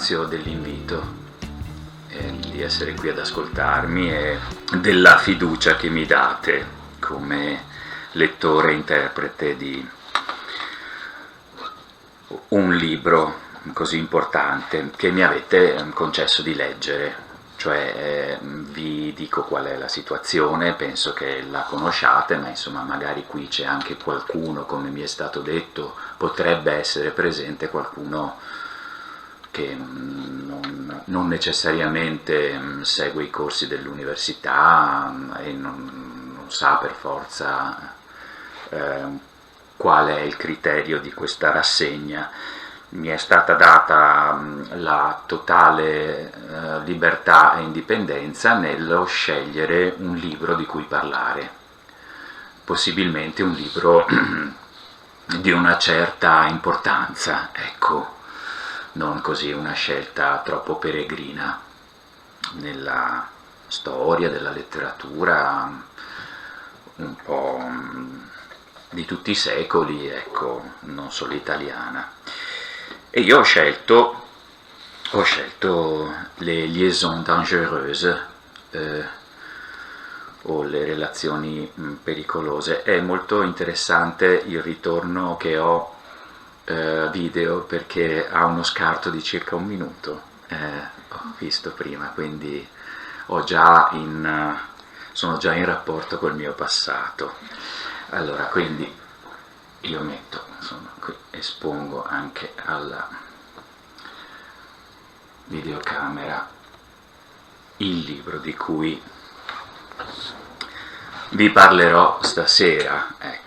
ringrazio dell'invito, di essere qui ad ascoltarmi e della fiducia che mi date come lettore e interprete di un libro così importante che mi avete concesso di leggere. Cioè vi dico qual è la situazione, penso che la conosciate, ma insomma magari qui c'è anche qualcuno, come mi è stato detto, potrebbe essere presente qualcuno che non necessariamente segue i corsi dell'università e non sa per forza qual è il criterio di questa rassegna. Mi è stata data la totale libertà e indipendenza nello scegliere un libro di cui parlare, possibilmente un libro di una certa importanza, ecco, non così una scelta troppo peregrina nella storia della letteratura, un po' di tutti i secoli, ecco, non solo italiana. E io ho scelto le liaisons dangereuses, o le relazioni pericolose. È molto interessante il ritorno che ho video, perché ha uno scarto di circa 1 minuto, ho visto prima, quindi sono già in rapporto col mio passato. Allora, quindi io metto, insomma, qui espongo anche alla videocamera il libro di cui vi parlerò stasera, ecco.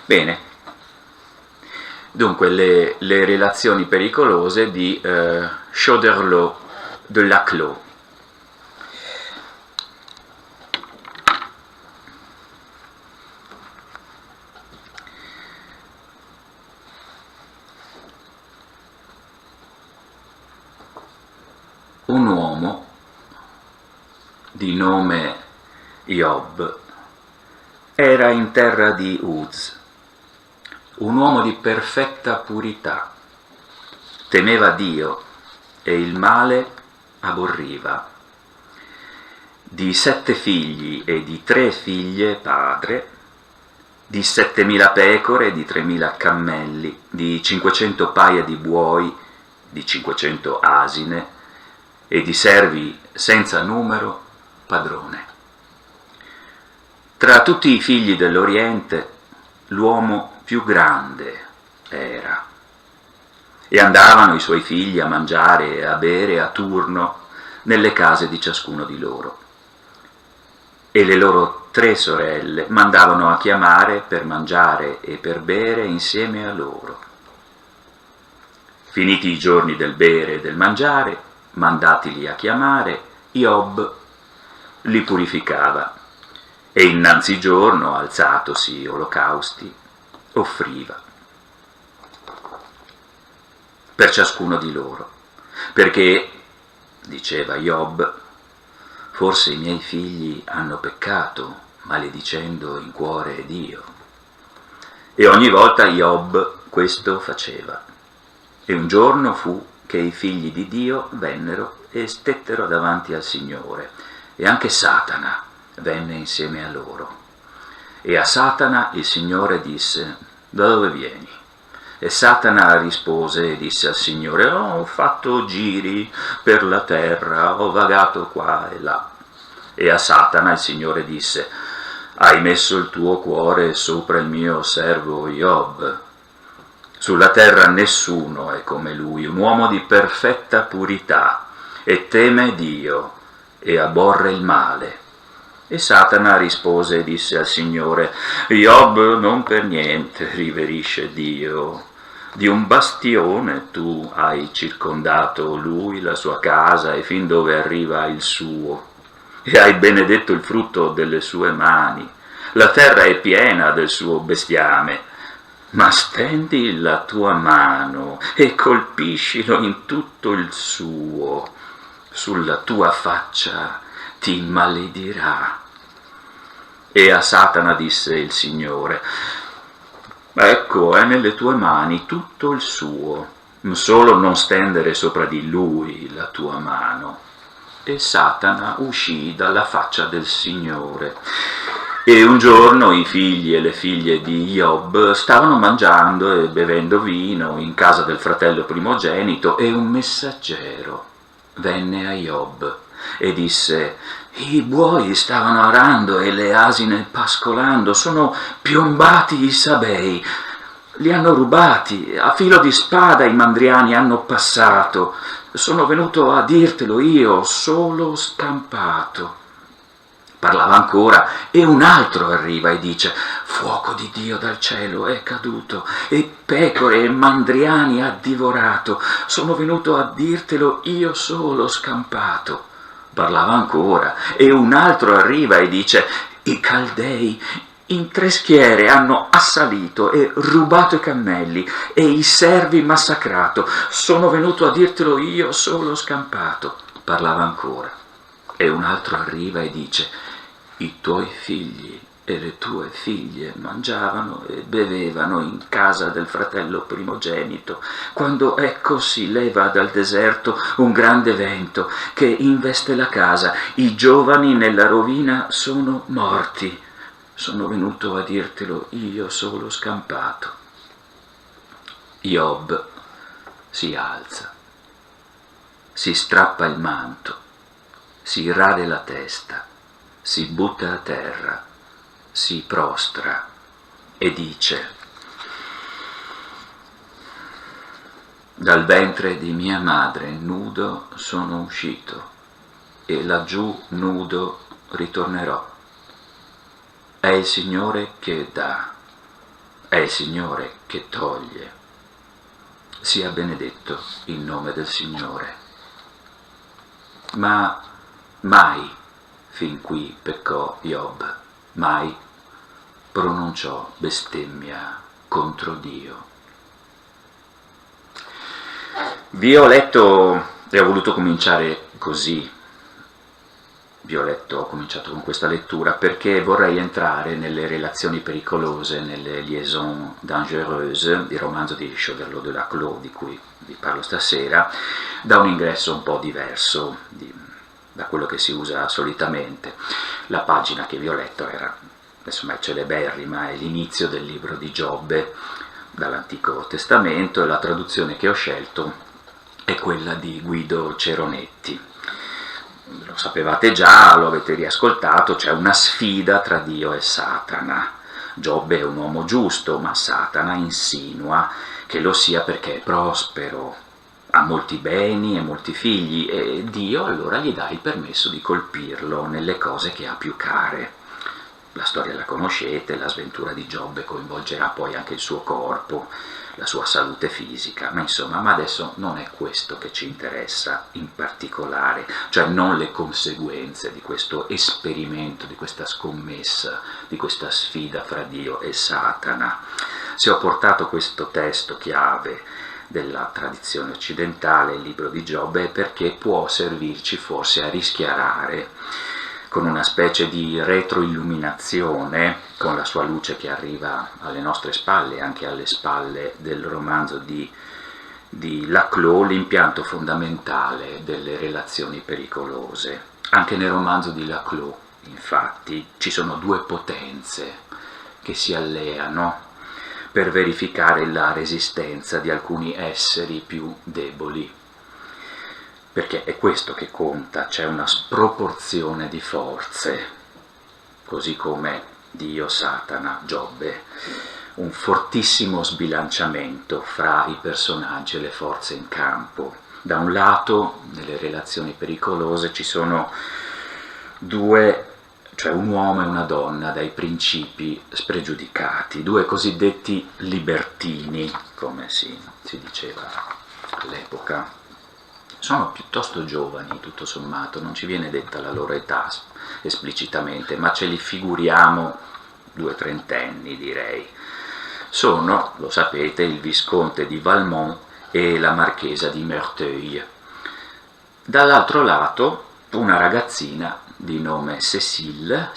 Bene, dunque le relazioni pericolose di Choderlos de Laclos. Un uomo di nome Job era in terra di Uz, un uomo di perfetta purità, temeva Dio e il male aborriva. Di 7 figli e di 3 figlie padre, di 7.000 pecore, di 3.000 cammelli, di 500 paia di buoi, di 500 asine, e di servi senza numero padrone. Tra tutti i figli dell'Oriente l'uomo più grande era, e andavano i suoi figli a mangiare e a bere a turno nelle case di ciascuno di loro, e le loro 3 sorelle mandavano a chiamare per mangiare e per bere insieme a loro. Finiti i giorni del bere e del mangiare, mandatili a chiamare, Job li purificava e innanzigiorno, alzatosi olocausti, offriva per ciascuno di loro, perché, diceva Job, forse i miei figli hanno peccato, maledicendo in cuore Dio. E ogni volta Job questo faceva. E un giorno fu che i figli di Dio vennero e stettero davanti al Signore, e anche Satana venne insieme a loro. E a Satana il Signore disse: da dove vieni? E Satana rispose e disse al Signore: ho fatto giri per la terra, ho vagato qua e là. E a Satana il Signore disse: hai messo il tuo cuore sopra il mio servo Job. Sulla terra nessuno è come lui, un uomo di perfetta purità, e teme Dio e aborre il male. E Satana rispose e disse al Signore: Job non per niente riverisce Dio. Di un bastione tu hai circondato lui, la sua casa e fin dove arriva il suo, e hai benedetto il frutto delle sue mani. La terra è piena del suo bestiame. Ma stendi la tua mano e colpiscilo in tutto il suo, sulla tua faccia ti maledirà. E a Satana disse il Signore: ecco, è nelle tue mani tutto il suo, solo non stendere sopra di lui la tua mano. E Satana uscì dalla faccia del Signore. E un giorno i figli e le figlie di Job stavano mangiando e bevendo vino in casa del fratello primogenito, e un messaggero venne a Job e disse: i buoi stavano arando e le asine pascolando, sono piombati i sabei, li hanno rubati, a filo di spada i mandriani hanno passato, sono venuto a dirtelo io, solo scampato. Parlava ancora e un altro arriva e dice: fuoco di Dio dal cielo è caduto e pecore e mandriani ha divorato, sono venuto a dirtelo io solo scampato. Parlava ancora e un altro arriva e dice: i Caldei in 3 schiere hanno assalito e rubato i cammelli e i servi massacrato, sono venuto a dirtelo io solo scampato. Parlava ancora e un altro arriva e dice: i tuoi figli e le tue figlie mangiavano e bevevano in casa del fratello primogenito, quando ecco si leva dal deserto un grande vento che investe la casa, i giovani nella rovina sono morti, sono venuto a dirtelo io solo scampato. Job si alza, si strappa il manto, si rade la testa, si butta a terra, si prostra e dice: dal ventre di mia madre nudo sono uscito e laggiù nudo ritornerò. È il Signore che dà, è il Signore che toglie. Sia benedetto il nome del Signore. Ma mai fin qui peccò Job, mai pronunciò bestemmia contro Dio. Vi ho letto e ho voluto cominciare così. Ho cominciato con questa lettura perché vorrei entrare nelle relazioni pericolose, nelle liaisons dangereuses, il romanzo di Choderlos de Laclos di cui vi parlo stasera, da un ingresso un po' diverso da quello che si usa solitamente. La pagina che vi ho letto era, insomma, è celeberrima, è l'inizio del libro di Giobbe dall'Antico Testamento, e la traduzione che ho scelto è quella di Guido Ceronetti. Lo sapevate già, lo avete riascoltato, c'è una sfida tra Dio e Satana. Giobbe è un uomo giusto, ma Satana insinua che lo sia perché è prospero, ha molti beni e molti figli, e Dio allora gli dà il permesso di colpirlo nelle cose che ha più care. La storia la conoscete, la sventura di Giobbe coinvolgerà poi anche il suo corpo, la sua salute fisica, ma adesso non è questo che ci interessa in particolare, cioè non le conseguenze di questo esperimento, di questa scommessa, di questa sfida fra Dio e Satana. Se ho portato questo testo chiave della tradizione occidentale, il libro di Giobbe, è perché può servirci forse a rischiarare, con una specie di retroilluminazione, con la sua luce che arriva alle nostre spalle, anche alle spalle del romanzo di Laclos, l'impianto fondamentale delle relazioni pericolose. Anche nel romanzo di Laclos, infatti, ci sono 2 potenze che si alleano per verificare la resistenza di alcuni esseri più deboli, perché è questo che conta, c'è una sproporzione di forze, così come Dio, Satana, Giobbe, un fortissimo sbilanciamento fra i personaggi e le forze in campo. Da un lato, nelle relazioni pericolose ci sono 2, cioè un uomo e una donna dai principi spregiudicati, 2 cosiddetti libertini, come si diceva all'epoca. Sono piuttosto giovani, tutto sommato, non ci viene detta la loro età esplicitamente, ma ce li figuriamo 2 trentenni, direi. Sono, lo sapete, il visconte di Valmont e la marchesa di Merteuil. Dall'altro lato, una ragazzina di nome Cécile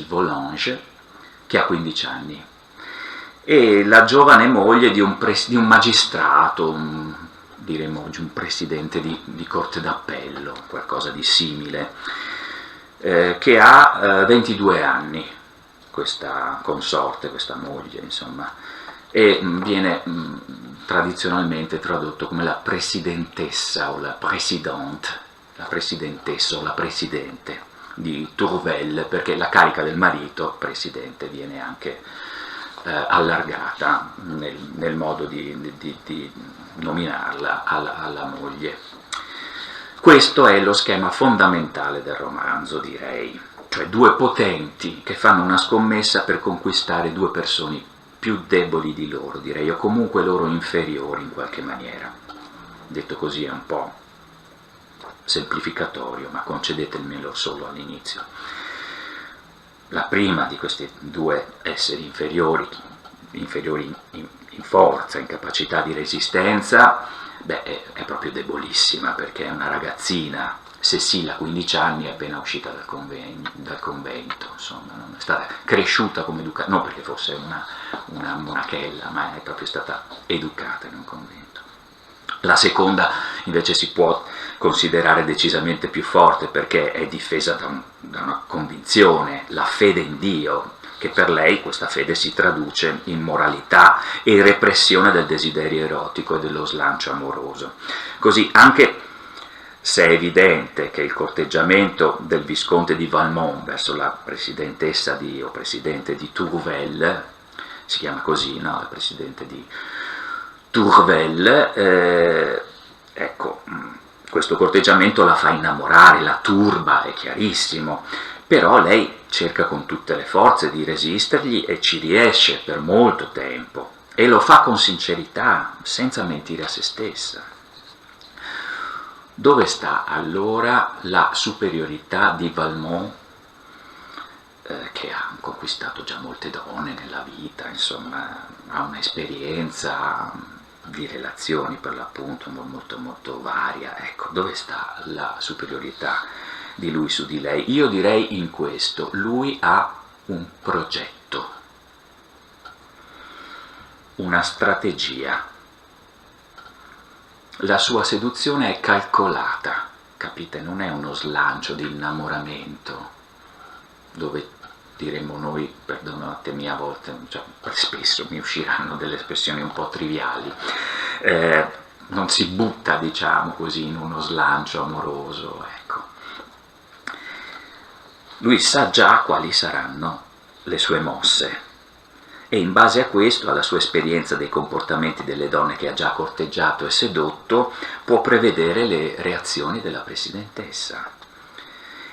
Volanges, che ha 15 anni, e la giovane moglie di un magistrato, un diremmo oggi un presidente di corte d'appello, qualcosa di simile, che ha 22 anni, questa consorte, questa moglie, insomma, e viene tradizionalmente tradotto come la presidentessa o la presidentessa o la presidente di Tourvel, perché la carica del marito, presidente, viene anche allargata nel modo di nominarla alla moglie. Questo è lo schema fondamentale del romanzo, direi, cioè due potenti che fanno una scommessa per conquistare due persone più deboli di loro, direi, o comunque loro inferiori in qualche maniera. Detto così è un po' semplificatorio, ma concedetemelo solo all'inizio. La prima di questi due esseri inferiori in forza, in capacità di resistenza, è proprio debolissima, perché è una ragazzina, Cécile ha 15 anni, è appena uscita dal convento, insomma, non è stata cresciuta come educata, non perché fosse una monachella, ma è proprio stata educata in un convento. La seconda invece si può considerare decisamente più forte, perché è difesa da una convinzione, la fede in Dio, che per lei questa fede si traduce in moralità e repressione del desiderio erotico e dello slancio amoroso. Così, anche se è evidente che il corteggiamento del visconte di Valmont verso la presidentessa o presidente di Tourvel, si chiama così, no? La presidente di Tourvel, ecco, questo corteggiamento la fa innamorare, la turba, è chiarissimo, però lei cerca con tutte le forze di resistergli e ci riesce per molto tempo, e lo fa con sincerità, senza mentire a se stessa. Dove sta allora la superiorità di Valmont, che ha conquistato già molte donne nella vita, insomma, ha un'esperienza di relazioni per l'appunto molto molto varia? Ecco, dove sta la superiorità di lui su di lei? Io direi in questo: lui ha un progetto, una strategia. La sua seduzione è calcolata, capite? Non è uno slancio di innamoramento, dove diremmo noi, perdonatemi a volte, cioè, spesso mi usciranno delle espressioni un po' triviali, non si butta, diciamo così, in uno slancio amoroso, ecco. Lui sa già quali saranno le sue mosse, e in base a questo, alla sua esperienza dei comportamenti delle donne che ha già corteggiato e sedotto, può prevedere le reazioni della presidentessa.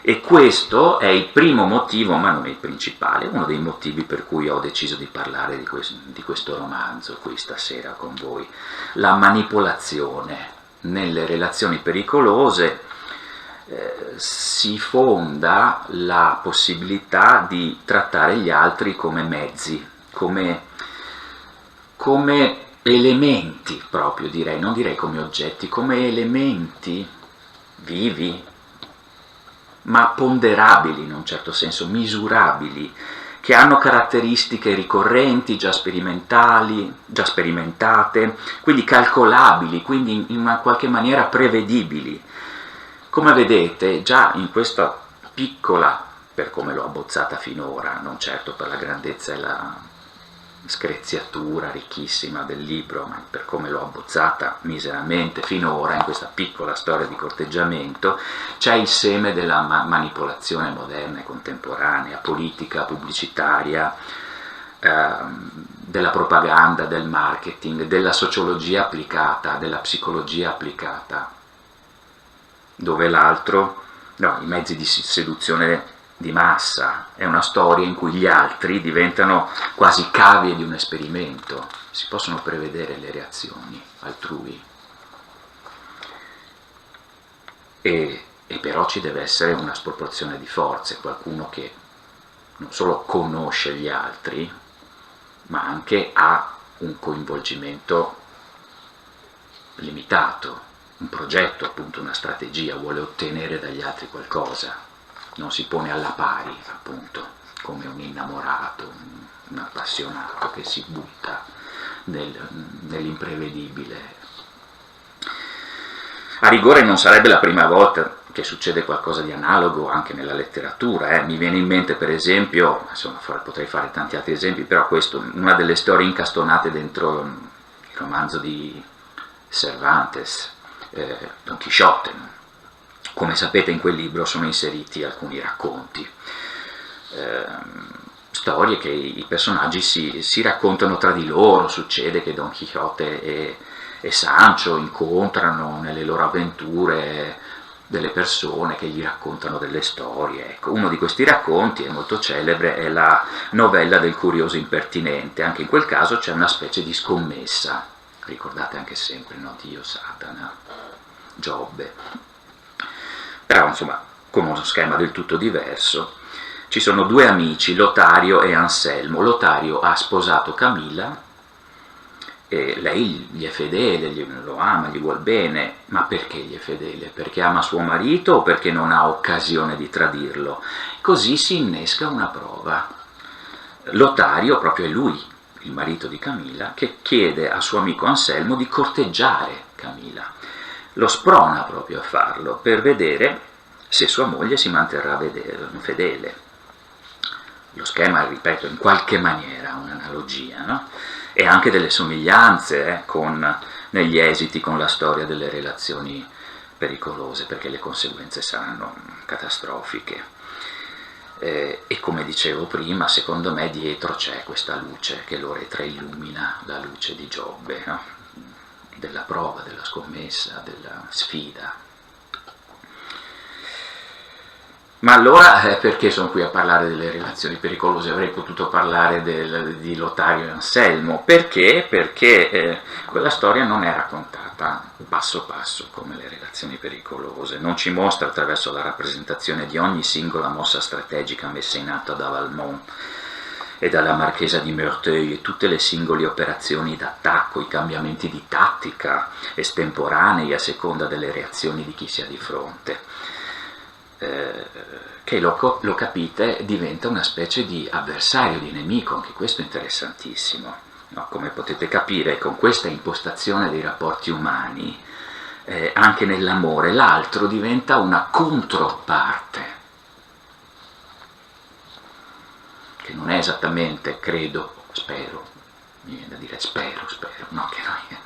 E questo è il primo motivo, ma non è il principale, uno dei motivi per cui ho deciso di parlare di questo romanzo qui stasera con voi. La manipolazione nelle relazioni pericolose si fonda la possibilità di trattare gli altri come mezzi, come elementi proprio, direi, non direi come oggetti, come elementi vivi, ma ponderabili in un certo senso, misurabili, che hanno caratteristiche ricorrenti, già sperimentate, quindi calcolabili, quindi in una qualche maniera prevedibili. Come vedete, già in questa piccola, per come l'ho abbozzata finora, non certo per la grandezza e la screziatura ricchissima del libro, ma per come l'ho abbozzata miseramente finora, in questa piccola storia di corteggiamento, c'è il seme della manipolazione moderna e contemporanea, politica, pubblicitaria, della propaganda, del marketing, della sociologia applicata, della psicologia applicata, dove l'altro, no, i mezzi di seduzione di massa, è una storia in cui gli altri diventano quasi cavie di un esperimento, si possono prevedere le reazioni altrui, e però ci deve essere una sproporzione di forze, qualcuno che non solo conosce gli altri, ma anche ha un coinvolgimento limitato, un progetto, appunto una strategia, vuole ottenere dagli altri qualcosa. Non si pone alla pari, appunto, come un innamorato, un appassionato che si butta nell'imprevedibile. A rigore non sarebbe la prima volta che succede qualcosa di analogo anche nella letteratura. Mi viene in mente per esempio, insomma potrei fare tanti altri esempi, però questo, una delle storie incastonate dentro il romanzo di Cervantes, Don Chisciotte. Come sapete in quel libro sono inseriti alcuni racconti, storie che i personaggi si raccontano tra di loro. Succede che Don Chisciotte e Sancho incontrano nelle loro avventure delle persone che gli raccontano delle storie. Ecco, uno di questi racconti è molto celebre, è la novella del curioso impertinente. Anche in quel caso c'è una specie di scommessa, ricordate anche sempre, no? Dio, Satana, Giobbe. Però insomma, con uno schema del tutto diverso. Ci sono due amici, Lotario e Anselmo. Lotario ha sposato Camilla, e lei gli è fedele, lo ama, gli vuol bene. Ma perché gli è fedele? Perché ama suo marito o perché non ha occasione di tradirlo? Così si innesca una prova. Lotario, proprio è lui, il marito di Camilla, che chiede a suo amico Anselmo di corteggiare Camilla. Lo sprona proprio a farlo per vedere se sua moglie si manterrà fedele. Lo schema, ripeto, in qualche maniera un'analogia, no? E anche delle somiglianze negli esiti con la storia delle relazioni pericolose, perché le conseguenze saranno catastrofiche. E come dicevo prima, secondo me dietro c'è questa luce che lo retroillumina, la luce di Giobbe, no? Della prova, della scommessa, della sfida. Ma allora perché sono qui a parlare delle relazioni pericolose? Avrei potuto parlare di Lotario e Anselmo. Perché? Perché quella storia non è raccontata passo passo come le relazioni pericolose, non ci mostra attraverso la rappresentazione di ogni singola mossa strategica messa in atto da Valmont e dalla marchesa di Merteuil, e tutte le singole operazioni d'attacco, i cambiamenti di tattica estemporanei a seconda delle reazioni di chi si ha di fronte. Che lo capite, diventa una specie di avversario, di nemico. Anche questo è interessantissimo, no? Come potete capire, con questa impostazione dei rapporti umani, anche nell'amore l'altro diventa una controparte, che non è esattamente, credo, spero, mi viene da dire spero, no, che noi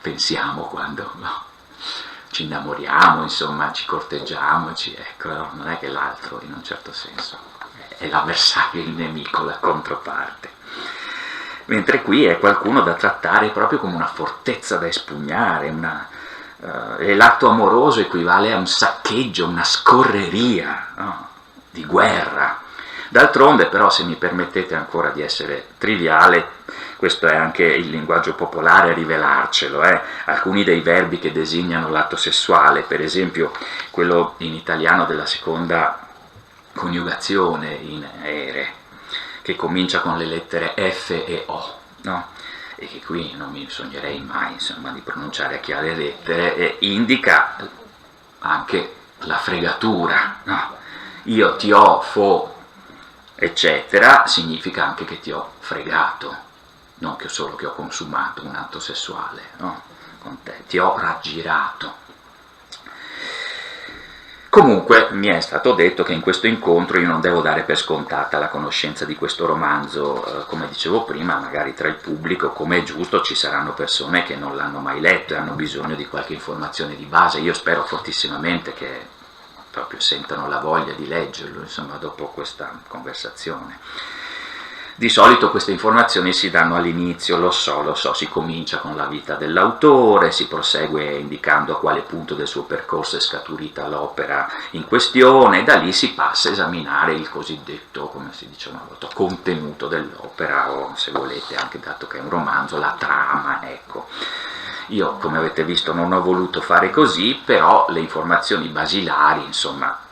pensiamo quando ci innamoriamo, insomma, ci corteggiamo, ecco, no? Non è che l'altro, in un certo senso, è l'avversario, il nemico, la controparte. Mentre qui è qualcuno da trattare proprio come una fortezza da espugnare, e l'atto amoroso equivale a un saccheggio, una scorreria, no? Di guerra. D'altronde, però, se mi permettete ancora di essere triviale, questo è anche il linguaggio popolare a rivelarcelo, alcuni dei verbi che designano l'atto sessuale, per esempio quello in italiano della seconda coniugazione in ere, che comincia con le lettere F e O, no? E che qui non mi sognerei mai, insomma, di pronunciare a chiare lettere, e indica anche la fregatura, no? Io ti ho, eccetera, significa anche che ti ho fregato, non che solo che ho consumato un atto sessuale, no? Con te, ti ho raggirato. Comunque mi è stato detto che in questo incontro io non devo dare per scontata la conoscenza di questo romanzo. Come dicevo prima, magari tra il pubblico, come è giusto, ci saranno persone che non l'hanno mai letto e hanno bisogno di qualche informazione di base. Io spero fortissimamente che proprio sentano la voglia di leggerlo, insomma, dopo questa conversazione. Di solito queste informazioni si danno all'inizio, lo so, si comincia con la vita dell'autore, si prosegue indicando a quale punto del suo percorso è scaturita l'opera in questione, e da lì si passa a esaminare il cosiddetto, come si dice una volta, contenuto dell'opera, o se volete, anche dato che è un romanzo, la trama, ecco. Io, come avete visto, non ho voluto fare così, però le informazioni basilari, insomma,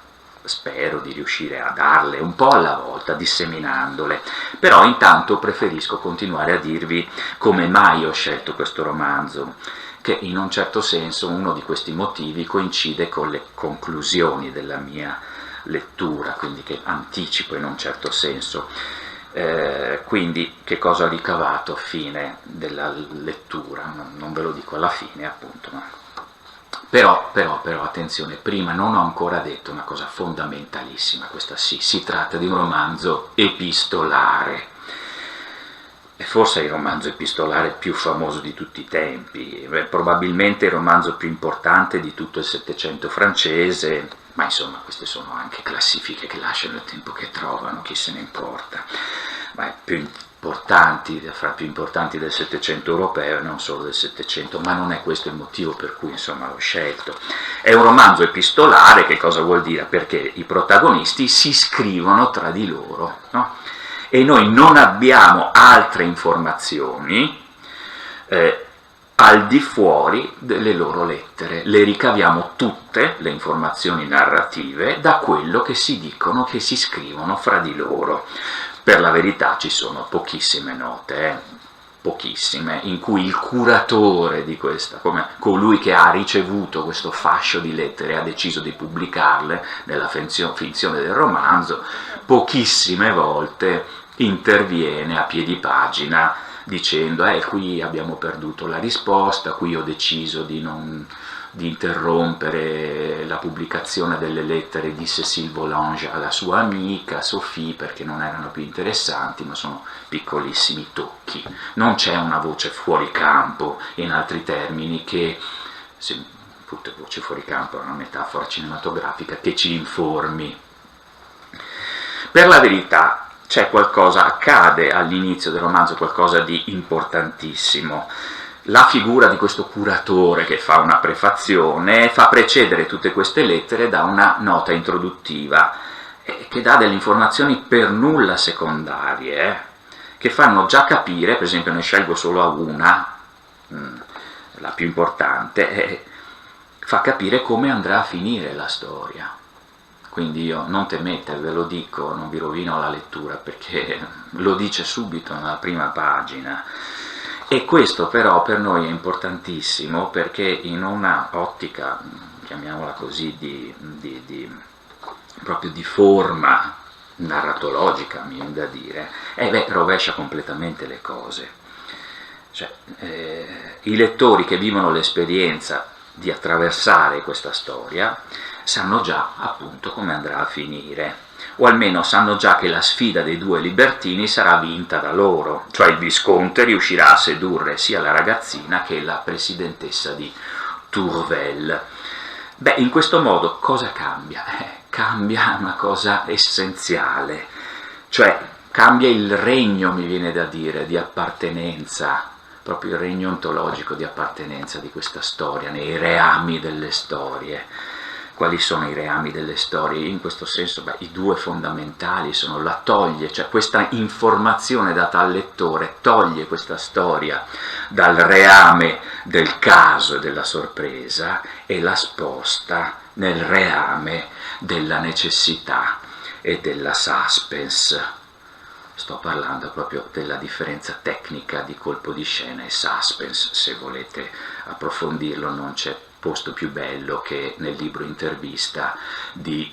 spero di riuscire a darle un po' alla volta, disseminandole. Però intanto preferisco continuare a dirvi come mai ho scelto questo romanzo, che in un certo senso uno di questi motivi coincide con le conclusioni della mia lettura, quindi che anticipo in un certo senso. Quindi che cosa ho ricavato a fine della lettura? Non ve lo dico alla fine, appunto, ma Però, attenzione, prima non ho ancora detto una cosa fondamentalissima, questa sì, si tratta di un romanzo epistolare. E forse è il romanzo epistolare più famoso di tutti i tempi, probabilmente il romanzo più importante di tutto il Settecento francese, ma insomma queste sono anche classifiche che lasciano il tempo che trovano, chi se ne importa. Ma più importanti, fra più importanti del Settecento europeo e non solo del Settecento, ma non è questo il motivo per cui insomma l'ho scelto. È un romanzo epistolare, che cosa vuol dire? Perché i protagonisti si scrivono tra di loro, no? E noi non abbiamo altre informazioni al di fuori delle loro lettere, le ricaviamo tutte le informazioni narrative da quello che si dicono, che si scrivono fra di loro. Per la verità ci sono pochissime note, pochissime, in cui il curatore di questa, come colui che ha ricevuto questo fascio di lettere e ha deciso di pubblicarle nella finzione del romanzo, pochissime volte interviene a piedi pagina dicendo qui abbiamo perduto la risposta, qui ho deciso di interrompere la pubblicazione delle lettere di Cécile Volange alla sua amica Sophie perché non erano più interessanti, ma sono piccolissimi tocchi. Non c'è una voce fuori campo, in altri termini, che, voce fuori campo è una metafora cinematografica, che ci informi. Per la verità c'è qualcosa, accade all'inizio del romanzo qualcosa di importantissimo. La figura di questo curatore che fa una prefazione fa precedere tutte queste lettere da una nota introduttiva che dà delle informazioni per nulla secondarie, che fanno già capire, per esempio ne scelgo solo una, la più importante, fa capire come andrà a finire la storia. Quindi io, non temete, ve lo dico, non vi rovino la lettura perché lo dice subito nella prima pagina. E questo però per noi è importantissimo perché in una ottica, chiamiamola così, proprio di forma narratologica, mi viene da dire, rovescia completamente le cose. Cioè, i lettori che vivono l'esperienza di attraversare questa storia sanno già appunto come andrà a finire, o almeno sanno già che la sfida dei due libertini sarà vinta da loro, cioè il visconte riuscirà a sedurre sia la ragazzina che la presidentessa di Tourvel. In questo modo cosa cambia? Cambia una cosa essenziale, cioè cambia il regno, mi viene da dire, di appartenenza, proprio il regno ontologico di appartenenza di questa storia, nei reami delle storie. Quali sono i reami delle storie? In questo senso, i due fondamentali sono la toglie, cioè questa informazione data al lettore toglie questa storia dal reame del caso e della sorpresa e la sposta nel reame della necessità e della suspense. Sto parlando proprio della differenza tecnica di colpo di scena e suspense, se volete approfondirlo non c'è posto più bello che nel libro intervista di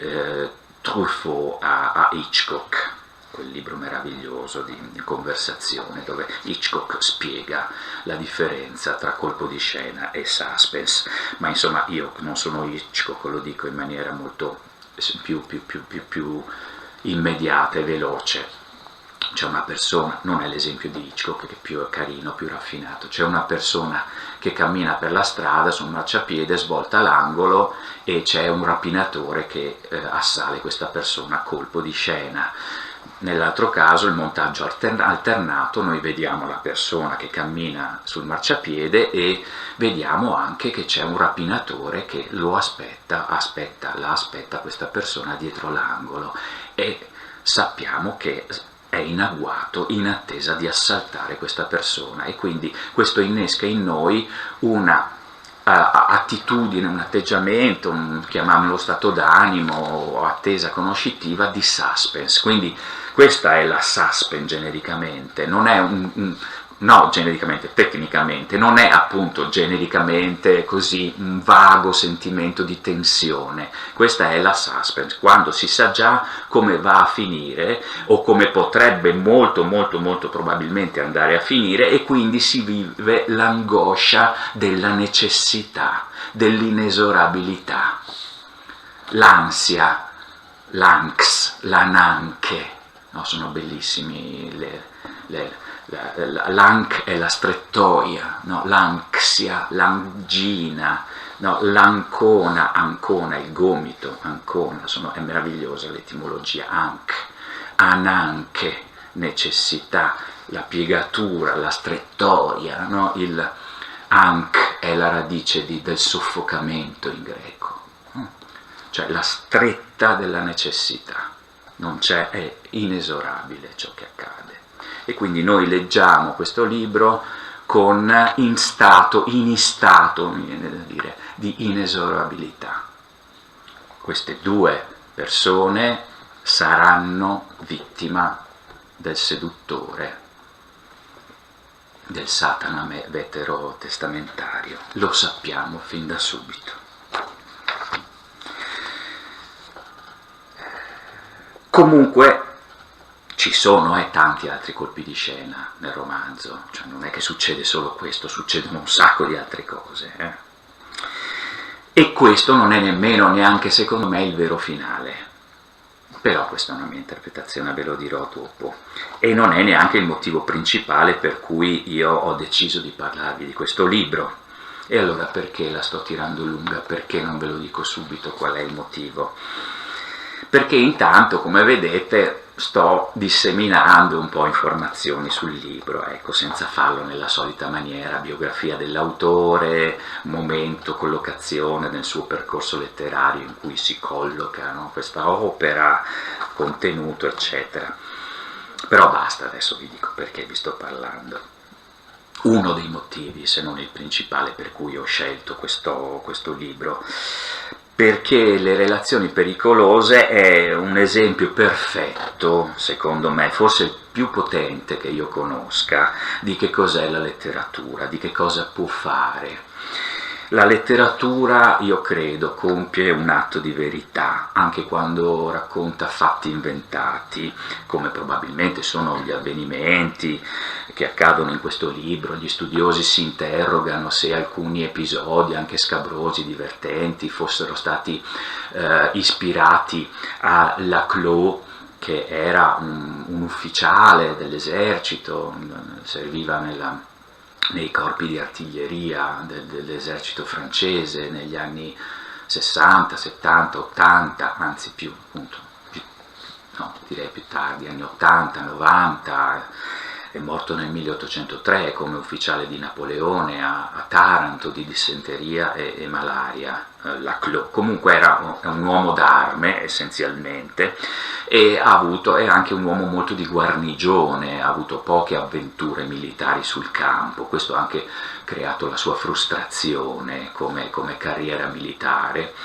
Truffaut a Hitchcock, quel libro meraviglioso di conversazione dove Hitchcock spiega la differenza tra colpo di scena e suspense. Ma insomma io non sono Hitchcock, lo dico in maniera molto più immediata e veloce. C'è una persona, non è l'esempio di Hitchcock che è più carino, più raffinato, c'è una persona che cammina per la strada su un marciapiede, svolta l'angolo e c'è un rapinatore che assale questa persona a colpo di scena. Nell'altro caso, il montaggio alternato, noi vediamo la persona che cammina sul marciapiede e vediamo anche che c'è un rapinatore che lo aspetta questa persona dietro l'angolo e sappiamo che è in agguato in attesa di assaltare questa persona e quindi questo innesca in noi una attitudine, un atteggiamento, chiamiamolo stato d'animo o attesa conoscitiva di suspense. Quindi questa è la suspense genericamente, non è no, genericamente, tecnicamente, non è appunto genericamente così un vago sentimento di tensione, questa è la suspense, quando si sa già come va a finire o come potrebbe molto probabilmente andare a finire, e quindi si vive l'angoscia della necessità, dell'inesorabilità, l'ansia, l'anx, l'ananche, no, sono bellissimi l'anc è la strettoia, no? L'ansia, l'angina, no? L'ancona, ancona, il gomito, ancona, è meravigliosa l'etimologia, ananche, necessità, la piegatura, la strettoia, no? Il anc è la radice del soffocamento in greco, cioè la stretta della necessità, non c'è, è inesorabile ciò che accade. E quindi noi leggiamo questo libro in stato, mi viene da dire, di inesorabilità. Queste due persone saranno vittima del seduttore, del Satana veterotestamentario, lo sappiamo fin da subito. Comunque ci sono tanti altri colpi di scena nel romanzo, cioè non è che succede solo questo, succedono un sacco di altre cose. E questo non è neanche secondo me il vero finale, però questa è una mia interpretazione, ve lo dirò dopo, e non è neanche il motivo principale per cui io ho deciso di parlarvi di questo libro. E allora perché la sto tirando lunga? Perché non ve lo dico subito qual è il motivo? Perché intanto, come vedete, sto disseminando un po' informazioni sul libro, ecco, senza farlo nella solita maniera, biografia dell'autore, momento, collocazione nel suo percorso letterario in cui si colloca, no, questa opera, contenuto, eccetera. Però basta, adesso vi dico perché vi sto parlando. Uno dei motivi, se non il principale, per cui ho scelto questo libro, perché Le relazioni pericolose è un esempio perfetto, secondo me, forse il più potente che io conosca, di che cos'è la letteratura, di che cosa può fare. La letteratura, io credo, compie un atto di verità, anche quando racconta fatti inventati, come probabilmente sono gli avvenimenti che accadono in questo libro. Gli studiosi si interrogano se alcuni episodi, anche scabrosi, divertenti, fossero stati ispirati a Laclos, che era un ufficiale dell'esercito, serviva nei corpi di artiglieria dell'esercito francese negli anni 60, 70, 80, anzi direi più tardi, anni 80, 90, è morto nel 1803 come ufficiale di Napoleone a Taranto di dissenteria e malaria, Laclos. Comunque era un uomo d'arme essenzialmente, e è anche un uomo molto di guarnigione, ha avuto poche avventure militari sul campo, questo ha anche creato la sua frustrazione come carriera militare.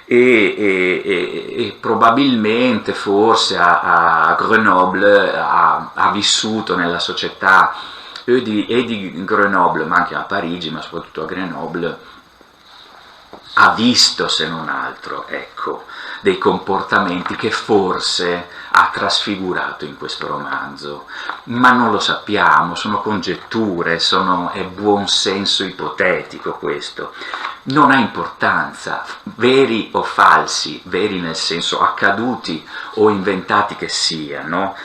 E probabilmente forse a Grenoble ha vissuto nella società e di Grenoble, ma anche a Parigi, ma soprattutto a Grenoble, ha visto, se non altro, ecco, dei comportamenti che forse ha trasfigurato in questo romanzo, ma non lo sappiamo, sono congetture, è buon senso ipotetico questo. Non ha importanza, veri o falsi, veri nel senso accaduti o inventati che siano.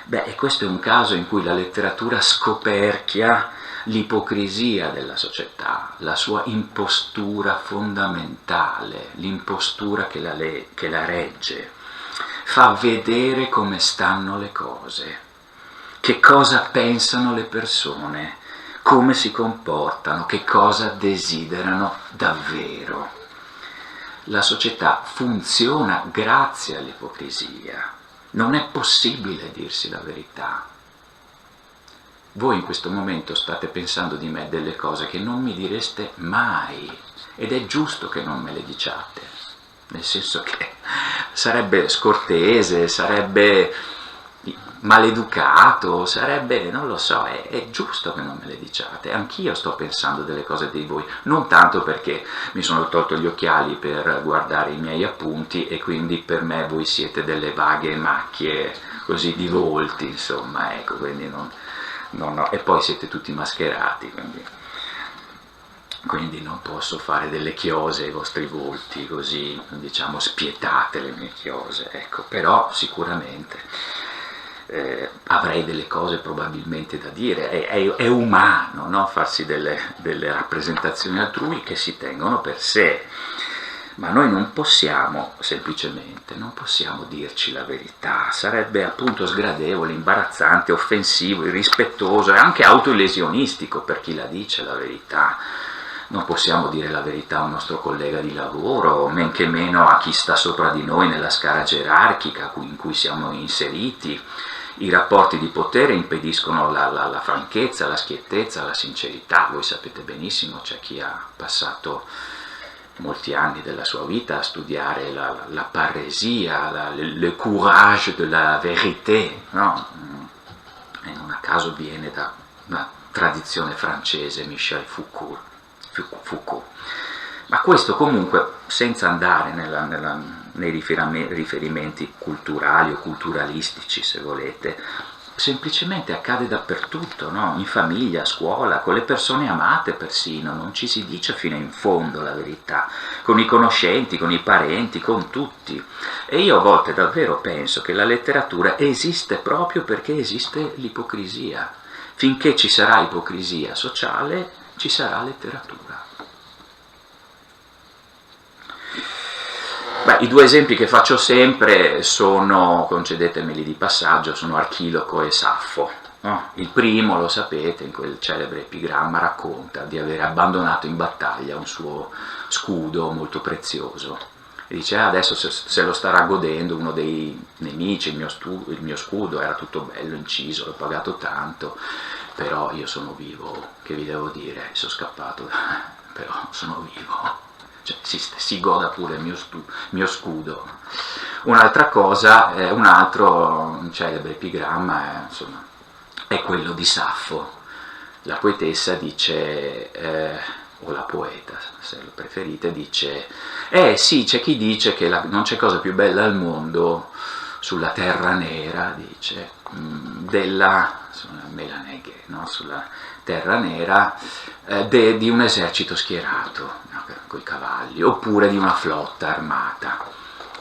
E questo è un caso in cui la letteratura scoperchia l'ipocrisia della società, la sua impostura fondamentale, l'impostura che la regge, fa vedere come stanno le cose, che cosa pensano le persone, come si comportano, che cosa desiderano davvero. La società funziona grazie all'ipocrisia, non è possibile dirsi la verità. Voi in questo momento state pensando di me delle cose che non mi direste mai, ed è giusto che non me le diciate, nel senso che sarebbe scortese, sarebbe maleducato, sarebbe, non lo so, è giusto che non me le diciate, anch'io sto pensando delle cose di voi, non tanto perché mi sono tolto gli occhiali per guardare i miei appunti e quindi per me voi siete delle vaghe macchie così di volti, insomma, ecco, quindi non e poi siete tutti mascherati, quindi non posso fare delle chiose ai vostri volti, così, diciamo, spietate le mie chiose, ecco, però sicuramente avrei delle cose probabilmente da dire, è umano, no? Farsi delle rappresentazioni altrui che si tengono per sé, ma noi non possiamo, semplicemente, non possiamo dirci la verità, sarebbe appunto sgradevole, imbarazzante, offensivo, irrispettoso e anche autolesionistico per chi la dice la verità. Non possiamo dire la verità a un nostro collega di lavoro, men che meno a chi sta sopra di noi nella scala gerarchica in cui siamo inseriti. I rapporti di potere impediscono la franchezza, la schiettezza, la sincerità. Voi sapete benissimo, c'è chi ha passato molti anni della sua vita a studiare la parresia, le courage de la vérité, no? E non a caso viene da una tradizione francese, Michel Foucault. Ma questo comunque, senza andare nei riferimenti culturali o culturalistici, se volete, semplicemente accade dappertutto, no? In famiglia, a scuola, con le persone amate persino, non ci si dice fino in fondo la verità, con i conoscenti, con i parenti, con tutti. E io a volte davvero penso che la letteratura esiste proprio perché esiste l'ipocrisia. Finché ci sarà ipocrisia sociale, ci sarà letteratura. Beh, i due esempi che faccio sempre sono, concedetemeli di passaggio, sono Archiloco e Saffo. No? Il primo, lo sapete, in quel celebre epigramma racconta di aver abbandonato in battaglia un suo scudo molto prezioso. E dice, adesso se lo starà godendo uno dei nemici, il mio scudo era tutto bello, inciso, l'ho pagato tanto, però io sono vivo, che vi devo dire, sono scappato, però sono vivo. Cioè, si goda pure il mio scudo. Un'altra cosa, un altro celebre epigramma è quello di Saffo. La poetessa dice, o la poeta se lo preferite, dice sì, c'è chi dice che non c'è cosa più bella al mondo sulla terra nera, dice, della Melaneghe, no? Sulla terra nera di un esercito schierato, no? Con i cavalli, oppure di una flotta armata,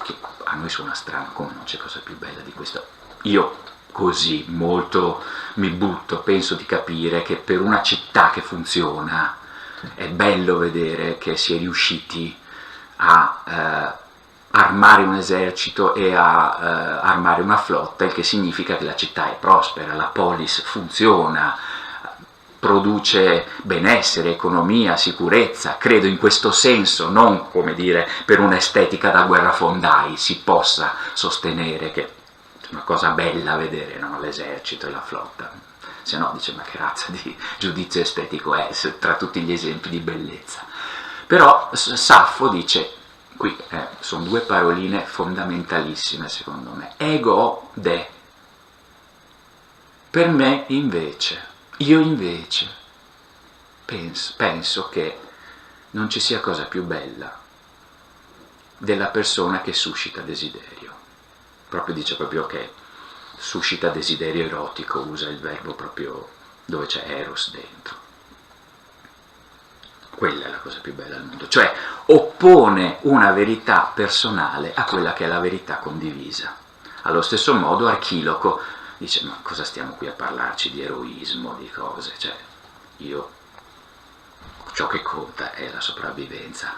che a noi suona strano, come non c'è cosa più bella di questo. Io così molto mi butto, penso di capire che per una città che funziona è bello vedere che si è riusciti a armare un esercito e a armare una flotta, il che significa che la città è prospera, la polis funziona, produce benessere, economia, sicurezza. Credo in questo senso, non come dire per un'estetica da guerrafondai, si possa sostenere che è una cosa bella vedere, no? L'esercito e la flotta. Se no dice, ma che razza di giudizio estetico è tra tutti gli esempi di bellezza. Però Saffo dice, qui sono due paroline fondamentalissime secondo me, ego de. Per me invece, io invece penso che non ci sia cosa più bella della persona che suscita desiderio. Dice proprio che suscita desiderio erotico, usa il verbo proprio dove c'è eros dentro. Quella è la cosa più bella al mondo, cioè oppone una verità personale a quella che è la verità condivisa. Allo stesso modo Archiloco dice, ma cosa stiamo qui a parlarci di eroismo, di cose, cioè ciò che conta è la sopravvivenza.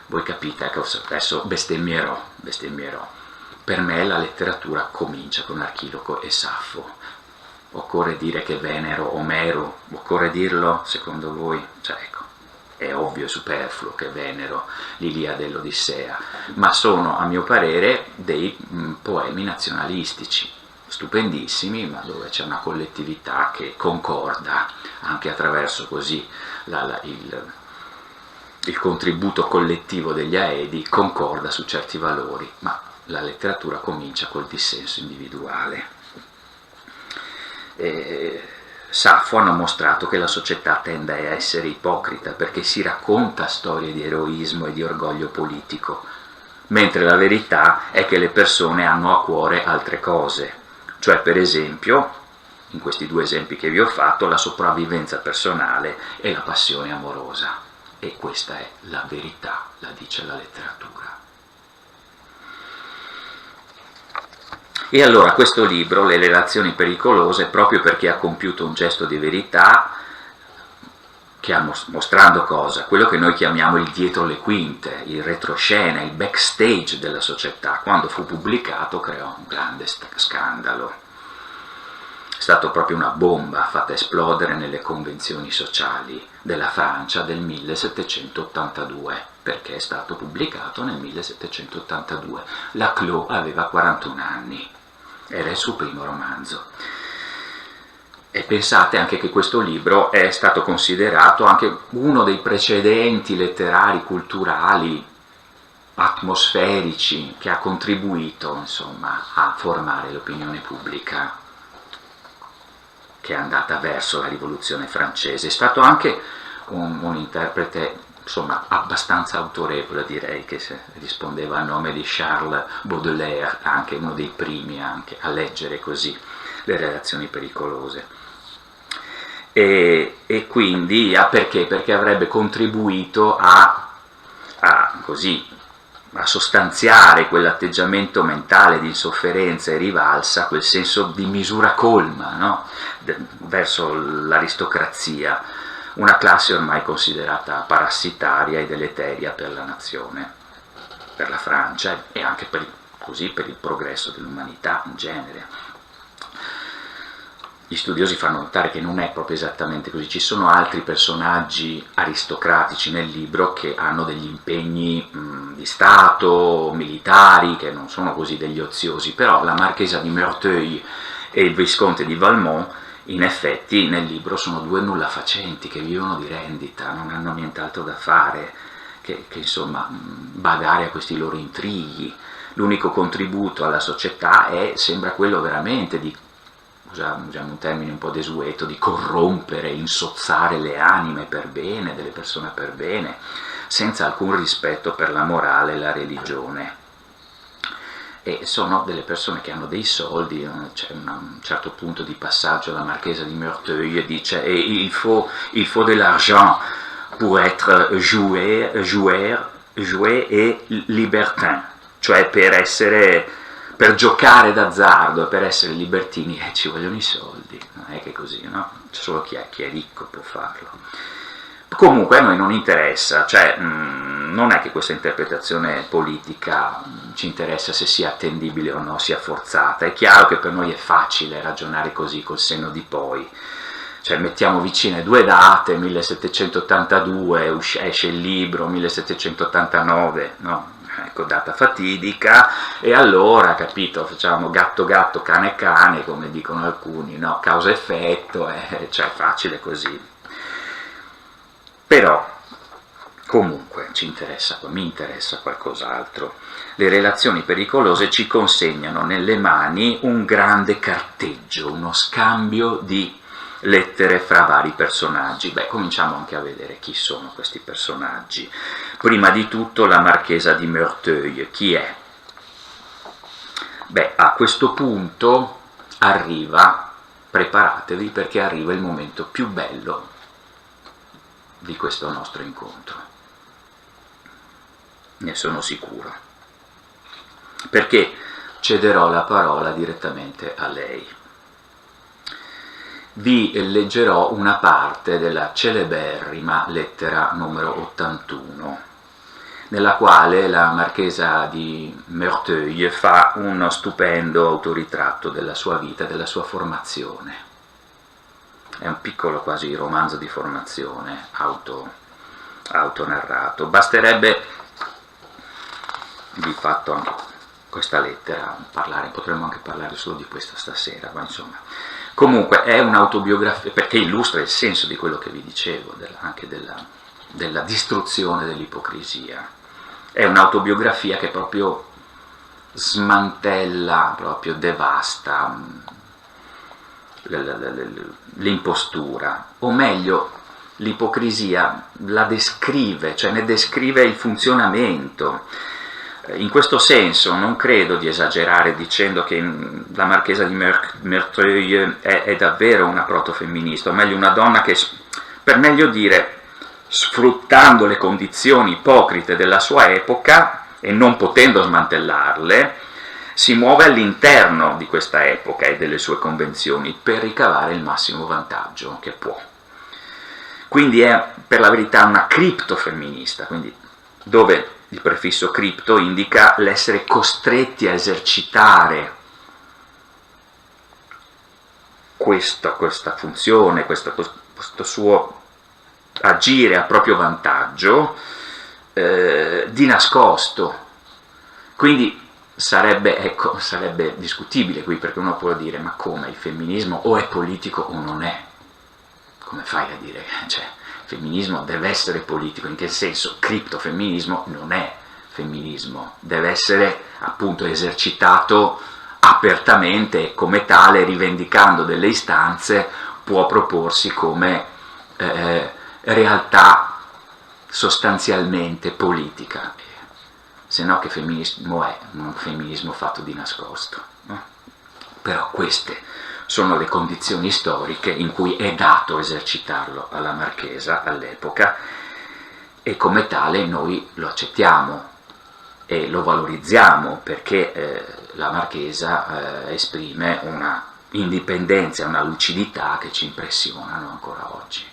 Voi capite, ecco, adesso bestemmierò. Per me la letteratura comincia con Archiloco e Saffo. Occorre dire che venero Omero, occorre dirlo secondo voi? Cioè, ecco, è ovvio e superfluo che venero l'Iliade e l'Odissea, ma sono a mio parere dei poemi nazionalistici, stupendissimi, ma dove c'è una collettività che concorda, anche attraverso così il contributo collettivo degli aedi, concorda su certi valori, ma la letteratura comincia col dissenso individuale. Saffo hanno mostrato che la società tende a essere ipocrita perché si racconta storie di eroismo e di orgoglio politico, mentre la verità è che le persone hanno a cuore altre cose, cioè per esempio, in questi due esempi che vi ho fatto, la sopravvivenza personale e la passione amorosa. E questa è la verità, la dice la letteratura. E allora questo libro, Le relazioni pericolose, proprio perché ha compiuto un gesto di verità, che ha mostrando cosa? Quello che noi chiamiamo il dietro le quinte, il retroscena, il backstage della società. Quando fu pubblicato creò un grande scandalo. È stato proprio una bomba fatta esplodere nelle convenzioni sociali della Francia del 1782, perché è stato pubblicato nel 1782. Laclos aveva 41 anni. Era il suo primo romanzo. E pensate anche che questo libro è stato considerato anche uno dei precedenti letterari, culturali, atmosferici, che ha contribuito, insomma, a formare l'opinione pubblica che è andata verso la rivoluzione francese. È stato anche un interprete, insomma, abbastanza autorevole, direi, che rispondeva al nome di Charles Baudelaire, anche uno dei primi anche a leggere così Le relazioni pericolose. E quindi perché? Perché avrebbe contribuito a sostanziare quell'atteggiamento mentale di insofferenza e rivalsa, quel senso di misura colma, no? Verso l'aristocrazia, una classe ormai considerata parassitaria e deleteria per la nazione, per la Francia e anche per il progresso dell'umanità in genere. Gli studiosi fanno notare che non è proprio esattamente così, ci sono altri personaggi aristocratici nel libro che hanno degli impegni di Stato, militari, che non sono così degli oziosi, però la marchesa di Merteuil e il visconte di Valmont in effetti nel libro sono due nullafacenti che vivono di rendita, non hanno nient'altro da fare che insomma badare a questi loro intrighi. L'unico contributo alla società sembra quello veramente di, usiamo un termine un po' desueto, di corrompere, insozzare le anime per bene, delle persone per bene, senza alcun rispetto per la morale e la religione. E sono delle persone che hanno dei soldi, c'è un certo punto di passaggio, la marchesa di Merteuil dice il faut de l'argent pour être joueur et libertin, cioè per giocare d'azzardo e per essere libertini ci vogliono i soldi, non è che così, no? Solo chi è ricco può farlo. Comunque a noi non interessa, cioè non è che questa interpretazione politica ci interessa se sia attendibile o no, sia forzata. È chiaro che per noi è facile ragionare così col senno di poi, cioè mettiamo vicine due date, 1782 esce il libro, 1789, no? Ecco, data fatidica, e allora, capito, facciamo gatto gatto, cane cane, come dicono alcuni, no? Causa-effetto, cioè facile così. Però, comunque, mi interessa qualcos'altro. Le relazioni pericolose ci consegnano nelle mani un grande carteggio, uno scambio di lettere fra vari personaggi. Cominciamo anche a vedere chi sono questi personaggi. Prima di tutto la marchesa di Merteuil. Chi è? A questo punto arriva, preparatevi perché arriva il momento più bello di questo nostro incontro. Ne sono sicuro. Perché cederò la parola direttamente a lei. Vi leggerò una parte della celeberrima lettera numero 81, nella quale la marchesa di Merteuil fa uno stupendo autoritratto della sua vita, della sua formazione. È un piccolo quasi romanzo di formazione, autonarrato. Basterebbe di fatto anche questa lettera potremmo anche parlare solo di questa stasera, ma insomma. Comunque è un'autobiografia, perché illustra il senso di quello che vi dicevo, anche della distruzione dell'ipocrisia. È un'autobiografia che proprio smantella, proprio devasta l'impostura, o meglio l'ipocrisia la descrive, cioè ne descrive il funzionamento. In questo senso non credo di esagerare dicendo che la marchesa di Merteuil è davvero una protofemminista, o meglio una donna che, per meglio dire, sfruttando le condizioni ipocrite della sua epoca e non potendo smantellarle, si muove all'interno di questa epoca e delle sue convenzioni per ricavare il massimo vantaggio che può. Quindi è per la verità una criptofemminista, quindi dove il prefisso cripto indica l'essere costretti a esercitare questa funzione, questo suo agire a proprio vantaggio di nascosto. Quindi sarebbe discutibile qui, perché uno può dire: ma come, il femminismo o è politico o non è? Come fai a dire? Cioè, il femminismo deve essere politico, in che senso? Criptofemminismo non è femminismo, deve essere appunto esercitato apertamente e come tale, rivendicando delle istanze, può proporsi come realtà sostanzialmente politica. Se no, che femminismo è? Un femminismo fatto di nascosto, no? Però queste sono le condizioni storiche in cui è dato esercitarlo alla marchesa all'epoca, e come tale noi lo accettiamo e lo valorizziamo, perché la marchesa esprime una indipendenza e una lucidità che ci impressionano ancora oggi.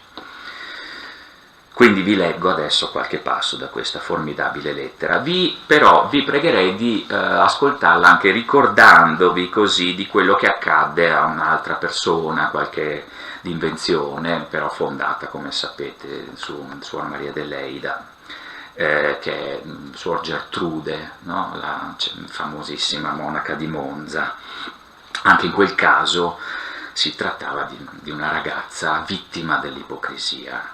Quindi vi leggo adesso qualche passo da questa formidabile lettera, però vi pregherei di ascoltarla anche ricordandovi così di quello che accadde a un'altra persona, qualche invenzione, però fondata, come sapete, su Suor Maria dell'Eida, che è Suor Gertrude, no? La famosissima monaca di Monza. Anche in quel caso si trattava di una ragazza vittima dell'ipocrisia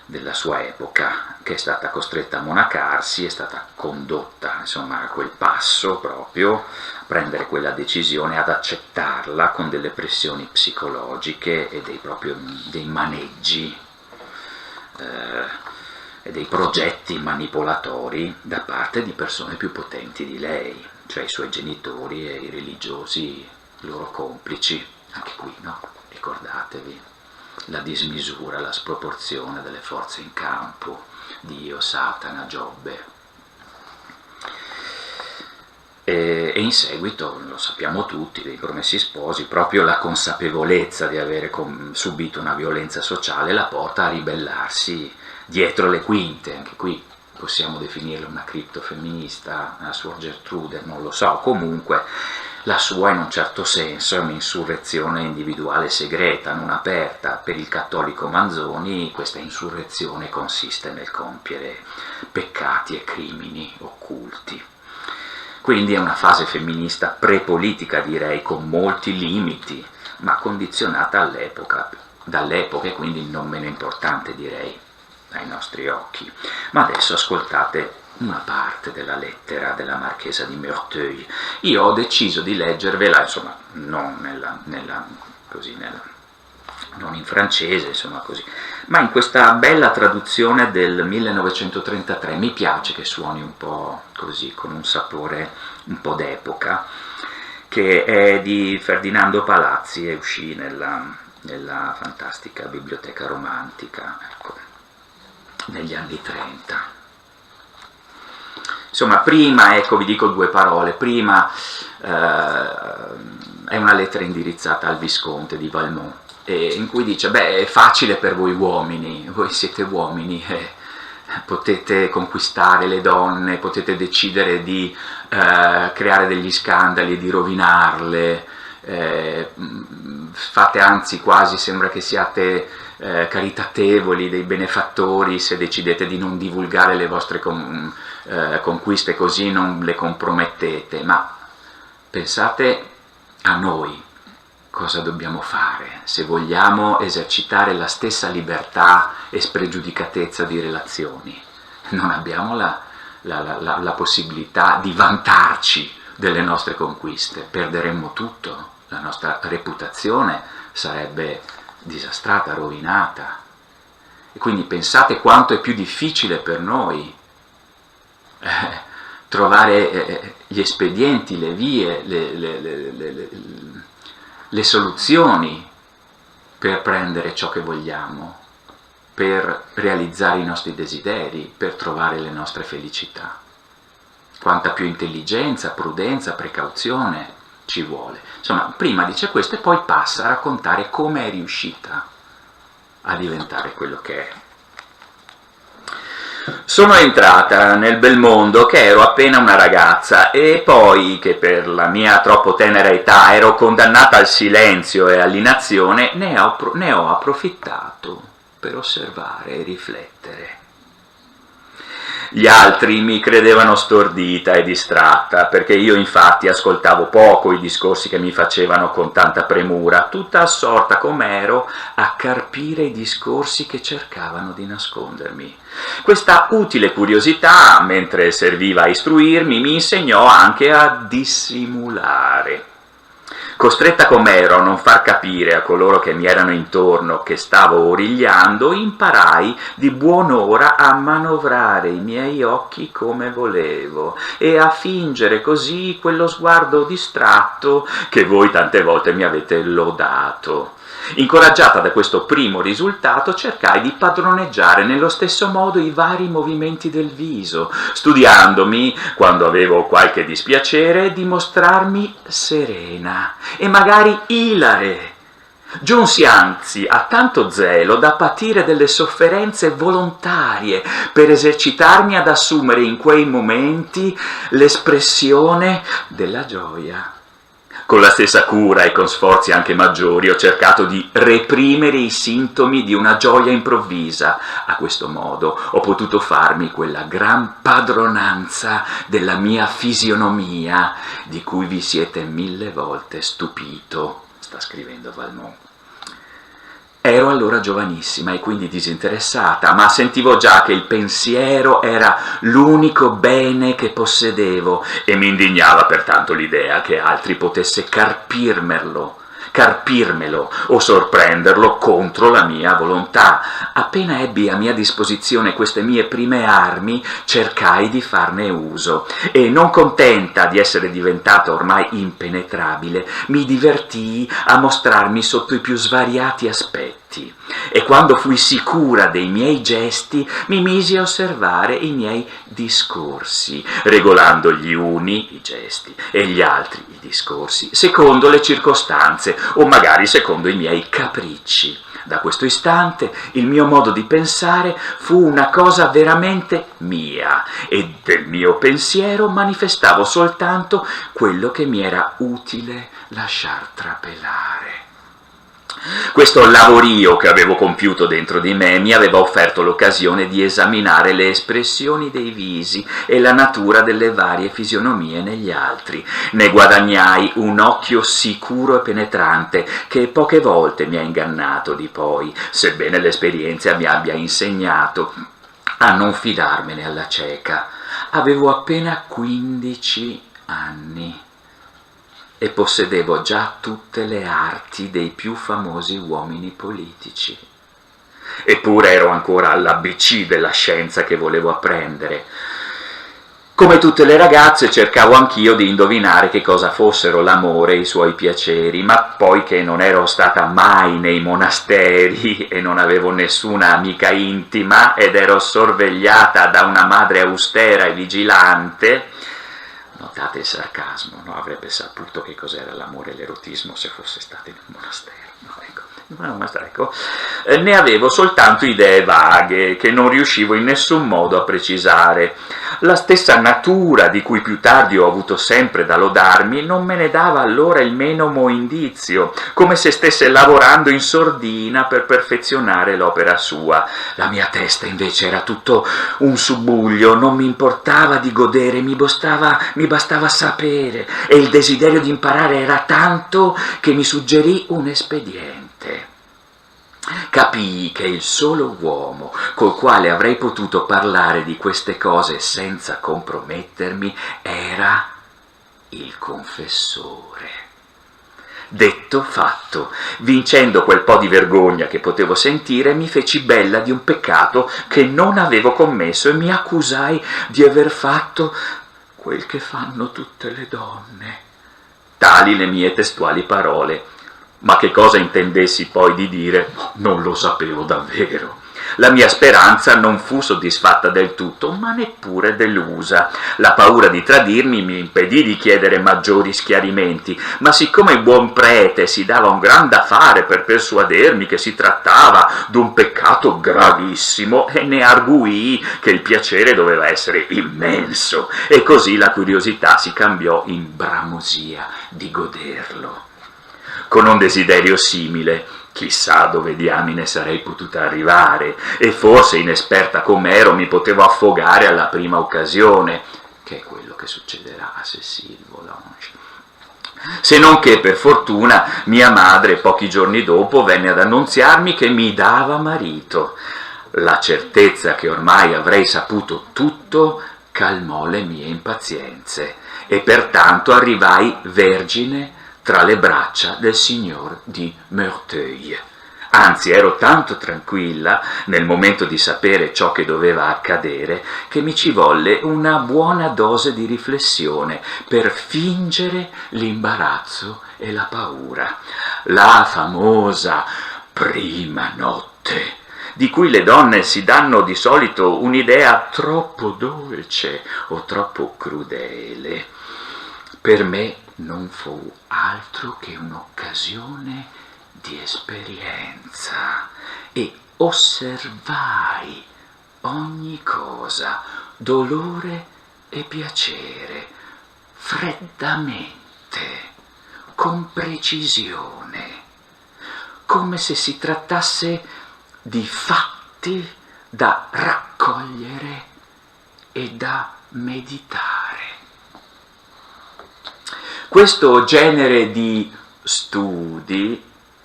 della sua epoca, che è stata costretta a monacarsi, è stata condotta insomma a quel passo proprio, a prendere quella decisione, ad accettarla con delle pressioni psicologiche e dei maneggi e dei progetti manipolatori da parte di persone più potenti di lei, cioè i suoi genitori e i religiosi loro complici. Anche qui, no? Ricordatevi la dismisura, la sproporzione delle forze in campo, Dio, Satana, Giobbe. E in seguito, lo sappiamo tutti, dei Promessi Sposi, proprio la consapevolezza di avere subito una violenza sociale la porta a ribellarsi dietro le quinte. Anche qui possiamo definirla una criptofemminista, la Suor Gertrude, non lo so, comunque la sua in un certo senso è un'insurrezione individuale segreta, non aperta. Per il cattolico Manzoni questa insurrezione consiste nel compiere peccati e crimini occulti. Quindi è una fase femminista prepolitica, direi, con molti limiti, ma condizionata dall'epoca, e quindi non meno importante, direi, ai nostri occhi. Ma adesso ascoltate una parte della lettera della marchesa di Merteuil. Io ho deciso di leggervela, insomma, non non in francese, insomma così, ma in questa bella traduzione del 1933. Mi piace che suoni un po' così, con un sapore un po' d'epoca, che è di Ferdinando Palazzi e uscì nella fantastica Biblioteca Romantica, ecco, negli anni 30. Insomma, prima, ecco, vi dico due parole. Prima è una lettera indirizzata al Visconte di Valmont, in cui dice: beh, è facile per voi uomini, voi siete uomini, potete conquistare le donne, potete decidere di creare degli scandali, di rovinarle, fate anzi quasi, sembra che siate caritatevoli, dei benefattori, se decidete di non divulgare le vostre conquiste, così non le compromettete. Ma pensate a noi, cosa dobbiamo fare se vogliamo esercitare la stessa libertà e spregiudicatezza di relazioni. Non abbiamo la possibilità di vantarci delle nostre conquiste, perderemmo tutto, la nostra reputazione sarebbe disastrata, rovinata. E quindi pensate quanto è più difficile per noi trovare gli espedienti, le vie, le soluzioni per prendere ciò che vogliamo, per realizzare i nostri desideri, per trovare le nostre felicità. Quanta più intelligenza, prudenza, precauzione ci vuole. Insomma, prima dice questo e poi passa a raccontare come è riuscita a diventare quello che è. Sono entrata nel bel mondo che ero appena una ragazza e poi che per la mia troppo tenera età ero condannata al silenzio e all'inazione, ne ho approfittato per osservare e riflettere. Gli altri mi credevano stordita e distratta, perché io infatti ascoltavo poco i discorsi che mi facevano con tanta premura, tutta assorta com'ero a carpire i discorsi che cercavano di nascondermi. Questa utile curiosità, mentre serviva a istruirmi, mi insegnò anche a dissimulare. Costretta com'ero a non far capire a coloro che mi erano intorno che stavo origliando, imparai di buon'ora a manovrare i miei occhi come volevo e a fingere così quello sguardo distratto che voi tante volte mi avete lodato. Incoraggiata da questo primo risultato, cercai di padroneggiare nello stesso modo i vari movimenti del viso, studiandomi, quando avevo qualche dispiacere, di mostrarmi serena e magari ilare. Giunsi anzi a tanto zelo da patire delle sofferenze volontarie per esercitarmi ad assumere in quei momenti l'espressione della gioia. Con la stessa cura e con sforzi anche maggiori ho cercato di reprimere i sintomi di una gioia improvvisa. A questo modo ho potuto farmi quella gran padronanza della mia fisionomia di cui vi siete 1000 volte stupito, sta scrivendo Valmont. Ero allora giovanissima e quindi disinteressata, ma sentivo già che il pensiero era l'unico bene che possedevo e mi indignava pertanto l'idea che altri potesse carpirmelo o sorprenderlo contro la mia volontà. Appena ebbi a mia disposizione queste mie prime armi, cercai di farne uso e, non contenta di essere diventata ormai impenetrabile, mi divertii a mostrarmi sotto i più svariati aspetti. E quando fui sicura dei miei gesti, mi misi a osservare i miei discorsi, regolando gli uni, i gesti, e gli altri, i discorsi, secondo le circostanze o magari secondo i miei capricci. Da questo istante il mio modo di pensare fu una cosa veramente mia e del mio pensiero manifestavo soltanto quello che mi era utile lasciar trapelare. Questo lavorio che avevo compiuto dentro di me mi aveva offerto l'occasione di esaminare le espressioni dei visi e la natura delle varie fisionomie negli altri. Ne guadagnai un occhio sicuro e penetrante che poche volte mi ha ingannato di poi, sebbene l'esperienza mi abbia insegnato a non fidarmene alla cieca. Avevo appena 15 anni. E possedevo già tutte le arti dei più famosi uomini politici. Eppure ero ancora all'ABC della scienza che volevo apprendere. Come tutte le ragazze cercavo anch'io di indovinare che cosa fossero l'amore e i suoi piaceri, ma poiché non ero stata mai nei monasteri e non avevo nessuna amica intima ed ero sorvegliata da una madre austera e vigilante, notate il sarcasmo, no? Avrebbe saputo che cos'era l'amore e l'erotismo se fosse stato in un monastero. Ecco. Ne avevo soltanto idee vaghe che non riuscivo in nessun modo a precisare. La stessa natura di cui più tardi ho avuto sempre da lodarmi non me ne dava allora il menomo indizio, come se stesse lavorando in sordina per perfezionare l'opera sua. La mia testa invece era tutto un subbuglio, non mi importava di godere, mi bastava sapere, e il desiderio di imparare era tanto che mi suggerì un espediente. Capii che il solo uomo col quale avrei potuto parlare di queste cose senza compromettermi era il confessore. Detto, fatto. Vincendo quel po' di vergogna che potevo sentire, mi feci bella di un peccato che non avevo commesso e mi accusai di aver fatto quel che fanno tutte le donne. Tali le mie testuali parole. Ma che cosa intendessi poi di dire, non lo sapevo davvero. La mia speranza non fu soddisfatta del tutto, ma neppure delusa. La paura di tradirmi mi impedì di chiedere maggiori schiarimenti, ma siccome il buon prete si dava un gran da fare per persuadermi che si trattava d'un peccato gravissimo, e ne arguii che il piacere doveva essere immenso, e così la curiosità si cambiò in bramosia di goderlo. Con un desiderio simile, chissà dove diamine sarei potuta arrivare, e forse, inesperta com'ero, mi potevo affogare alla prima occasione, che è quello che succederà a Cécile Volanges. Se non che, per fortuna, mia madre, pochi giorni dopo, venne ad annunziarmi che mi dava marito. La certezza che ormai avrei saputo tutto calmò le mie impazienze, e pertanto arrivai vergine tra le braccia del signor di Merteuil. Anzi, ero tanto tranquilla nel momento di sapere ciò che doveva accadere che mi ci volle una buona dose di riflessione per fingere l'imbarazzo e la paura. La famosa prima notte, di cui le donne si danno di solito un'idea troppo dolce o troppo crudele, per me non fu altro che un'occasione di esperienza, e osservai ogni cosa, dolore e piacere, freddamente, con precisione, come se si trattasse di fatti da raccogliere e da meditare. Questo genere di studi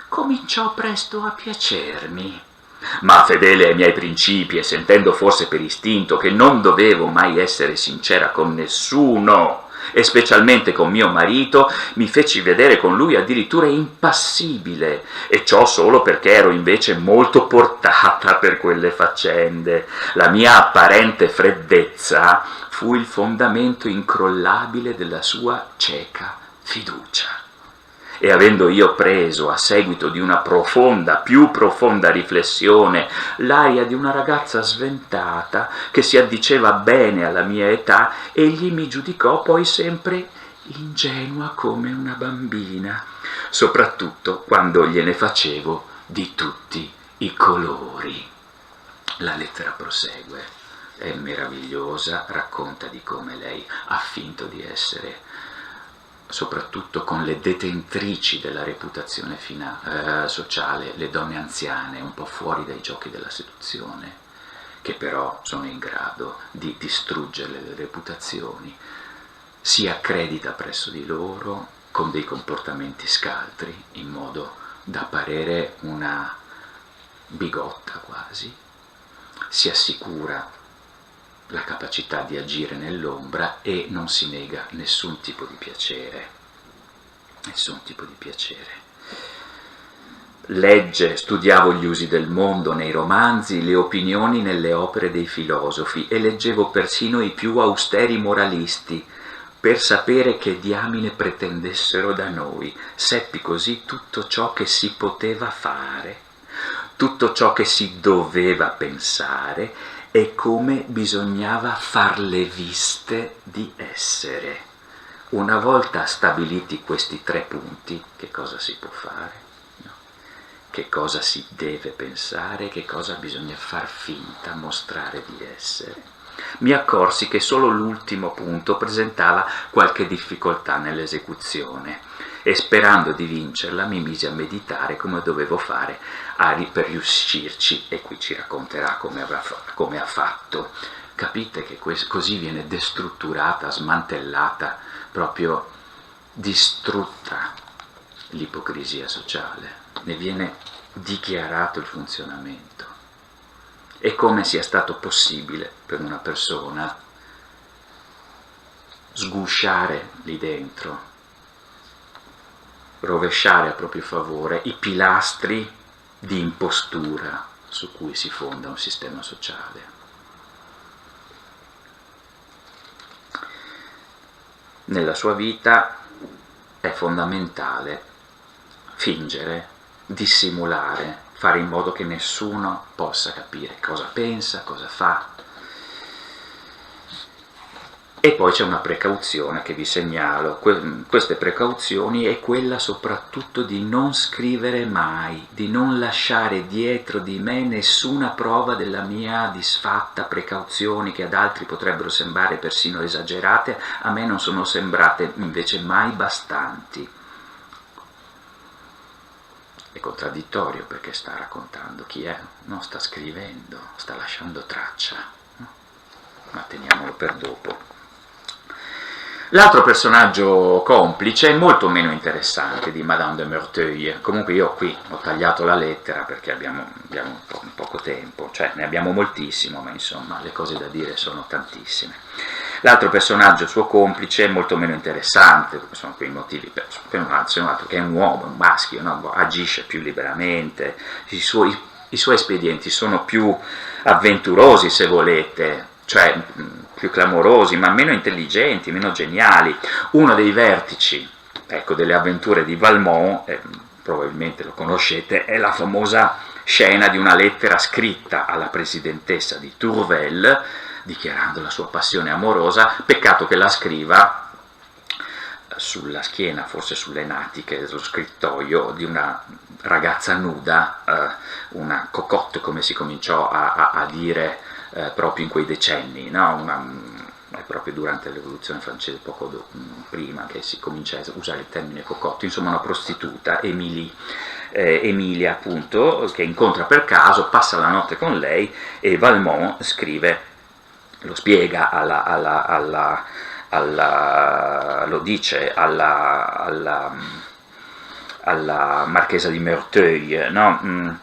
cominciò presto a piacermi, ma fedele ai miei principi e sentendo forse per istinto che non dovevo mai essere sincera con nessuno, e specialmente con mio marito, mi feci vedere con lui addirittura impassibile, e ciò solo perché ero invece molto portata per quelle faccende. La mia apparente freddezza fu il fondamento incrollabile della sua cieca fiducia. E avendo io preso, a seguito di una più profonda riflessione, l'aria di una ragazza sventata che si addiceva bene alla mia età, egli mi giudicò poi sempre ingenua come una bambina, soprattutto quando gliene facevo di tutti i colori. La lettera prosegue, è meravigliosa, racconta di come lei ha finto di essere, soprattutto con le detentrici della reputazione sociale, le donne anziane, un po' fuori dai giochi della seduzione, che però sono in grado di distruggere le reputazioni, si accredita presso di loro con dei comportamenti scaltri, in modo da parere una bigotta quasi, si assicura la capacità di agire nell'ombra e non si nega nessun tipo di piacere. Studiavo gli usi del mondo nei romanzi, le opinioni nelle opere dei filosofi, e leggevo persino i più austeri moralisti, per sapere che diamine pretendessero da noi. Seppi così tutto ciò che si poteva fare, tutto ciò che si doveva pensare, e come bisognava far le viste di essere. Una volta stabiliti questi 3 punti, che cosa si può fare? No? Che cosa si deve pensare? Che cosa bisogna far finta, mostrare di essere? Mi accorsi che solo l'ultimo punto presentava qualche difficoltà nell'esecuzione, e sperando di vincerla mi misi a meditare come dovevo fare per riuscirci, e qui ci racconterà come ha fatto. Capite che così viene destrutturata, smantellata, proprio distrutta l'ipocrisia sociale, ne viene dichiarato il funzionamento, e come sia stato possibile per una persona sgusciare lì dentro rovesciare a proprio favore i pilastri di impostura su cui si fonda un sistema sociale. Nella sua vita è fondamentale fingere, dissimulare, fare in modo che nessuno possa capire cosa pensa, cosa fa. E poi c'è una precauzione che vi segnalo. Queste precauzioni è quella soprattutto di non scrivere mai, di non lasciare dietro di me nessuna prova della mia disfatta, precauzioni che ad altri potrebbero sembrare persino esagerate, a me non sono sembrate invece mai bastanti. È contraddittorio perché sta raccontando chi è, non sta scrivendo, sta lasciando traccia, no? Ma teniamolo per dopo. L'altro personaggio complice è molto meno interessante di Madame de Merteuil. Comunque io qui ho tagliato la lettera perché abbiamo poco tempo, cioè ne abbiamo moltissimo, ma insomma le cose da dire sono tantissime. L'altro personaggio, suo complice, è molto meno interessante, sono quei motivi per un altro, che è un uomo, un maschio, no? Agisce più liberamente, i suoi espedienti sono più avventurosi, se volete, cioè più clamorosi, ma meno intelligenti, meno geniali. Uno dei vertici, ecco, delle avventure di Valmont, probabilmente lo conoscete, è la famosa scena di una lettera scritta alla presidentessa di Tourvel, dichiarando la sua passione amorosa. Peccato che la scriva sulla schiena, forse sulle natiche, sullo scrittoio di una ragazza nuda, una cocotte, come si cominciò a dire proprio in quei decenni, no? È proprio durante la rivoluzione francese, poco prima che si comincia a usare il termine cocotte, insomma una prostituta, Emilia appunto, che incontra per caso, passa la notte con lei e Valmont scrive, lo spiega lo dice alla marchesa di Merteuil, no?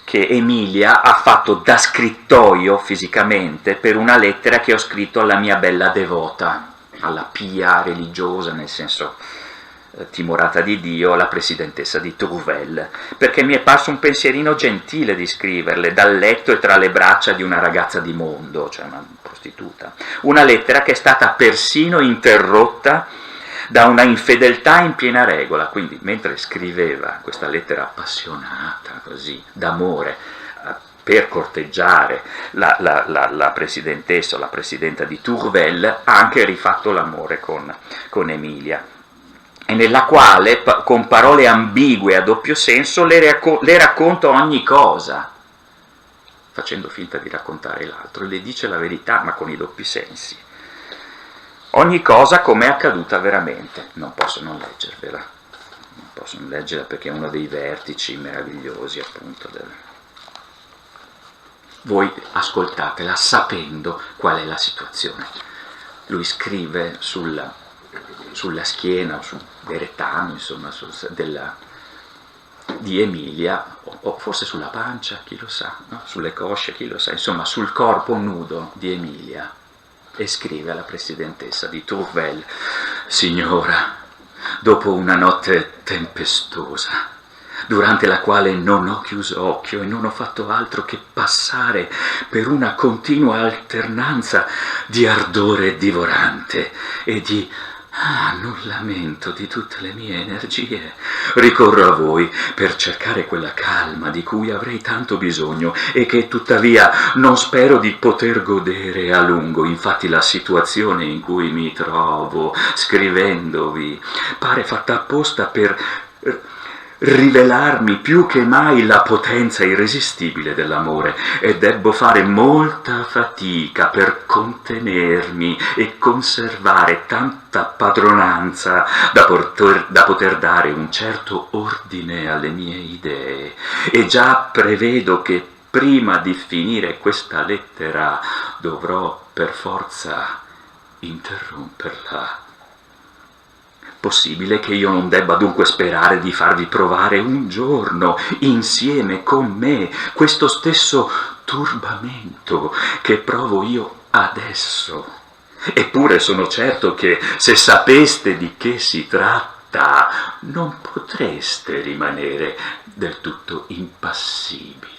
Che Emilia ha fatto da scrittoio fisicamente per una lettera che ho scritto alla mia bella devota, alla pia religiosa, nel senso timorata di Dio, la presidentessa di Tourvel, perché mi è parso un pensierino gentile di scriverle dal letto e tra le braccia di una ragazza di mondo, cioè una prostituta. Una lettera che è stata persino interrotta da una infedeltà in piena regola, quindi mentre scriveva questa lettera appassionata, così, d'amore, per corteggiare la presidentessa o la presidenta di Tourvel, ha anche rifatto l'amore con Emilia, e nella quale, con parole ambigue a doppio senso, le racconta ogni cosa, facendo finta di raccontare l'altro, le dice la verità, ma con i doppi sensi. Ogni cosa come è accaduta veramente. Non posso non leggervela, perché è uno dei vertici meravigliosi appunto Voi ascoltatela sapendo qual è la situazione. Lui scrive sulla schiena, sul deretano, insomma, di Emilia, o forse sulla pancia, chi lo sa, no? Sulle cosce, chi lo sa, insomma sul corpo nudo di Emilia, e scrive alla presidentessa di Tourvel: signora, dopo una notte tempestosa, durante la quale non ho chiuso occhio e non ho fatto altro che passare per una continua alternanza di ardore divorante e di annullamento di tutte le mie energie, ricorro a voi per cercare quella calma di cui avrei tanto bisogno e che tuttavia non spero di poter godere a lungo. Infatti la situazione in cui mi trovo scrivendovi pare fatta apposta per rivelarmi più che mai la potenza irresistibile dell'amore, e debbo fare molta fatica per contenermi e conservare tanta padronanza da poter dare un certo ordine alle mie idee, e già prevedo che prima di finire questa lettera dovrò per forza interromperla. Possibile che io non debba dunque sperare di farvi provare un giorno, insieme con me, questo stesso turbamento che provo io adesso? Eppure sono certo che se sapeste di che si tratta, città, non potreste rimanere del tutto impassibile.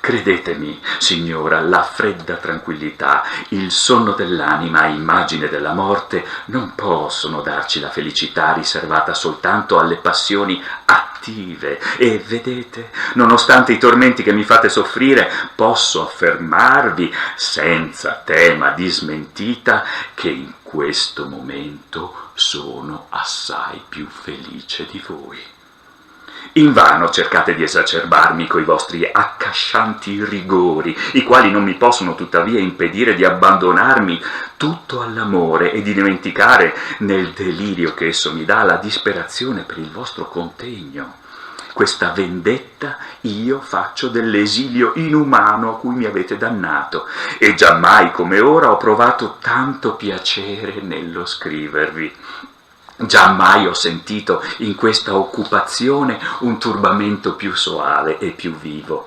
Credetemi, signora, la fredda tranquillità, il sonno dell'anima a immagine della morte non possono darci la felicità riservata soltanto alle passioni attive. E vedete, nonostante i tormenti che mi fate soffrire, posso affermarvi, senza tema di smentita, che in questo momento sono assai più felice di voi. Invano cercate di esacerbarmi coi vostri accascianti rigori, i quali non mi possono tuttavia impedire di abbandonarmi tutto all'amore e di dimenticare, nel delirio che esso mi dà, la disperazione per il vostro contegno. Questa vendetta io faccio dell'esilio inumano a cui mi avete dannato, e giammai come ora ho provato tanto piacere nello scrivervi. Giammai ho sentito in questa occupazione un turbamento più soave e più vivo.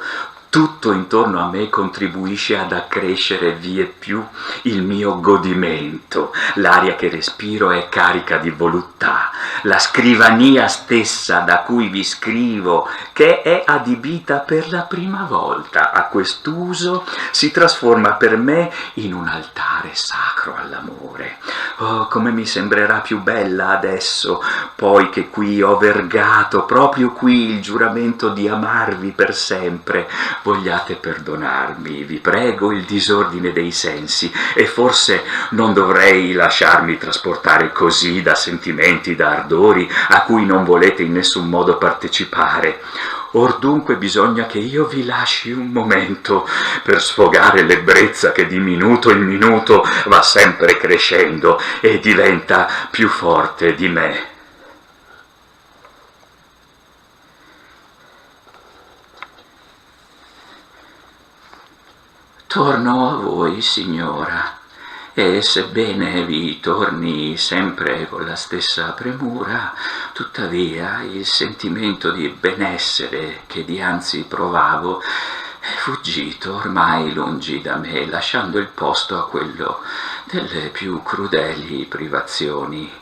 Tutto intorno a me contribuisce ad accrescere vie più il mio godimento. L'aria che respiro è carica di voluttà. La scrivania stessa da cui vi scrivo, che è adibita per la prima volta a quest'uso, si trasforma per me in un altare sacro all'amore. Oh, come mi sembrerà più bella adesso, poi che qui ho vergato, proprio qui, il giuramento di amarvi per sempre. Vogliate perdonarmi, vi prego, il disordine dei sensi, e forse non dovrei lasciarmi trasportare così da sentimenti, da ardori a cui non volete in nessun modo partecipare. Or dunque bisogna che io vi lasci un momento per sfogare l'ebbrezza che di minuto in minuto va sempre crescendo e diventa più forte di me. Torno a voi, signora, e sebbene vi torni sempre con la stessa premura, tuttavia il sentimento di benessere che dianzi provavo è fuggito ormai lungi da me, lasciando il posto a quello delle più crudeli privazioni.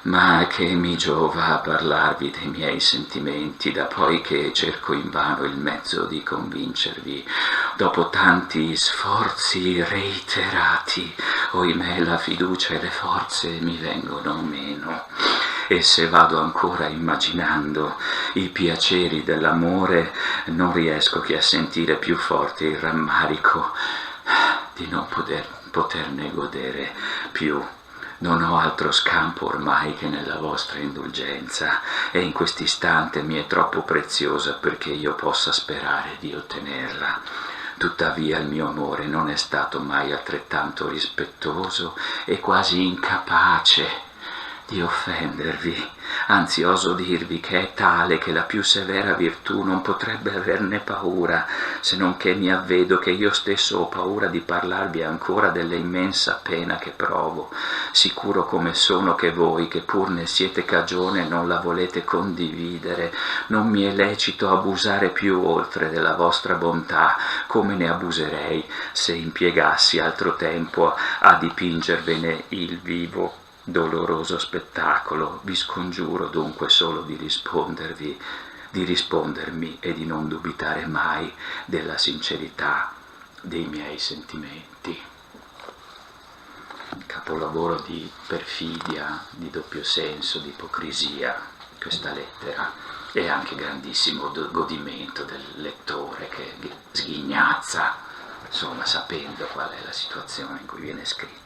Ma che mi giova a parlarvi dei miei sentimenti, da poi che cerco invano il mezzo di convincervi. Dopo tanti sforzi reiterati, ohimè, la fiducia e le forze mi vengono meno. E se vado ancora immaginando i piaceri dell'amore, non riesco che a sentire più forte il rammarico di non poterne godere più. Non ho altro scampo ormai che nella vostra indulgenza, e in quest'istante mi è troppo preziosa perché io possa sperare di ottenerla. Tuttavia il mio amore non è stato mai altrettanto rispettoso e quasi incapace di offendervi, anzi oso dirvi che è tale che la più severa virtù non potrebbe averne paura, se non che mi avvedo che io stesso ho paura di parlarvi ancora dell'immensa pena che provo, sicuro come sono che voi, che pur ne siete cagione, non la volete condividere. Non mi è lecito abusare più oltre della vostra bontà, come ne abuserei se impiegassi altro tempo a dipingervene il vivo doloroso spettacolo. Vi scongiuro dunque solo di rispondermi e di non dubitare mai della sincerità dei miei sentimenti. Capolavoro di perfidia, di doppio senso, di ipocrisia, questa lettera, e anche grandissimo godimento del lettore che sghignazza, insomma, sapendo qual è la situazione in cui viene scritta.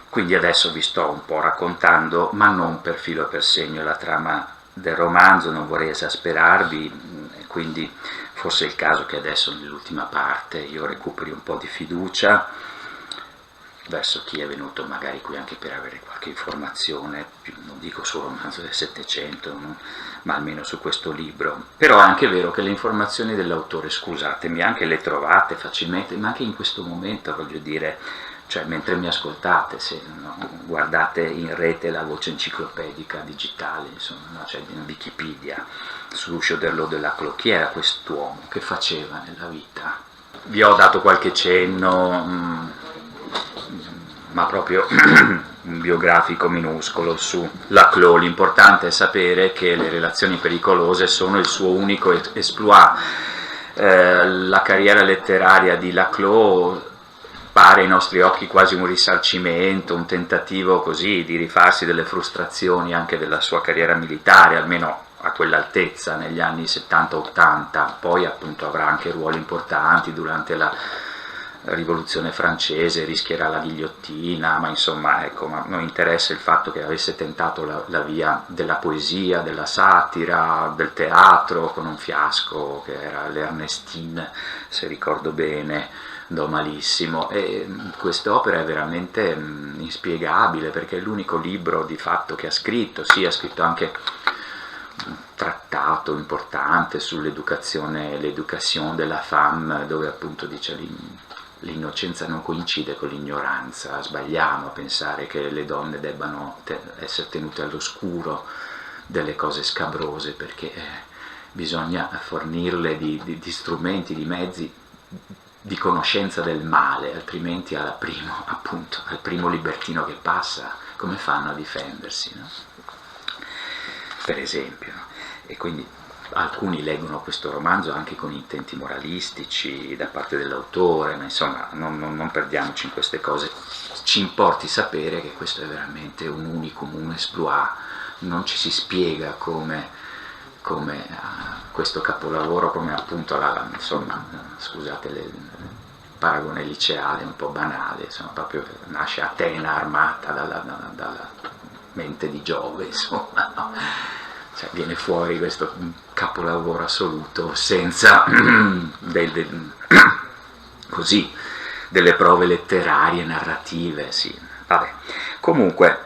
Quindi adesso vi sto un po' raccontando, ma non per filo e per segno, la trama del romanzo, non vorrei esasperarvi, quindi forse è il caso che adesso nell'ultima parte io recuperi un po' di fiducia verso chi è venuto magari qui anche per avere qualche informazione, non dico sul romanzo del Settecento, no? Ma almeno su questo libro. Però è anche vero che le informazioni dell'autore, scusatemi, anche le trovate facilmente, ma anche in questo momento, voglio dire, cioè mentre mi ascoltate, se guardate in rete la voce enciclopedica digitale, insomma, no? C'è in Wikipedia, sull'uscio dell'Odelaclo, chi era quest'uomo, che faceva nella vita? Vi ho dato qualche cenno, ma proprio un biografico minuscolo su Laclos. L'importante è sapere che le relazioni pericolose sono il suo unico exploit. La carriera letteraria di Laclos pare ai nostri occhi quasi un risarcimento, un tentativo così di rifarsi delle frustrazioni anche della sua carriera militare, almeno a quell'altezza negli anni 70-80, poi appunto avrà anche ruoli importanti durante la rivoluzione francese, rischierà la ghigliottina, ma insomma ecco, ma non interessa il fatto che avesse tentato la via della poesia, della satira, del teatro con un fiasco che era l'Ernestine, se ricordo bene, do malissimo, e quest'opera è veramente inspiegabile perché è l'unico libro di fatto che ha scritto, sì, ha scritto anche un trattato importante sull'educazione, l'education de la femme, dove appunto dice l'innocenza non coincide con l'ignoranza, sbagliamo a pensare che le donne debbano essere tenute all'oscuro delle cose scabrose, perché bisogna fornirle di strumenti, di mezzi, di conoscenza del male, altrimenti al primo libertino che passa, come fanno a difendersi, no? Per esempio, e quindi alcuni leggono questo romanzo anche con intenti moralistici da parte dell'autore, ma insomma non perdiamoci in queste cose, ci importi sapere che questo è veramente un unicum, un exploit, non ci si spiega come questo capolavoro, come appunto insomma, scusate il paragone liceale un po' banale, insomma, proprio nasce Atena armata dalla mente di Giove, insomma, no? Cioè, viene fuori questo capolavoro assoluto senza così, delle prove letterarie, narrative, sì. Vabbè. Comunque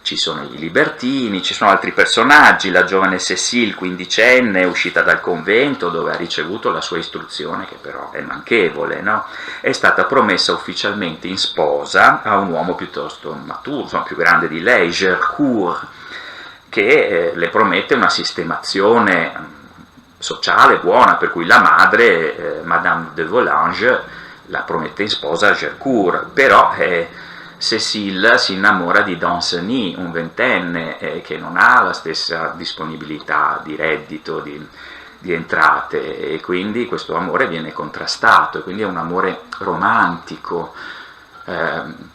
ci sono i libertini, ci sono altri personaggi, la giovane Cécile, quindicenne, uscita dal convento dove ha ricevuto la sua istruzione, che però è manchevole, no? È stata promessa ufficialmente in sposa a un uomo piuttosto maturo, insomma più grande di lei, Gercourt, che le promette una sistemazione sociale buona, per cui la madre, Madame de Volanges, la promette in sposa a Gercourt, però Cécile si innamora di Danceny, un ventenne che non ha la stessa disponibilità di reddito, di entrate, e quindi questo amore viene contrastato, e quindi è un amore romantico,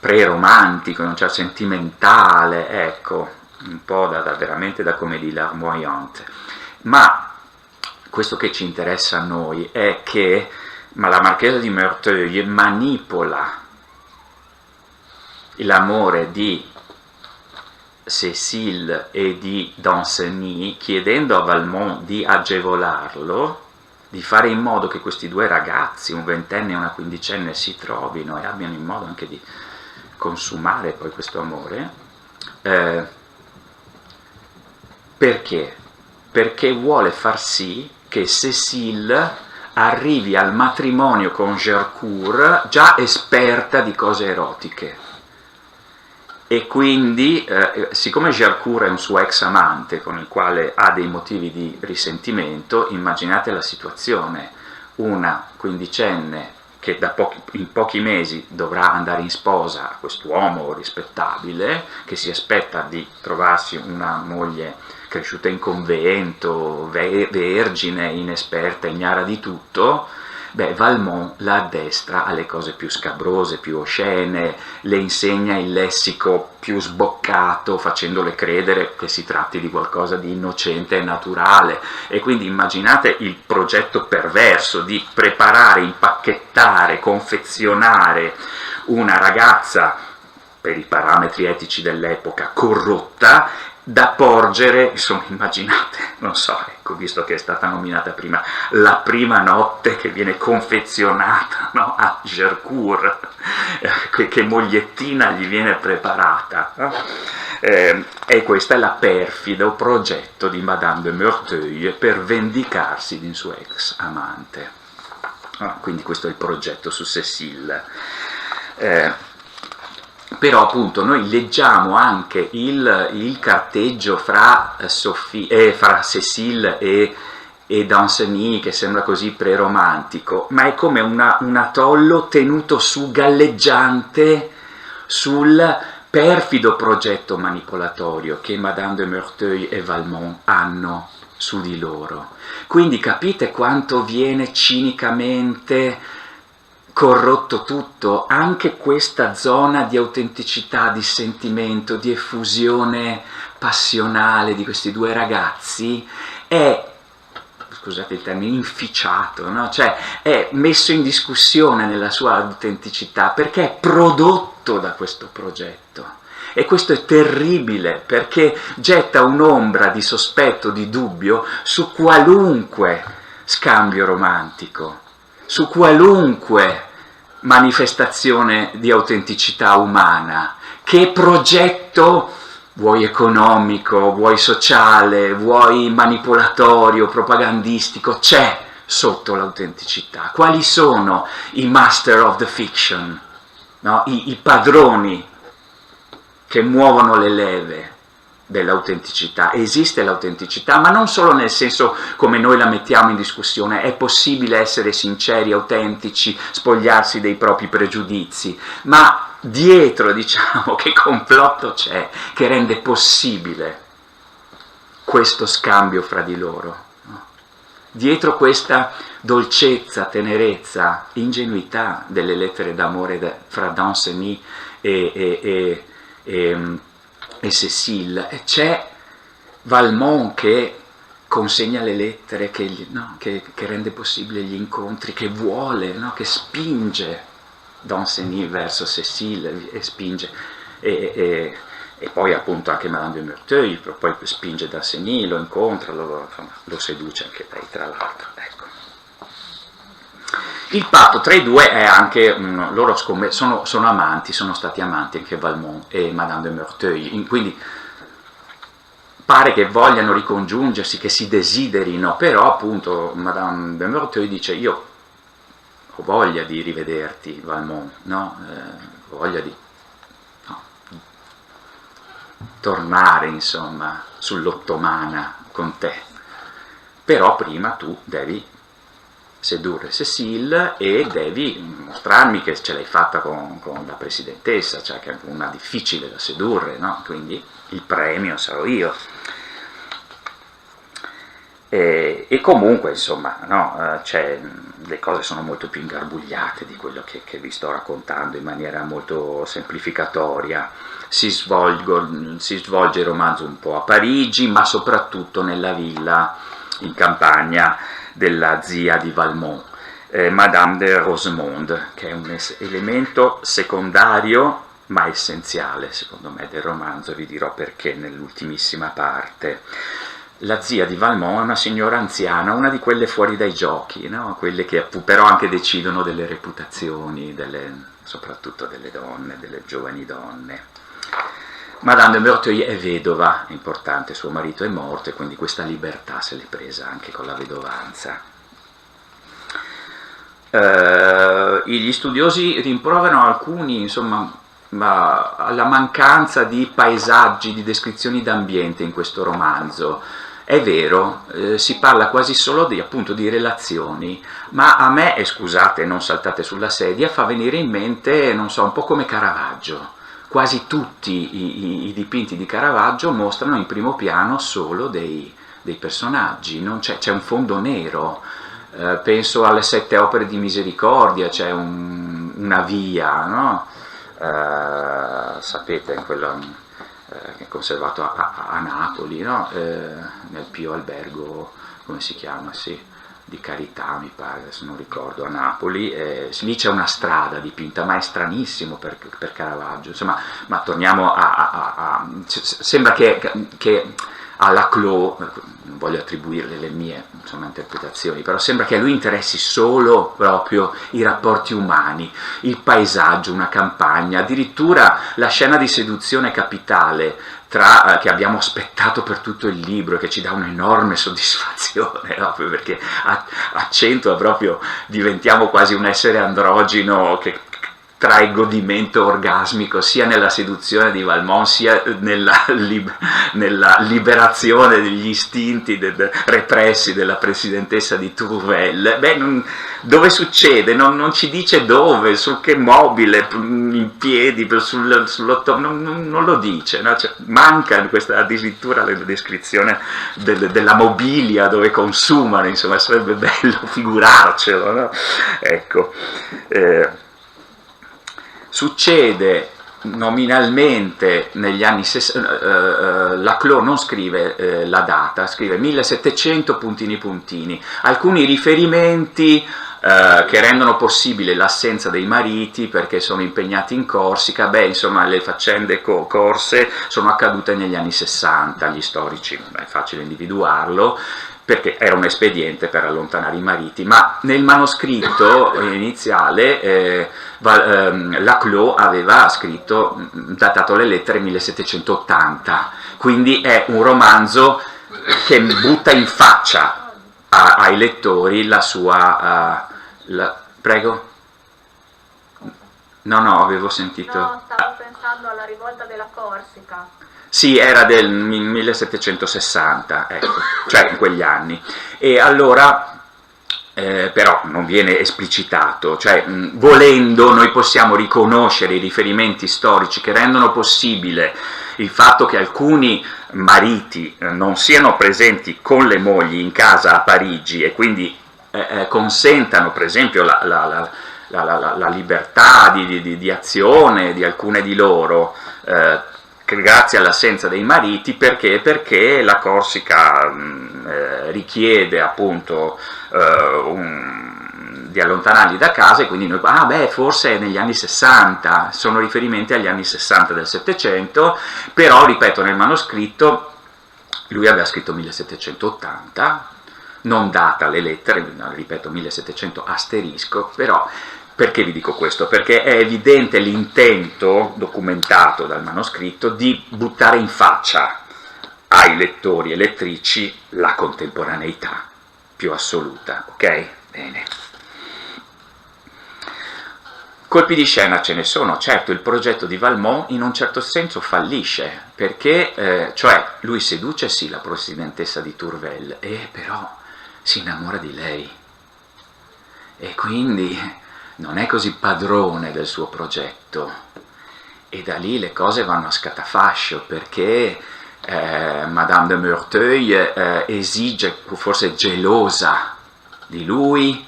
pre-romantico, non c'è sentimentale, ecco, un po' veramente da comédie larmoyante. Ma questo che ci interessa a noi è che la marchesa di Merteuil manipola l'amore di Cécile e di Danceny, chiedendo a Valmont di agevolarlo, di fare in modo che questi due ragazzi, un ventenne e una quindicenne, si trovino e abbiano il modo anche di consumare poi questo amore. Perché? Perché vuole far sì che Cécile arrivi al matrimonio con Gercourt già esperta di cose erotiche. E quindi, siccome Gercourt è un suo ex amante con il quale ha dei motivi di risentimento, immaginate la situazione: una quindicenne che in pochi mesi dovrà andare in sposa a quest'uomo rispettabile, che si aspetta di trovarsi una moglie cresciuta in convento, vergine, inesperta, ignara di tutto. Beh, Valmont la addestra alle cose più scabrose, più oscene, le insegna il lessico più sboccato, facendole credere che si tratti di qualcosa di innocente e naturale. E quindi immaginate il progetto perverso di preparare, impacchettare, confezionare una ragazza, per i parametri etici dell'epoca, corrotta, da porgere, insomma, immaginate, non so, ecco, visto che è stata nominata prima, la prima notte che viene confezionata, no, a Gercourt, che mogliettina gli viene preparata, no? E questo è la perfido progetto di Madame de Merteuil per vendicarsi di un suo ex amante. Quindi questo è il progetto su Cécile. Però appunto noi leggiamo anche il carteggio fra Cécile e Danceny, che sembra così preromantico, ma è come un atollo tenuto su galleggiante sul perfido progetto manipolatorio che Madame de Merteuil e Valmont hanno su di loro. Quindi capite quanto viene cinicamente corrotto tutto, anche questa zona di autenticità, di sentimento, di effusione passionale di questi due ragazzi è, scusate il termine, inficiato, no? Cioè è messo in discussione nella sua autenticità perché è prodotto da questo progetto. E questo è terribile perché getta un'ombra di sospetto, di dubbio su qualunque scambio romantico, su qualunque manifestazione di autenticità umana. Che progetto, vuoi economico, vuoi sociale, vuoi manipolatorio, propagandistico, c'è sotto l'autenticità? Quali sono i master of the fiction, no? I padroni che muovono le leve dell'autenticità? Esiste l'autenticità, ma non solo nel senso come noi la mettiamo in discussione, è possibile essere sinceri, autentici, spogliarsi dei propri pregiudizi, ma dietro, diciamo, che complotto c'è che rende possibile questo scambio fra di loro, no? Dietro questa dolcezza, tenerezza, ingenuità delle lettere d'amore fra Danceny e Cécile, c'è Valmont che consegna le lettere, che rende possibile gli incontri, che vuole, no? Che spinge Danceny verso Cécile e spinge, e poi appunto anche Madame de Merteuil, poi spinge Danceny, lo incontra, lo seduce anche lei, tra l'altro. Ecco. Il patto tra i due è anche, loro sono amanti, sono stati amanti anche Valmont e Madame de Merteuil, quindi pare che vogliano ricongiungersi, che si desiderino, però appunto Madame de Merteuil dice: io ho voglia di rivederti, Valmont, no? Ho voglia di tornare, insomma, sull'ottomana con te, però prima tu devi sedurre Cécile e devi mostrarmi che ce l'hai fatta con la presidentessa, cioè che è una difficile da sedurre, no? Quindi il premio sarò io. E comunque, insomma, no, le cose sono molto più ingarbugliate di quello che vi sto raccontando in maniera molto semplificatoria. Si svolge il romanzo un po' a Parigi, ma soprattutto nella villa in campagna della zia di Valmont, Madame de Rosemonde, che è un elemento secondario ma essenziale, secondo me, del romanzo. Vi dirò perché nell'ultimissima parte. La zia di Valmont è una signora anziana, una di quelle fuori dai giochi, no? Quelle che però anche decidono delle reputazioni, soprattutto delle donne, delle giovani donne. Madame de Merteuil è vedova, è importante, suo marito è morto e quindi questa libertà se l'è presa anche con la vedovanza. Gli studiosi rimproverano alcuni, insomma, alla mancanza di paesaggi, di descrizioni d'ambiente in questo romanzo. È vero, si parla quasi solo appunto di relazioni, ma a me, e scusate, non saltate sulla sedia, fa venire in mente, non so, un po' come Caravaggio. Quasi tutti i dipinti di Caravaggio mostrano in primo piano solo dei personaggi, non c'è un fondo nero. Penso alle 7 opere di Misericordia, c'è una via, no? Sapete, quello che è conservato a Napoli, no? Nel Pio Albergo, come si chiama? Sì, di Carità, mi pare, adesso non ricordo, a Napoli. Lì c'è una strada dipinta, ma è stranissimo per Caravaggio. Insomma, ma torniamo sembra che a Laclos, non voglio attribuirle le mie, insomma, interpretazioni, però sembra che a lui interessi solo proprio i rapporti umani, il paesaggio, una campagna, addirittura la scena di seduzione capitale che abbiamo aspettato per tutto il libro e che ci dà un'enorme soddisfazione, no? Perché accentua proprio, diventiamo quasi un essere androgino che trae godimento orgasmico sia nella seduzione di Valmont sia nella liberazione degli istinti repressi della presidentessa di Tourvel. Beh, dove succede? Non ci dice dove, su che mobile, in piedi, non lo dice, no? Cioè, manca addirittura la descrizione della mobilia dove consumano, insomma, sarebbe bello figurarcelo, no? Ecco. Succede nominalmente negli anni 60, Laclos non scrive la data, scrive 1700 puntini puntini, alcuni riferimenti che rendono possibile l'assenza dei mariti perché sono impegnati in Corsica. Beh, insomma, le faccende corse sono accadute negli anni 60, gli storici è facile individuarlo, perché era un espediente per allontanare i mariti, ma nel manoscritto iniziale Laclos aveva scritto, datato le lettere 1780, quindi è un romanzo che butta in faccia ai lettori la sua... prego? No, avevo sentito... No, stavo pensando alla rivolta della Corsica. Sì, era del 1760, ecco, cioè in quegli anni. E allora, però non viene esplicitato, cioè volendo noi possiamo riconoscere i riferimenti storici che rendono possibile il fatto che alcuni mariti non siano presenti con le mogli in casa a Parigi e quindi consentano per esempio la libertà di azione di alcune di loro, grazie all'assenza dei mariti. Perché la Corsica richiede appunto di allontanarli da casa, e quindi noi, forse è negli anni 60, sono riferimenti agli anni 60 del Settecento, però ripeto, nel manoscritto lui aveva scritto 1780, non data le lettere, ripeto 1700 asterisco, però perché vi dico questo? Perché è evidente l'intento documentato dal manoscritto di buttare in faccia ai lettori e lettrici la contemporaneità più assoluta, ok? Bene. Colpi di scena ce ne sono, certo. Il progetto di Valmont in un certo senso fallisce, perché cioè lui seduce sì la presidentessa di Tourvel, e però si innamora di lei, e quindi non è così padrone del suo progetto, e da lì le cose vanno a scatafascio, perché Madame de Merteuil esige, forse gelosa di lui,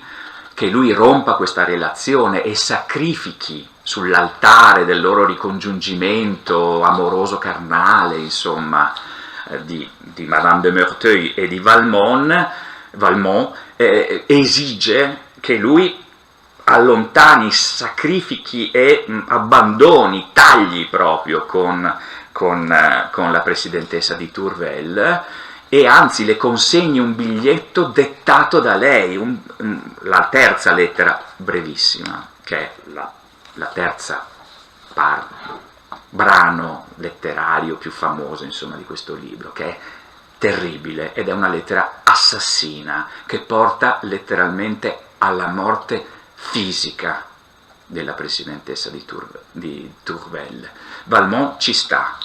che lui rompa questa relazione e sacrifichi sull'altare del loro ricongiungimento amoroso carnale, insomma, di Madame de Merteuil e di Valmont, esige che lui allontani, sacrifichi e abbandoni, tagli proprio con la presidentessa di Tourvel, e anzi le consegni un biglietto dettato da lei, la terza lettera brevissima, che è la terza brano letterario più famoso, insomma, di questo libro, che è terribile, ed è una lettera assassina che porta letteralmente alla morte fisica della presidentessa di Tourvel. Valmont ci sta,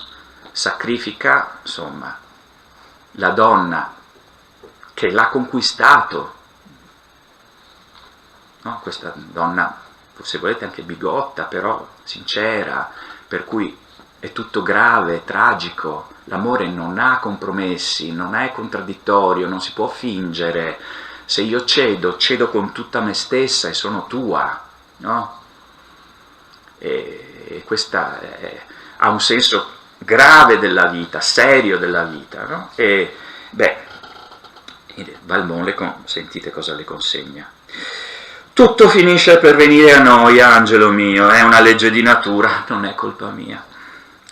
sacrifica, insomma, la donna che l'ha conquistato, no? Questa donna, se volete anche bigotta, però sincera, per cui è tutto grave, tragico, l'amore non ha compromessi, non è contraddittorio, non si può fingere. Se io cedo con tutta me stessa e sono tua, no? E questa ha un senso grave della vita, serio della vita, no? E Valmont, sentite cosa le consegna. Tutto finisce per venire a noia, angelo mio, è una legge di natura, non è colpa mia.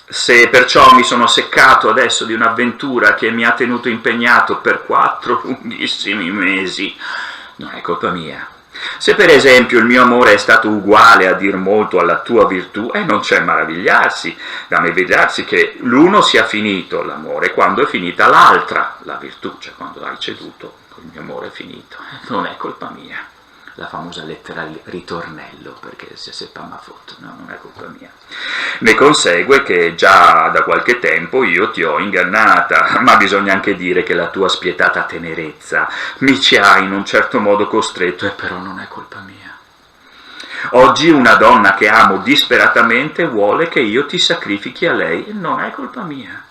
Se perciò mi sono seccato adesso di un'avventura che mi ha tenuto impegnato per 4 lunghissimi mesi, non è colpa mia. Se per esempio il mio amore è stato uguale a dir molto alla tua virtù, non c'è meravigliarsi, da meravigliarsi che l'uno sia finito, l'amore, quando è finita l'altra, la virtù, cioè quando hai ceduto, il mio amore è finito, non è colpa mia. la famosa lettera ritornello, perché se c'est pas ma faute, no, non è colpa mia. Ne consegue che già da qualche tempo io ti ho ingannata, ma bisogna anche dire che la tua spietata tenerezza mi ci ha in un certo modo costretto, e però non è colpa mia. Oggi una donna che amo disperatamente vuole che io ti sacrifichi a lei, e non è colpa mia.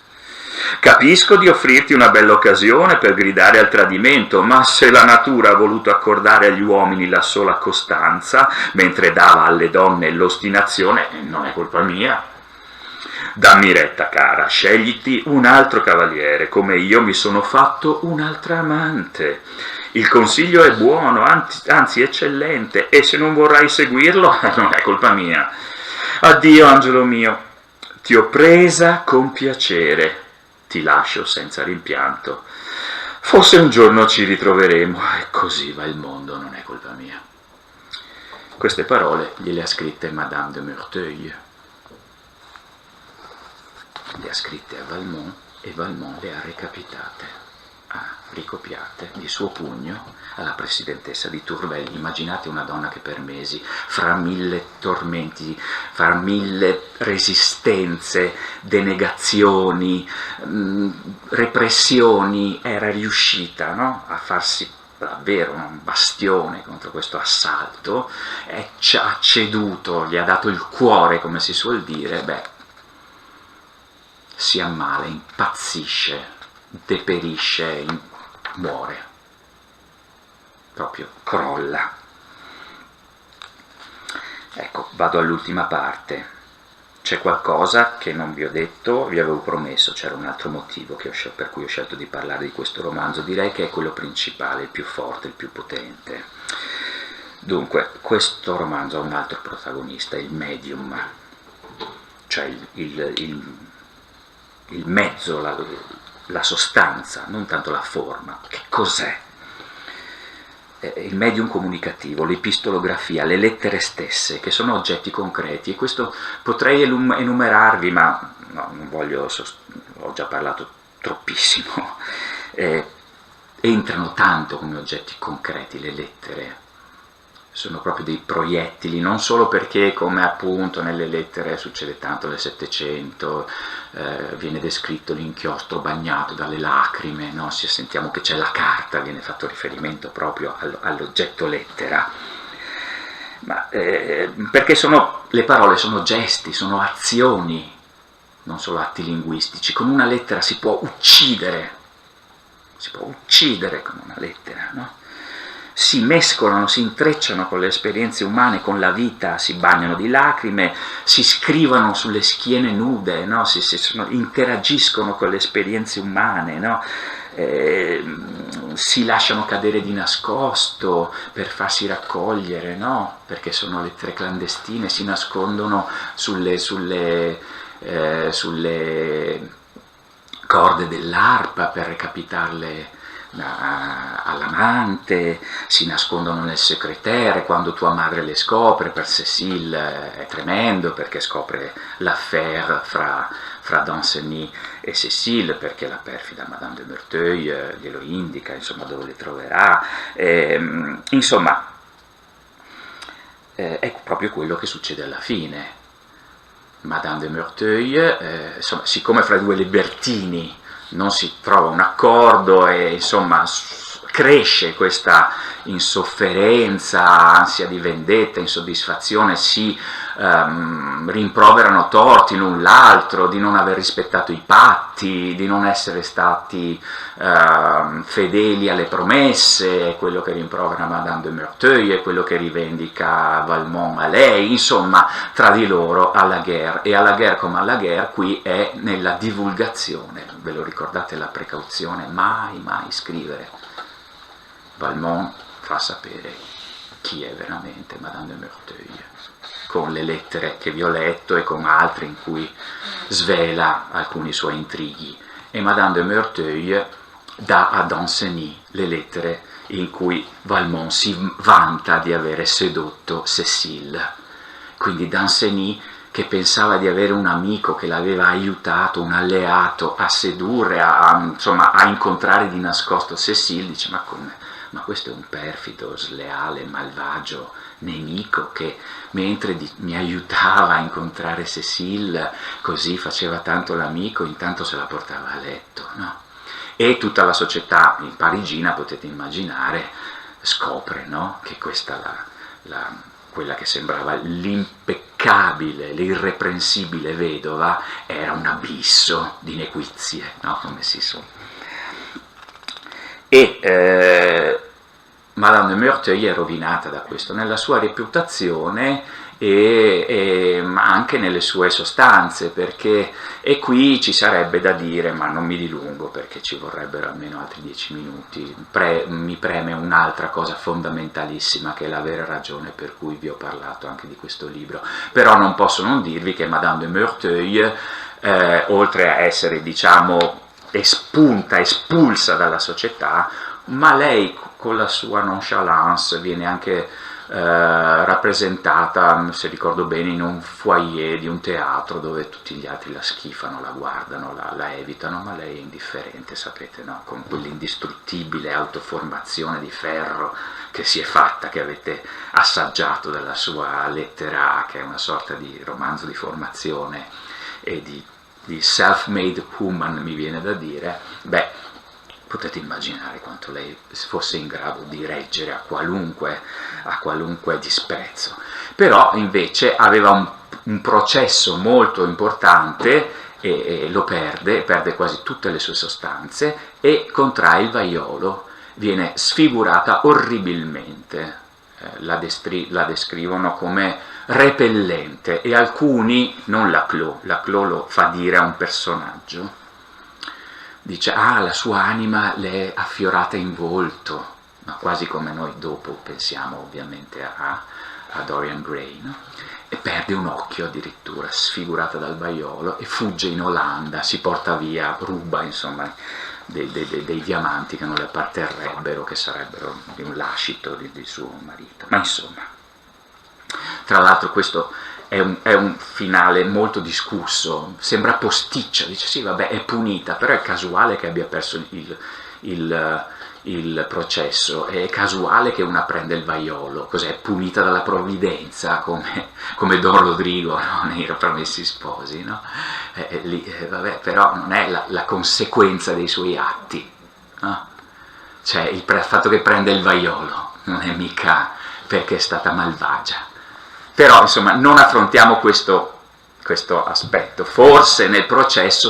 Capisco di offrirti una bella occasione per gridare al tradimento, ma se la natura ha voluto accordare agli uomini la sola costanza, mentre dava alle donne l'ostinazione, non è colpa mia. Dammi retta, cara, scegliti un altro cavaliere, come io mi sono fatto un'altra amante. Il consiglio è buono, anzi eccellente, e se non vorrai seguirlo, non è colpa mia. Addio, angelo mio, ti ho presa con piacere. Ti lascio senza rimpianto. Forse un giorno ci ritroveremo, e così va il mondo, non è colpa mia. Queste parole gliele ha scritte Madame de Merteuil. Le ha scritte a Valmont, e Valmont le ha recapitate, ricopiate di suo pugno alla presidentessa di Tourvel. Immaginate una donna che per mesi, fra 1000 tormenti, fra 1000 resistenze, denegazioni, repressioni, era riuscita, no, a farsi davvero un bastione contro questo assalto, e ci ha ceduto, gli ha dato il cuore, come si suol dire. Si ammala, impazzisce, deperisce, muore, proprio crolla. Ecco, vado all'ultima parte. C'è qualcosa che non vi ho detto, vi avevo promesso, c'era un altro motivo per cui ho scelto di parlare di questo romanzo, direi che è quello principale, il più forte, il più potente. Dunque, questo romanzo ha un altro protagonista, il medium, cioè il mezzo, la sostanza, non tanto la forma. Che cos'è? Il medium comunicativo, l'epistolografia, le lettere stesse, che sono oggetti concreti, e questo potrei enumerarvi, ma no, non voglio, ho già parlato troppissimo. Entrano tanto come oggetti concreti le lettere, sono proprio dei proiettili, non solo perché, come appunto nelle lettere succede tanto nel Settecento, viene descritto l'inchiostro bagnato dalle lacrime, no? Sentiamo che c'è la carta, viene fatto riferimento proprio all'oggetto lettera, ma perché le parole sono gesti, sono azioni, non solo atti linguistici. Con una lettera si può uccidere con una lettera, no? Si mescolano, si intrecciano con le esperienze umane, con la vita, si bagnano di lacrime, si scrivono sulle schiene nude, no? Interagiscono con le esperienze umane, no? Si lasciano cadere di nascosto per farsi raccogliere, no? Perché sono lettere clandestine, si nascondono sulle corde dell'arpa per recapitarle all'amante, si nascondono nel secrétaire quando tua madre le scopre. Per Cécile è tremendo, perché scopre l'affaire fra Danceny e Cécile, perché la perfida Madame de Merteuil glielo indica, insomma, dove le troverà. Insomma, è proprio quello che succede alla fine. Madame de Merteuil, insomma, siccome fra i due libertini non si trova un accordo, e insomma cresce questa insofferenza, ansia di vendetta, insoddisfazione, si rimproverano torti l'un l'altro di non aver rispettato i patti, di non essere stati fedeli alle promesse. È quello che rimprovera Madame de Merteuil, è quello che rivendica Valmont a lei. Insomma, tra di loro alla guerre, e alla guerre come alla guerre qui è nella divulgazione. Ve lo ricordate la precauzione? Mai scrivere. Valmont fa sapere chi è veramente Madame de Merteuil, con le lettere che vi ho letto e con altre in cui svela alcuni suoi intrighi. E Madame de Merteuil dà a Danceny le lettere in cui Valmont si vanta di avere sedotto Cécile. Quindi Danceny, che pensava di avere un amico che l'aveva aiutato, un alleato a sedurre, insomma, a incontrare di nascosto Cécile, dice: ma come ma questo è un perfido, sleale, malvagio nemico che mentre mi aiutava a incontrare Cécile, così faceva tanto l'amico, intanto se la portava a letto, no? E tutta la società parigina, potete immaginare, scopre, no? Che questa quella che sembrava l'impeccabile, l'irreprensibile vedova era un abisso di nequizie, no? Come si suol. E Madame de Merteuil è rovinata da questo, nella sua reputazione e anche nelle sue sostanze, perché e qui ci sarebbe da dire, ma non mi dilungo perché ci vorrebbero almeno altri 10 minuti, mi preme un'altra cosa fondamentalissima che è la vera ragione per cui vi ho parlato anche di questo libro, però non posso non dirvi che Madame de Merteuil, oltre a essere, diciamo, espulsa dalla società, ma lei con la sua nonchalance viene anche rappresentata, se ricordo bene, in un foyer di un teatro dove tutti gli altri la schifano, la guardano, la evitano, ma lei è indifferente, sapete, no? Con quell'indistruttibile autoformazione di ferro che si è fatta, che avete assaggiato dalla sua lettera, che è una sorta di romanzo di formazione e di self-made woman, mi viene da dire, beh, potete immaginare quanto lei fosse in grado di reggere a qualunque disprezzo. Però invece aveva un processo molto importante e lo perde quasi tutte le sue sostanze e contrae il vaiolo, viene sfigurata orribilmente, la descrivono come repellente e alcuni, non Laclos lo fa dire a un personaggio, dice, la sua anima le è affiorata in volto, no? Quasi come noi dopo pensiamo ovviamente a Dorian Gray, no? E perde un occhio addirittura, sfigurata dal vaiolo, e fugge in Olanda, si porta via, ruba insomma dei diamanti che non le apparterrebbero, che sarebbero di un lascito di suo marito. Ma insomma, tra l'altro questo è un finale molto discusso, sembra posticcio, dice sì vabbè è punita, però è casuale che abbia perso il processo, è casuale che una prenda il vaiolo, cos'è, punita dalla provvidenza come Don Rodrigo, no? Nei Promessi Sposi, no? Vabbè, però non è la conseguenza dei suoi atti, no? Cioè il fatto che prenda il vaiolo non è mica perché è stata malvagia. Però insomma non affrontiamo questo aspetto, forse nel processo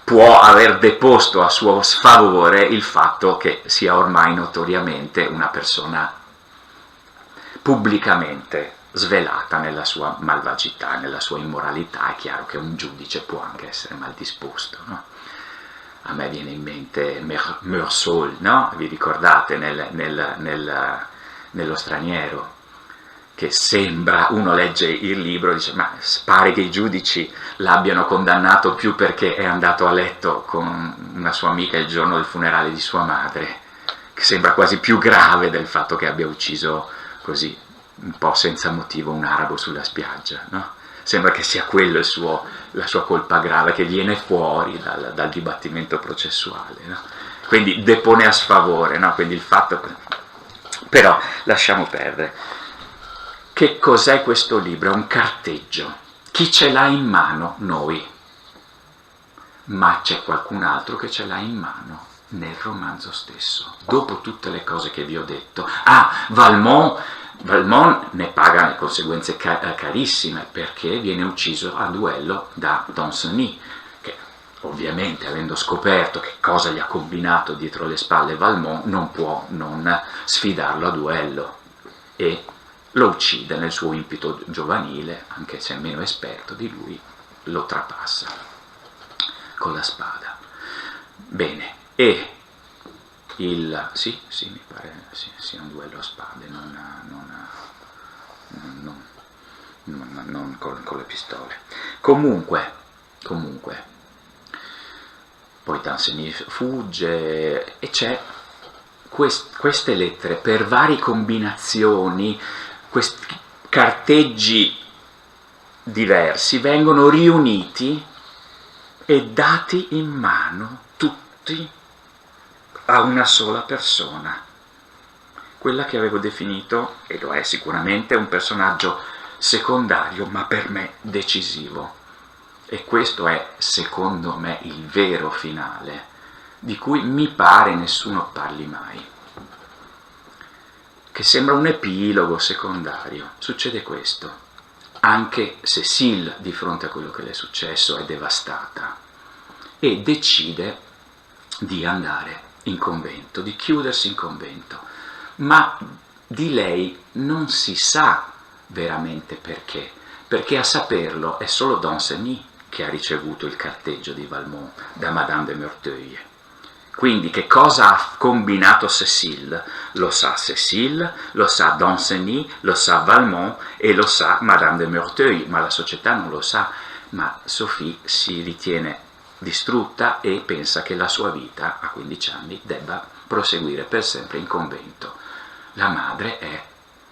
può aver deposto a suo sfavore il fatto che sia ormai notoriamente una persona pubblicamente svelata nella sua malvagità, nella sua immoralità. È chiaro che un giudice può anche essere mal disposto, no? A me viene in mente Meursault, no? Vi ricordate nello Straniero? Che sembra, uno legge il libro e dice ma pare che i giudici l'abbiano condannato più perché è andato a letto con una sua amica il giorno del funerale di sua madre, che sembra quasi più grave del fatto che abbia ucciso così un po' senza motivo un arabo sulla spiaggia, no? Sembra che sia quello la sua colpa grave che viene fuori dal dibattimento processuale, no? Quindi depone a sfavore, no? Quindi il fatto, però lasciamo perdere. Che cos'è questo libro? È un carteggio. Chi ce l'ha in mano? Noi. Ma c'è qualcun altro che ce l'ha in mano nel romanzo stesso. Dopo tutte le cose che vi ho detto. Valmont ne paga le conseguenze carissime, perché viene ucciso a duello da Danceny, che ovviamente, avendo scoperto che cosa gli ha combinato dietro le spalle Valmont, non può non sfidarlo a duello e lo uccide nel suo impeto giovanile, anche se è meno esperto di lui, lo trapassa con la spada. Bene, e sì, mi pare sia un duello a spade, non con le pistole. Comunque, poi Danceny fugge e c'è queste lettere per varie combinazioni. Questi carteggi diversi vengono riuniti e dati in mano tutti a una sola persona, quella che avevo definito, e lo è sicuramente, un personaggio secondario, ma per me decisivo. E questo è, secondo me, il vero finale, di cui mi pare nessuno parli mai, che sembra un epilogo secondario. Succede questo: anche Cécile, di fronte a quello che le è successo, è devastata e decide di andare in convento, di chiudersi in convento, ma di lei non si sa veramente perché a saperlo è solo Danceny, che ha ricevuto il carteggio di Valmont da Madame de Merteuil. Quindi che cosa ha combinato Cécile? Lo sa Cécile, lo sa Danceny, lo sa Valmont e lo sa Madame de Merteuil, ma la società non lo sa. Ma Sophie si ritiene distrutta e pensa che la sua vita a 15 anni debba proseguire per sempre in convento. La madre è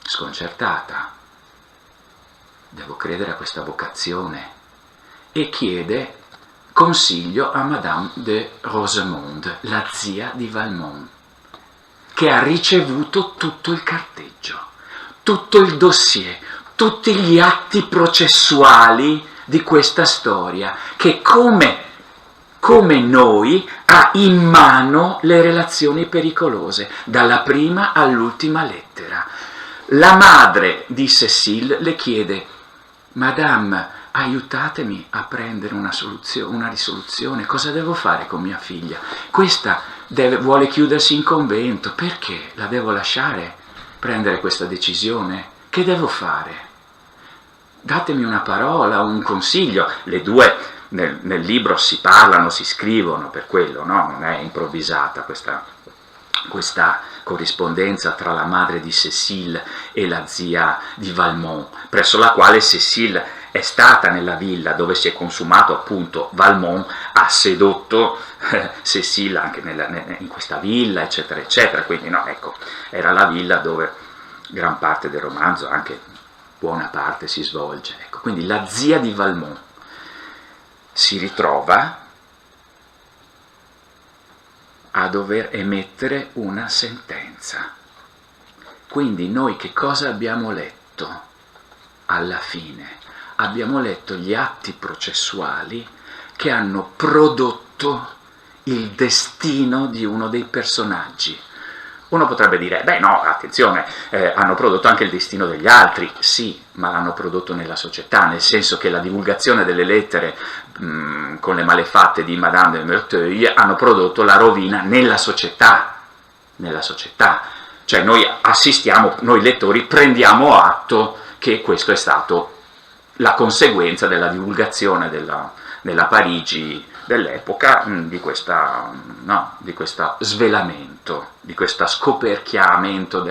sconcertata. Devo credere a questa vocazione. E chiede consiglio a Madame de Rosemonde, la zia di Valmont, che ha ricevuto tutto il carteggio, tutto il dossier, tutti gli atti processuali di questa storia, che come noi ha in mano le relazioni pericolose, dalla prima all'ultima lettera. La madre di Cécile le chiede: Madame, aiutatemi a prendere una risoluzione, cosa devo fare con mia figlia? Questa vuole chiudersi in convento, perché la devo lasciare prendere questa decisione? Che devo fare? Datemi una parola, un consiglio. Le due nel libro si parlano, si scrivono, per quello, no? Non è improvvisata questa corrispondenza tra la madre di Cécile e la zia di Valmont, presso la quale Cécile è stata nella villa dove si è consumato appunto Valmont, ha sedotto Cécile anche in questa villa, eccetera, eccetera. Quindi no, ecco, era la villa dove gran parte del romanzo, anche buona parte, si svolge. Ecco, quindi la zia di Valmont si ritrova a dover emettere una sentenza. Quindi noi che cosa abbiamo letto alla fine? Abbiamo letto gli atti processuali che hanno prodotto il destino di uno dei personaggi. Uno potrebbe dire, beh no, attenzione, hanno prodotto anche il destino degli altri. Sì, ma l'hanno prodotto nella società, nel senso che la divulgazione delle lettere con le malefatte di Madame de Merteuil hanno prodotto la rovina nella società. Cioè noi assistiamo, noi lettori prendiamo atto che questo è stato la conseguenza della divulgazione nella Parigi dell'epoca di questo svelamento, di questo scoperchiamento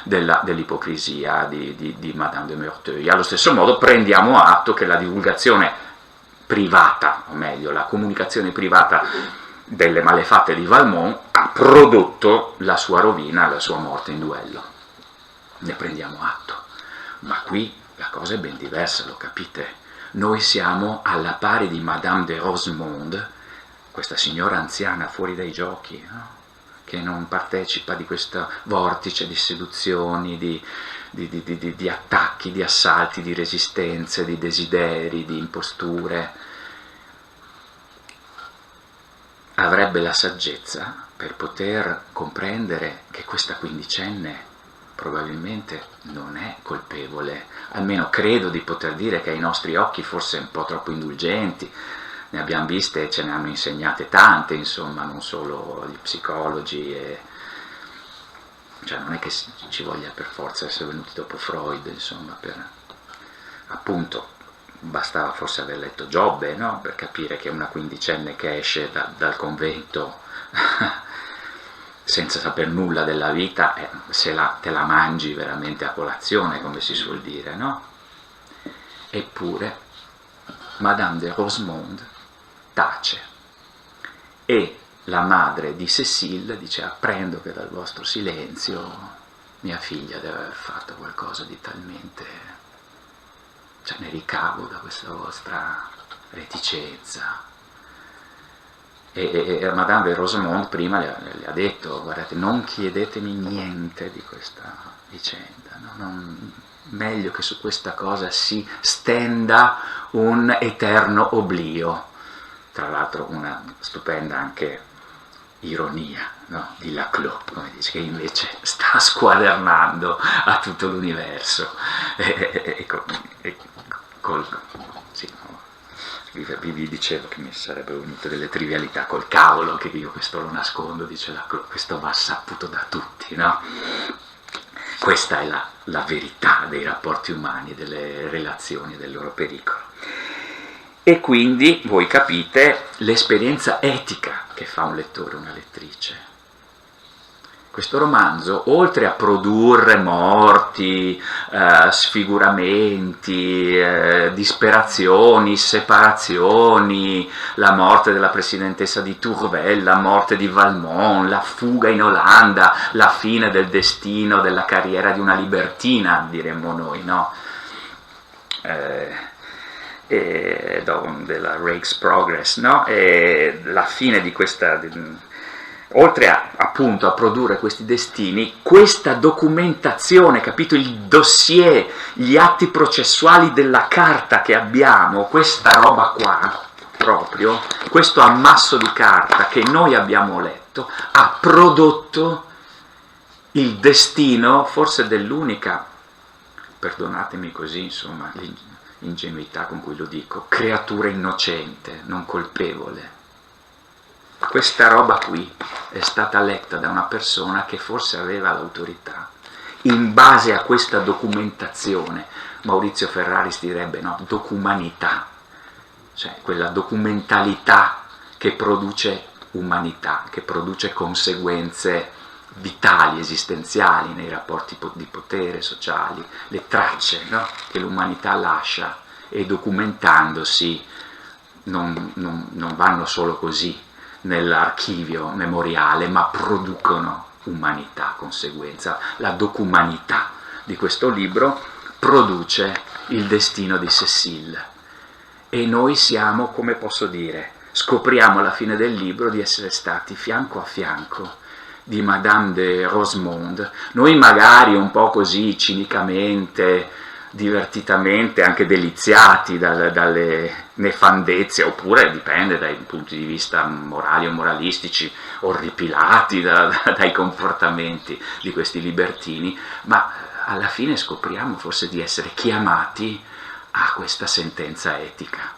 dell'ipocrisia di Madame de Merteuil. Allo stesso modo prendiamo atto che la divulgazione privata, o meglio la comunicazione privata delle malefatte di Valmont ha prodotto la sua rovina, la sua morte in duello. Ne prendiamo atto. Ma qui la cosa è ben diversa, lo capite? Noi siamo alla pari di Madame de Rosemonde, questa signora anziana fuori dai giochi, no? Che non partecipa di questo vortice di seduzioni, di attacchi, di assalti, di resistenze, di desideri, di imposture. Avrebbe la saggezza per poter comprendere che questa quindicenne probabilmente non è colpevole, almeno credo di poter dire che ai nostri occhi forse è un po' troppo indulgenti. Ne abbiamo viste e ce ne hanno insegnate tante, insomma, non solo gli psicologi, cioè non è che ci voglia per forza essere venuti dopo Freud, insomma, per appunto bastava forse aver letto Giobbe, no? Per capire che una quindicenne che esce dal convento senza saper nulla della vita, te la mangi veramente a colazione, come si suol dire, no? Eppure Madame de Rosemonde tace e la madre di Cécile dice: apprendo che dal vostro silenzio mia figlia deve aver fatto qualcosa di talmente, cioè ne ricavo da questa vostra reticenza. E Madame de Rosemonde prima le ha detto: guardate, non chiedetemi niente di questa vicenda, no? Meglio che su questa cosa si stenda un eterno oblio. Tra l'altro una stupenda anche ironia, no? Di Laclos, come dice, che invece sta squadernando a tutto l'universo. Vi dicevo che mi sarebbero venute delle trivialità col cavolo, che io questo lo nascondo, dice Laclos, questo va saputo da tutti, no? Questa è la verità dei rapporti umani, delle relazioni, del loro pericolo. E quindi voi capite l'esperienza etica che fa un lettore o una lettrice. Questo romanzo, oltre a produrre morti, sfiguramenti, disperazioni, separazioni, la morte della presidentessa di Tourvel, la morte di Valmont, la fuga in Olanda, la fine del destino della carriera di una libertina, diremmo noi, no? Della Rake's Progress, no? E la fine di questa, oltre appunto a produrre questi destini, questa documentazione, capito? Il dossier, gli atti processuali della carta che abbiamo, questa roba qua, proprio, questo ammasso di carta che noi abbiamo letto, ha prodotto il destino, forse dell'unica, perdonatemi così, insomma, l'ingenuità con cui lo dico, creatura innocente, non colpevole. Questa roba qui è stata letta da una persona che forse aveva l'autorità. In base a questa documentazione, Maurizio Ferraris direbbe, no, documanità, cioè quella documentalità che produce umanità, che produce conseguenze vitali, esistenziali nei rapporti di potere sociali, le tracce, no, che l'umanità lascia, e documentandosi non vanno solo così nell'archivio memoriale, ma producono umanità, conseguenza. La documanità di questo libro produce il destino di Cécile, e noi siamo, come posso dire, scopriamo alla fine del libro di essere stati fianco a fianco di Madame de Rosemonde, noi magari un po' così cinicamente, divertitamente, anche deliziati dalle nefandezze, oppure dipende dai punti di vista morali o moralistici, orripilati dai comportamenti di questi libertini, ma alla fine scopriamo forse di essere chiamati a questa sentenza etica,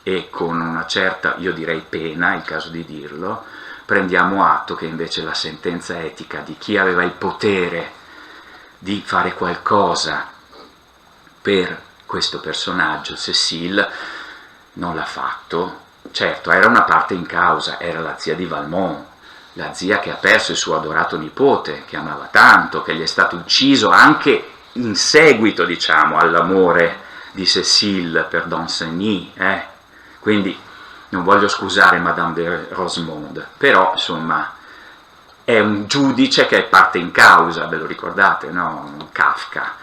e con una certa, io direi pena, è il caso di dirlo, prendiamo atto che invece la sentenza etica di chi aveva il potere di fare qualcosa per questo personaggio, Cécile, non l'ha fatto. Certo, era una parte in causa, era la zia di Valmont, la zia che ha perso il suo adorato nipote, che amava tanto, che gli è stato ucciso anche in seguito, diciamo, all'amore di Cécile per Danceny, Quindi non voglio scusare Madame de Rosemonde, però insomma è un giudice che è parte in causa, ve lo ricordate, no? Kafka,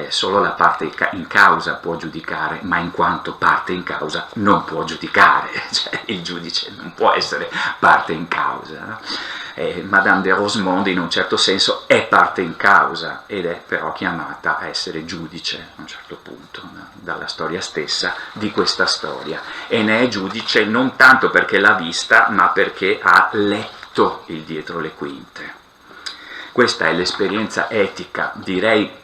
solo la parte in causa può giudicare, ma in quanto parte in causa non può giudicare, cioè il giudice non può essere parte in causa, no? Madame de Rosemonde in un certo senso è parte in causa, ed è però chiamata a essere giudice a un certo punto, no? Dalla storia stessa di questa storia, e ne è giudice non tanto perché l'ha vista, ma perché ha letto il dietro le quinte. Questa è l'esperienza etica, direi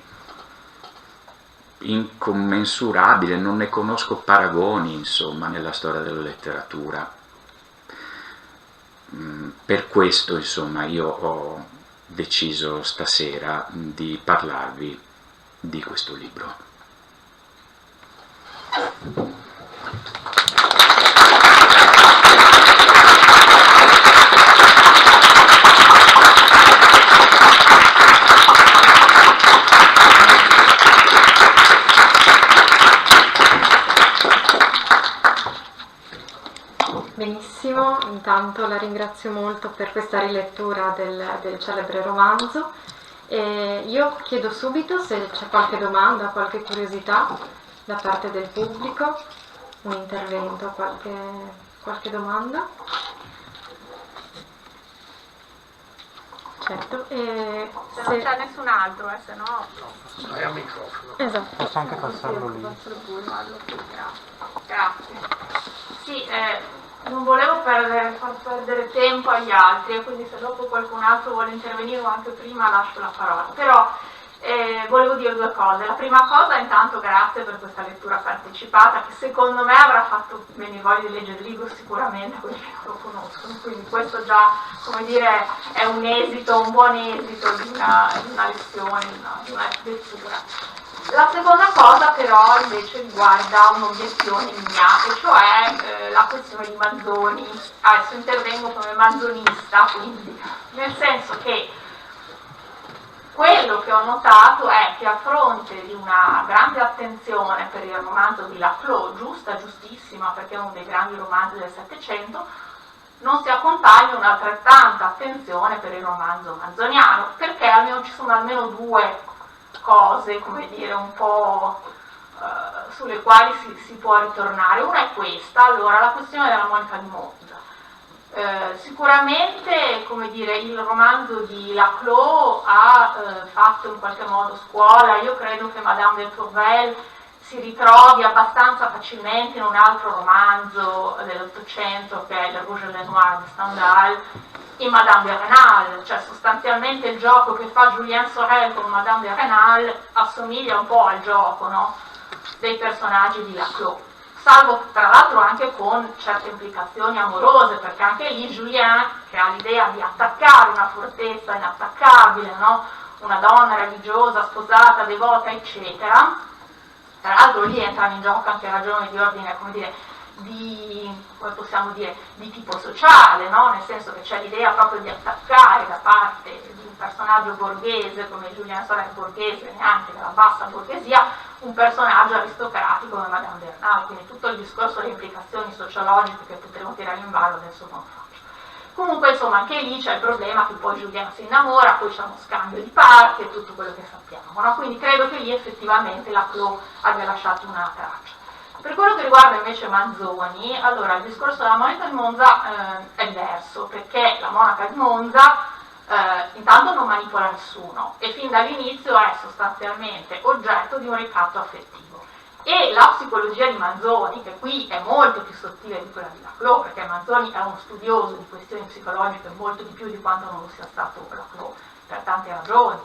incommensurabile, non ne conosco paragoni, insomma, nella storia della letteratura. Per questo, insomma, io ho deciso stasera di parlarvi di questo libro. Benissimo, intanto la ringrazio molto per questa rilettura del celebre romanzo, e io chiedo subito se c'è qualche domanda, qualche curiosità da parte del pubblico, un intervento, qualche domanda. Certo, Se non c'è nessun altro, se no... Vai al microfono. Esatto. Posso anche passarlo lì? Grazie. Sì, non volevo far perdere tempo agli altri, quindi se dopo qualcun altro vuole intervenire o anche prima lascio la parola. Però volevo dire due cose. La prima cosa, intanto grazie per questa lettura partecipata, che secondo me avrà fatto venire voglia di leggere il libro sicuramente a quelli che non lo conoscono, quindi questo già, come dire, è un esito, un buon esito di una lezione, di una lettura. La seconda cosa però invece riguarda un'obiezione mia, e cioè la questione di Manzoni. Adesso intervengo come manzonista, quindi, nel senso che quello che ho notato è che a fronte di una grande attenzione per il romanzo di Laclos, giusta, giustissima, perché è uno dei grandi romanzi del Settecento, non si accompagna un'altrettanta attenzione per il romanzo manzoniano, perché ci sono almeno due cose, come dire, un po' sulle quali si può ritornare. Una è questa, allora, la questione della Monica di Monza. Sicuramente, come dire, il romanzo di Laclos ha fatto in qualche modo scuola. Io credo che Madame de Tourvel si ritrovi abbastanza facilmente in un altro romanzo dell'Ottocento, che è Le Rouge et le Noir di Stendhal, in Madame de Renal, cioè sostanzialmente il gioco che fa Julien Sorel con Madame de Renal assomiglia un po' al gioco, no? Dei personaggi di Laclos, salvo tra l'altro anche con certe implicazioni amorose, perché anche lì Julien, che ha l'idea di attaccare una fortezza inattaccabile, no? Una donna religiosa, sposata, devota, eccetera, tra l'altro lì entrano in gioco anche ragioni di ordine, come dire, come possiamo dire, di tipo sociale, no? Nel senso che c'è l'idea proprio di attaccare da parte di un personaggio borghese come Julien Sorel, borghese neanche della bassa borghesia, un personaggio aristocratico come Madame de Renal, quindi tutto il discorso delle implicazioni sociologiche che potremo tirare in ballo adesso non faccio. Comunque insomma anche lì c'è il problema che poi Julien si innamora, poi c'è uno scambio di parti e tutto quello che sappiamo, no? Quindi credo che lì effettivamente Laclos abbia lasciato una traccia. Per quello che riguarda invece Manzoni, allora il discorso della Monica di Monza è diverso, perché la monaca di Monza intanto non manipola nessuno e fin dall'inizio è sostanzialmente oggetto di un ricatto affettivo. E la psicologia di Manzoni, che qui è molto più sottile di quella di Laclos, perché Manzoni è uno studioso di questioni psicologiche molto di più di quanto non lo sia stato Laclos, per tante ragioni.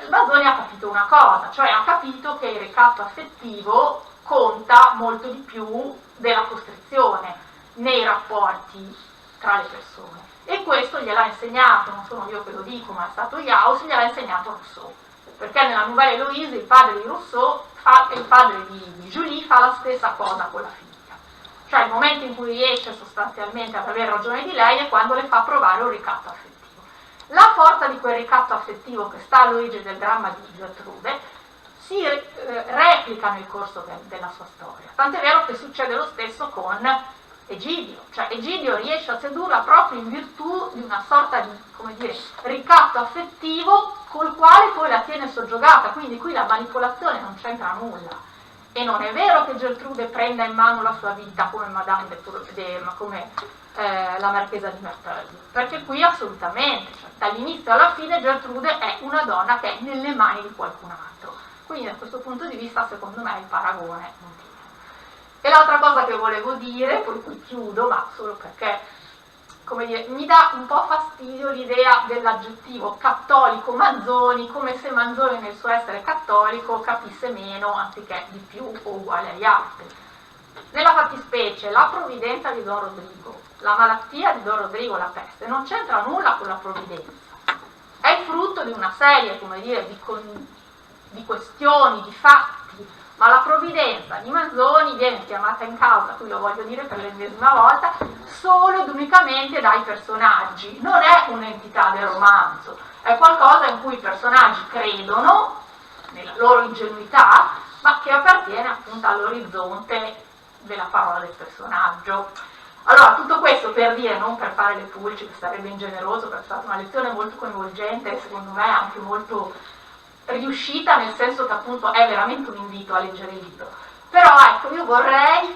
Manzoni ha capito una cosa, cioè ha capito che il ricatto affettivo conta molto di più della costrizione nei rapporti tra le persone, e questo gliel'ha insegnato, non sono io che lo dico, ma è stato Jauss, gliel'ha insegnato Rousseau, perché nella Nouvelle Héloïse il padre di Rousseau il padre di Julie fa la stessa cosa con la figlia, cioè il momento in cui riesce sostanzialmente ad avere ragione di lei è quando le fa provare un ricatto affettivo. La forza di quel ricatto affettivo che sta all'origine del dramma di Gertrude si replica nel corso della sua storia, tant'è vero che succede lo stesso con Egidio, cioè Egidio riesce a sedurla proprio in virtù di una sorta di, come dire, ricatto affettivo col quale poi la tiene soggiogata, quindi qui la manipolazione non c'entra nulla. E non è vero che Gertrude prenda in mano la sua vita come la marchesa di Merteuil, perché qui assolutamente, cioè, dall'inizio alla fine Gertrude è una donna che è nelle mani di qualcun altro, quindi da questo punto di vista secondo me il paragone non tiene. E l'altra cosa che volevo dire, poi qui chiudo, ma solo perché, come dire, mi dà un po' fastidio l'idea dell'aggettivo cattolico Manzoni, come se Manzoni nel suo essere cattolico capisse meno anziché di più o uguale agli altri. Nella fattispecie la provvidenza di Don Rodrigo, la malattia di Don Rodrigo, la peste, non c'entra nulla con la provvidenza, è il frutto di una serie, come dire, di questioni, di fatti, ma la provvidenza di Manzoni viene chiamata in causa, qui lo voglio dire per l'ennesima volta, solo ed unicamente dai personaggi, non è un'entità del romanzo, è qualcosa in cui i personaggi credono, nella loro ingenuità, ma che appartiene appunto all'orizzonte della parola del personaggio. Allora, tutto questo per dire, non per fare le pulci, che sarebbe ingeneroso, perché è stata una lezione molto coinvolgente e secondo me anche molto riuscita, nel senso che appunto è veramente un invito a leggere il libro. Però ecco, io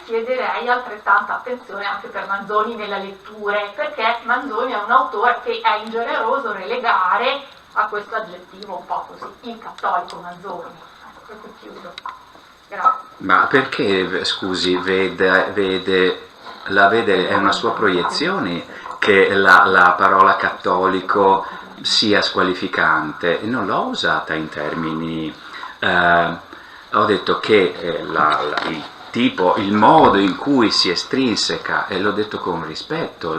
chiederei altrettanta attenzione anche per Manzoni nelle letture, perché Manzoni è un autore che è ingeneroso relegare a questo aggettivo un po' così, il cattolico Manzoni. Ecco, qui chiudo. Grazie. Ma perché, scusi, vede, è una sua proiezione che la parola cattolico sia squalificante? Non l'ho usata in termini... ho detto che il modo in cui si estrinseca, e l'ho detto con rispetto,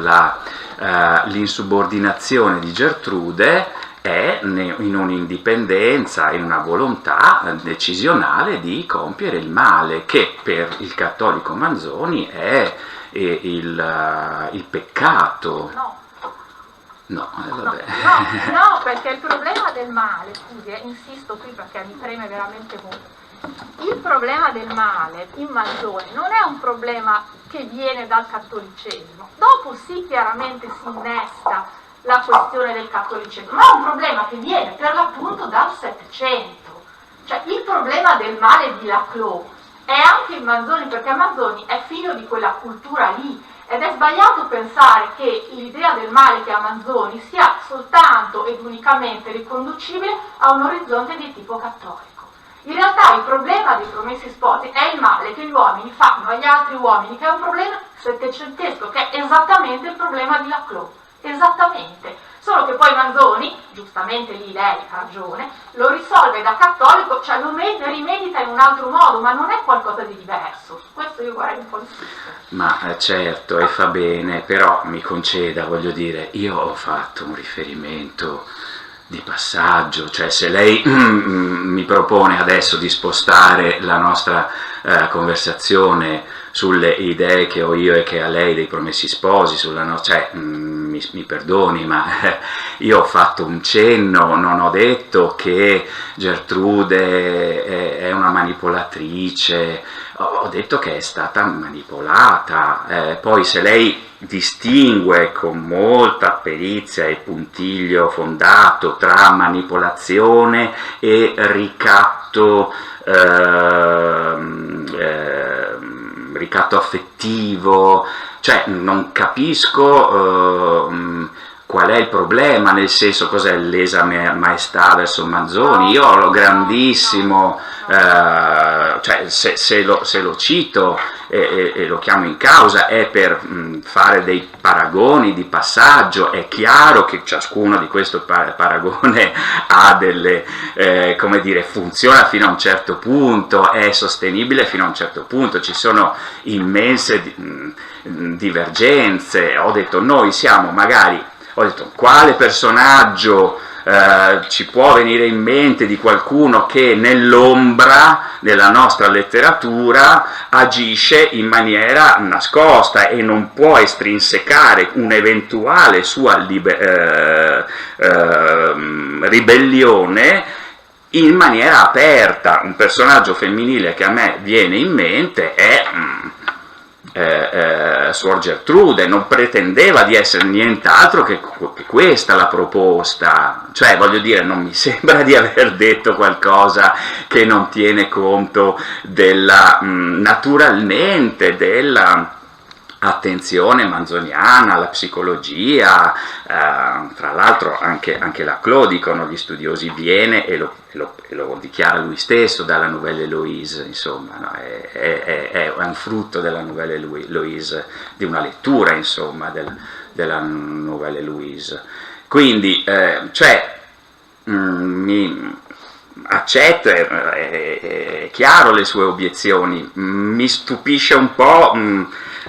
l'insubordinazione di Gertrude è in un'indipendenza, in una volontà decisionale di compiere il male, che per il cattolico Manzoni è il peccato. No, vabbè. No, perché il problema del male, scusi, insisto qui perché mi preme veramente molto, il problema del male in Manzoni non è un problema che viene dal cattolicesimo, dopo sì chiaramente si innesta la questione del cattolicesimo, ma è un problema che viene per l'appunto dal Settecento, cioè il problema del male di Laclos è anche in Manzoni, perché Manzoni è figlio di quella cultura lì, ed è sbagliato pensare che l'idea del male che ha Manzoni sia soltanto ed unicamente riconducibile a un orizzonte di tipo cattolico. In realtà il problema dei Promessi Sposi è il male che gli uomini fanno agli altri uomini, che è un problema settecentesco, che è esattamente il problema di Laclos, esattamente. Solo che poi Manzoni, giustamente lì lei ha ragione, lo risolve da cattolico, cioè lo rimedita in un altro modo, ma non è qualcosa di diverso. Su questo io vorrei un po' insistere. Ma certo, e fa bene, però mi conceda, voglio dire, io ho fatto un riferimento di passaggio, cioè se lei mi propone adesso di spostare la nostra conversazione sulle idee che ho io e che ha lei dei Promessi Sposi, cioè mi perdoni, ma io ho fatto un cenno, non ho detto che Gertrude è una manipolatrice, ho detto che è stata manipolata, poi se lei distingue con molta perizia e puntiglio fondato tra manipolazione e ricatto affettivo, cioè non capisco qual è il problema, nel senso cos'è lesa maestà verso Manzoni. Io ho lo grandissimo, cioè se lo cito e lo chiamo in causa è per fare dei paragoni di passaggio. È chiaro che ciascuno di questo paragone ha delle, come dire, funziona fino a un certo punto, è sostenibile fino a un certo punto, ci sono immense divergenze. Ho detto quale personaggio ci può venire in mente di qualcuno che nell'ombra della nostra letteratura agisce in maniera nascosta e non può estrinsecare un'eventuale sua ribellione in maniera aperta. Un personaggio femminile che a me viene in mente è Suor Gertrude. Non pretendeva di essere nient'altro che questa la proposta, cioè voglio dire, non mi sembra di aver detto qualcosa che non tiene conto naturalmente della attenzione manzoniana alla psicologia. Tra l'altro anche Laclos, dicono gli studiosi, viene e lo dichiara lui stesso dalla Nouvelle Héloïse, insomma, no? È un frutto della Nouvelle Héloïse, di una lettura, insomma, della Nouvelle Héloïse. Quindi mi accetta, è chiaro le sue obiezioni, mi stupisce un po'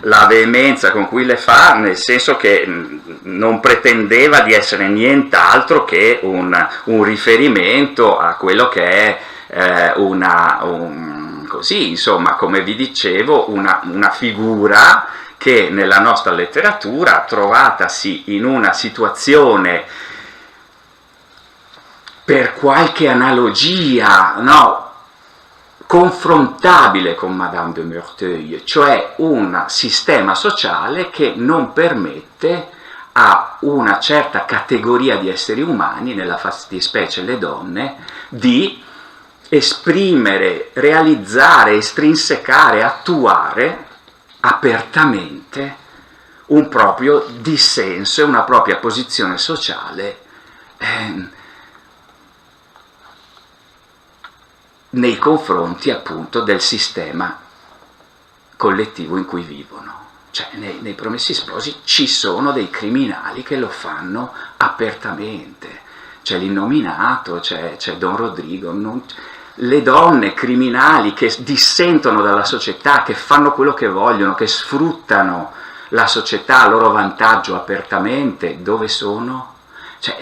la veemenza con cui le fa, nel senso che non pretendeva di essere nient'altro che un riferimento a quello che è così, insomma, come vi dicevo, una figura che nella nostra letteratura, trovatasi in una situazione per qualche analogia, no, confrontabile con Madame de Merteuil, cioè un sistema sociale che non permette a una certa categoria di esseri umani, nella fattispecie le donne, di esprimere, realizzare, estrinsecare, attuare apertamente un proprio dissenso e una propria posizione sociale nei confronti appunto del sistema collettivo in cui vivono. Cioè nei Promessi Sposi ci sono dei criminali che lo fanno apertamente, c'è l'Innominato, c'è Don Rodrigo, le donne criminali che dissentono dalla società, che fanno quello che vogliono, che sfruttano la società a loro vantaggio apertamente, dove sono? Cioè,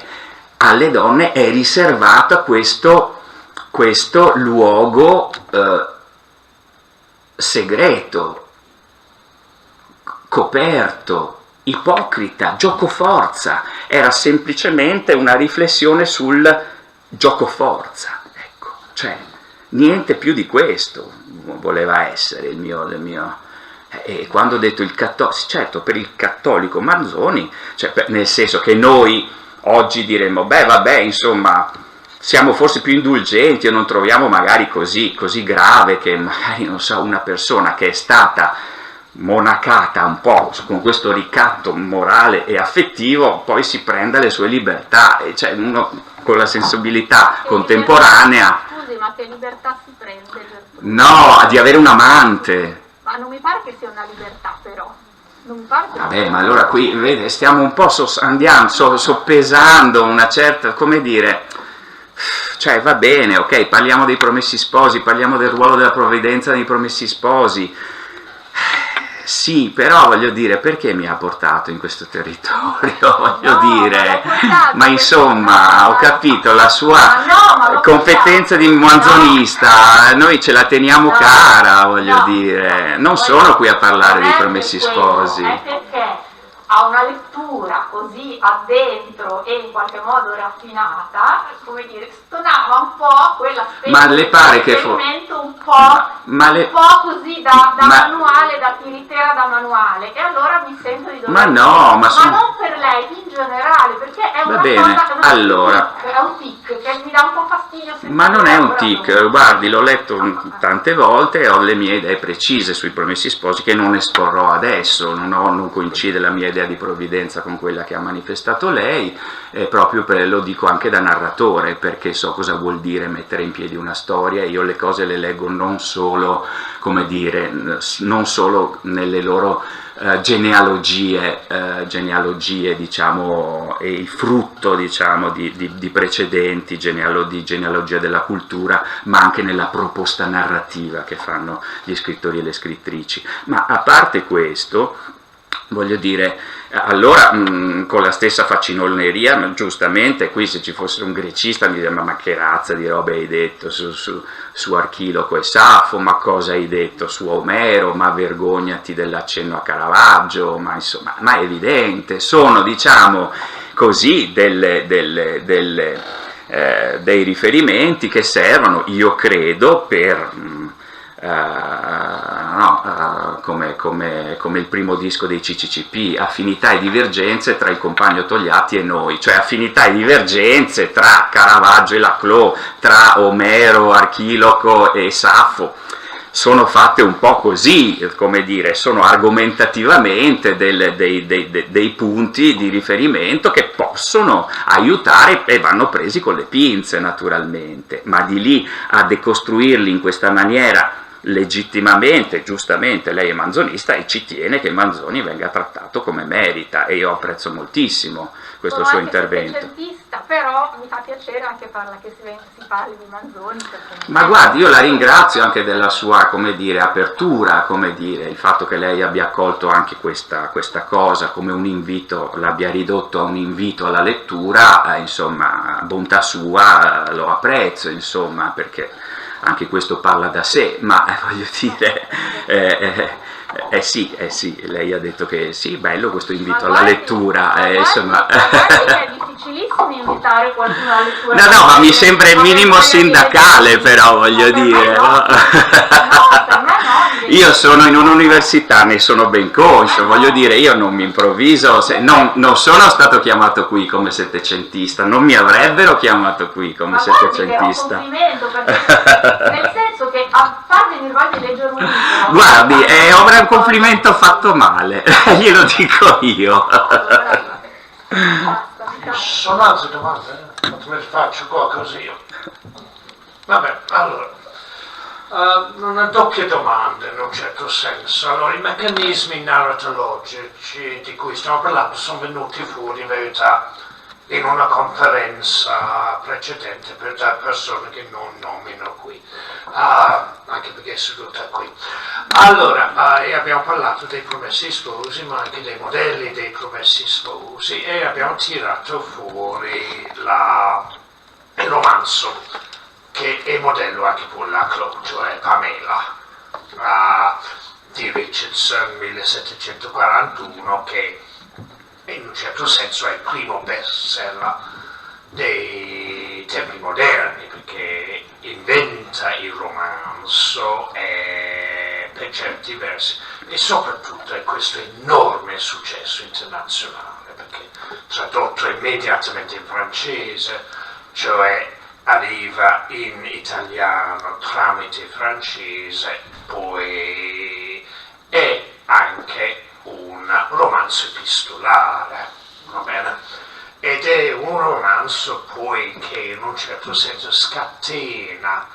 alle donne è riservato questo luogo segreto, coperto, ipocrita, giocoforza. Era semplicemente una riflessione sul giocoforza, ecco, cioè niente più di questo voleva essere il mio e quando ho detto il cattolico, certo, per il cattolico Manzoni, cioè nel senso che noi oggi diremmo, beh vabbè, insomma, siamo forse più indulgenti o non troviamo magari così grave che magari, non so, una persona che è stata monacata un po' con questo ricatto morale e affettivo poi si prenda le sue libertà, e cioè uno con la sensibilità contemporanea. Scusi, ma che libertà si prende? No, di avere un amante. Ma non mi pare che sia una libertà, però. Non mi pare che Vabbè, ma allora qui vede, stiamo un po' soppesando una certa, come dire, cioè va bene, ok, parliamo dei Promessi Sposi, parliamo del ruolo della provvidenza nei Promessi Sposi. Sì, però voglio dire, perché mi ha portato in questo territorio? Voglio dire, ma insomma, ho capito la sua competenza di manzonista, noi ce la teniamo cara, voglio dire, non sono qui a parlare dei Promessi Sposi. È perché a una lettura così addentro e in qualche modo raffinata, come dire, stonava un po' quella specie ma le pare che un po' così da manuale, da tiritera da manuale, e allora mi sento di dover ma non per lei, in generale, perché è una bene, cosa, allora, è un tic che mi dà un po' fastidio. Ma non è un tic, guardi, l'ho letto tante volte e ho le mie idee precise sui Promessi Sposi che non esporrò adesso, non coincide la mia idea di provvidenza con quella che ha manifestato lei, proprio lo dico anche da narratore, perché so cosa vuol dire mettere in piedi una storia. Io le cose le leggo non solo, come dire, non solo nelle loro genealogie, diciamo, e il frutto, diciamo, di precedenti di genealogia della cultura, ma anche nella proposta narrativa che fanno gli scrittori e le scrittrici. Ma a parte questo, voglio dire, allora con la stessa faciloneria, giustamente, qui se ci fosse un grecista mi direbbe, ma che razza di robe hai detto su Archiloco e Safo, ma cosa hai detto su Omero, ma vergognati dell'accenno a Caravaggio, ma insomma, ma è evidente, sono, diciamo così, dei riferimenti che servono, io credo, per come il primo disco dei CCCP, affinità e divergenze tra il compagno Togliatti e noi, cioè affinità e divergenze tra Caravaggio e Laclos, tra Omero, Archiloco e Safo. Sono fatte un po' così, come dire, sono argomentativamente dei punti di riferimento che possono aiutare e vanno presi con le pinze, naturalmente, ma di lì a decostruirli in questa maniera legittimamente, giustamente, lei è manzonista e ci tiene che Manzoni venga trattato come merita, e io apprezzo moltissimo questo suo intervento. Però mi fa piacere anche che si parli di Manzoni. Ma guardi, io la ringrazio anche della sua, come dire, apertura, come dire, il fatto che lei abbia accolto anche questa cosa come un invito, l'abbia ridotto a un invito alla lettura, insomma, bontà sua, lo apprezzo, insomma, perché anche questo parla da sé, ma voglio dire, sì, lei ha detto che sì, bello questo invito Ma alla guardi, lettura, ma guardi che è difficilissimo invitare qualcuno alla lettura. No, ma mi sembra il Ma minimo per sindacale, però, voglio per me dire. no. No? No, per me no. Io sono in un'università, ne sono ben conscio, voglio dire, io non mi improvviso, non sono stato chiamato qui come settecentista, non mi avrebbero chiamato qui come settecentista. Ma guardi che è un complimento, perché nel senso che a far venire voglia di leggere un libro... Guardi, è un complimento fatto male, glielo dico io. Allora, Ci sono altre domande? Me le faccio qua così io. Vabbè, allora, una doppia domanda in un certo senso. Allora, i meccanismi narratologici di cui stiamo parlando sono venuti fuori in verità in una conferenza precedente da persone che non nomino qui, anche perché è seduta qui. Allora, e abbiamo parlato dei promessi sposi, ma anche dei modelli dei promessi sposi, e abbiamo tirato fuori il romanzo che è modello anche per la Clough, cioè Pamela, di Richardson 1741, che in un certo senso è il primo bestseller dei tempi moderni, perché inventa il romanzo per certi versi, e soprattutto è questo enorme successo internazionale, perché tradotto immediatamente in francese, cioè arriva in italiano tramite francese, poi è anche un romanzo epistolare, va bene? Ed è un romanzo poi che in un certo senso scatena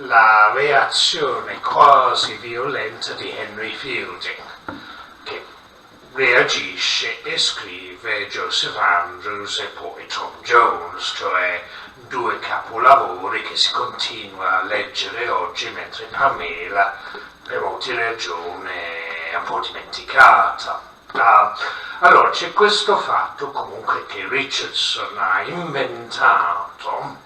la reazione quasi violenta di Henry Fielding, che reagisce e scrive Joseph Andrews e poi Tom Jones, cioè due capolavori che si continua a leggere oggi, mentre Pamela per molte ragioni è un po' dimenticata. Allora c'è questo fatto comunque che Richardson ha inventato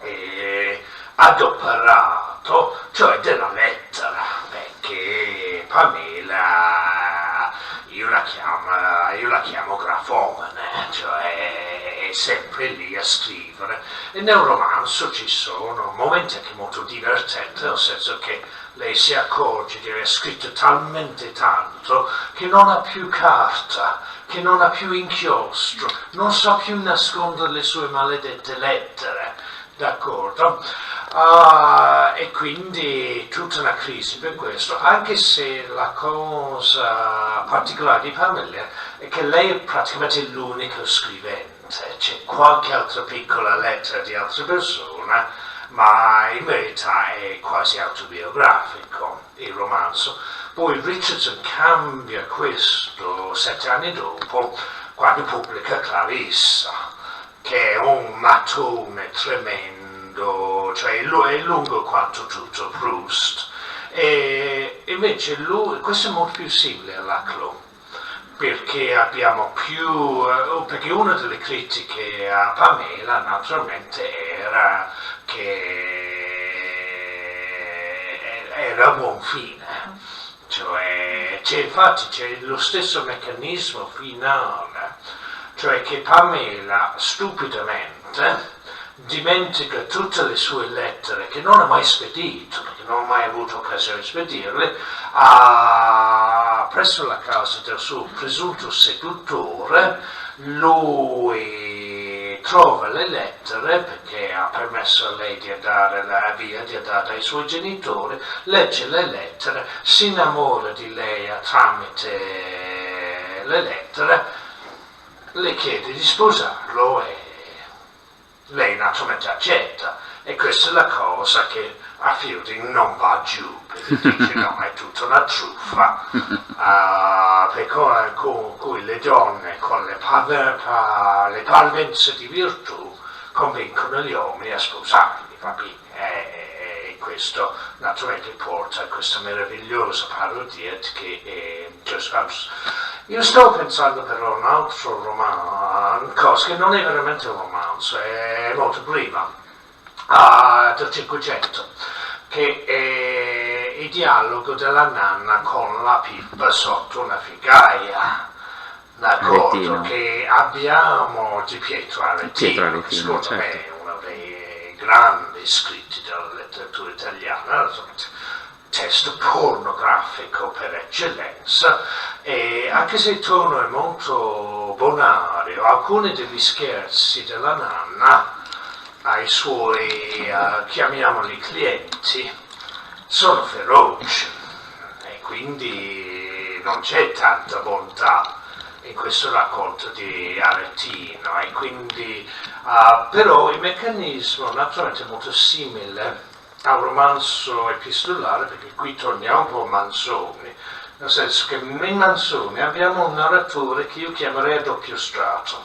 e adoperato, cioè della lettera, perché Pamela io la chiamo grafomane, cioè è sempre lì a scrivere, e nel romanzo ci sono momenti anche molto divertenti, nel senso che lei si accorge di aver scritto talmente tanto che non ha più carta, che non ha più inchiostro, non sa più nascondere le sue maledette lettere, d'accordo? E quindi tutta una crisi per questo, anche se la cosa particolare di Pamela è che lei è praticamente l'unico scrivente, c'è qualche altra piccola lettera di altre persone, ma in verità è quasi autobiografico il romanzo. Poi Richardson cambia questo 7 anni dopo, quando pubblica Clarissa, che è un mattone tremendo, cioè è lungo quanto tutto Proust, e invece questo è molto più simile alla Clough, perché abbiamo perché una delle critiche a Pamela naturalmente era che era a buon fine, cioè infatti c'è lo stesso meccanismo finale, cioè che Pamela stupidamente dimentica tutte le sue lettere che non ha mai spedito, perché non ha mai avuto occasione di spedirle, presso la casa del suo presunto seduttore. Lui trova le lettere perché ha permesso a lei di andare ai suoi genitori, legge le lettere, si innamora di lei tramite le lettere, le chiede di sposarlo e lei naturalmente accetta, e questa è la cosa che a Fielding non va giù, perché dice no, è tutta una truffa, con cui le donne con le parvenze di virtù convincono gli uomini a sposarli, va bene? E questo naturalmente porta a questa meravigliosa parodia che è Joseph Andrews. Io stavo pensando però a un altro romanzo, che non è veramente un romanzo, è molto prima, del Cinquecento, che il dialogo della nanna con la Pippa sotto una figaia. D'accordo, che abbiamo di Pietro Aretino, che secondo me è uno dei grandi scritti della letteratura italiana, testo pornografico per eccellenza, e anche se il tono è molto bonario, alcuni degli scherzi della nanna ai suoi, chiamiamoli clienti, sono feroci, e quindi non c'è tanta bontà in questo racconto di Aretino, e quindi però il meccanismo naturalmente è molto simile al romanzo epistolare, perché qui torniamo un po' a Manzoni, nel senso che in Manzoni abbiamo un narratore che io chiamerei a doppio strato,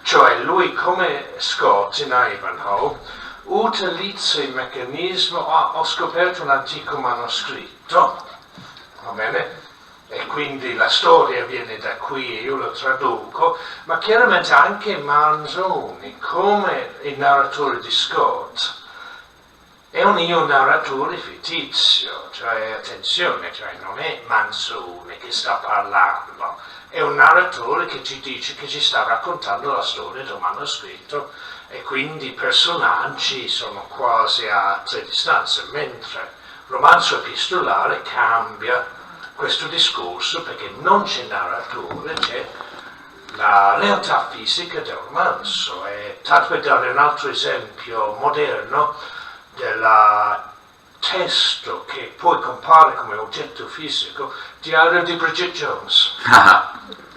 cioè lui, come Scott in Ivanhoe, utilizza il meccanismo, ho scoperto un antico manoscritto, va bene? E quindi la storia viene da qui e io lo traduco, ma chiaramente anche Manzoni, come il narratore di Scott, è un io narratore fittizio, cioè attenzione, cioè non è Manzoni che sta parlando, è un narratore che ci dice che ci sta raccontando la storia del manoscritto, e quindi i personaggi sono quasi a tre distanze, mentre il romanzo epistolare cambia questo discorso perché non c'è narratore, c'è la realtà fisica del romanzo. E tanto per dare un altro esempio moderno del testo che poi compare come oggetto fisico, Diario di Bridget Jones,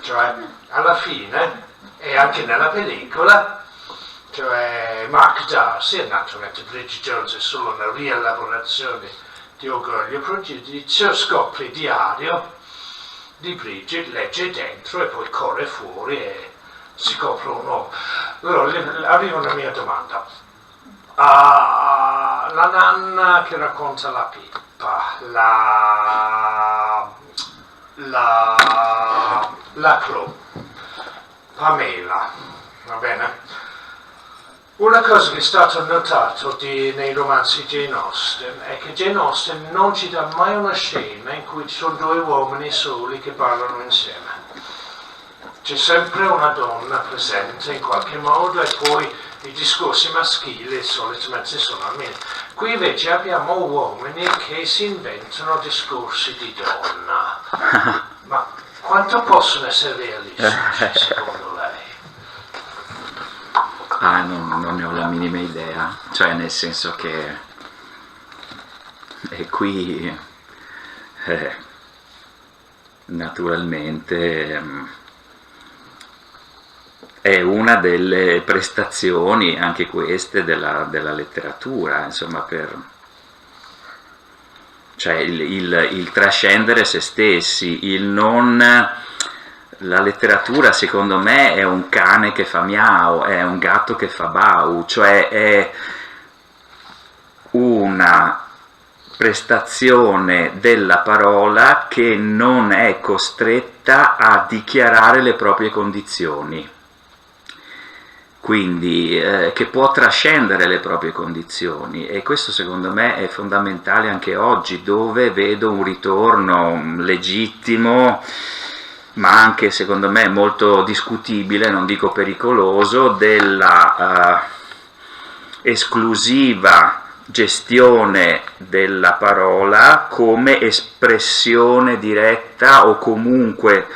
cioè alla fine, e anche nella pellicola, cioè Mark Darcy, e naturalmente Bridget Jones è solo una rielaborazione di Orgoglio e Pregiudizio, scopre il diario di Bridget, legge dentro e poi corre fuori e si copre un uomo. Allora arriva una mia domanda. La nanna che racconta la Pippa, la Chloe, Pamela, va bene? Una cosa che è stato notato nei romanzi di Jane Austen è che Jane Austen non ci dà mai una scena in cui ci sono due uomini soli che parlano insieme. C'è sempre una donna presente in qualche modo, e poi i discorsi maschili solitamente sono almeno. Qui invece abbiamo uomini che si inventano discorsi di donna. Ma quanto possono essere realistici secondo lei? Non ne ho la minima idea, cioè nel senso che qui naturalmente è una delle prestazioni, anche queste, della letteratura, insomma, cioè il trascendere se stessi, il non... La letteratura, secondo me, è un cane che fa miau, è un gatto che fa bau, cioè è una prestazione della parola che non è costretta a dichiarare le proprie condizioni, quindi che può trascendere le proprie condizioni, e questo secondo me è fondamentale anche oggi, dove vedo un ritorno legittimo, ma anche secondo me molto discutibile, non dico pericoloso, della esclusiva gestione della parola come espressione diretta, o comunque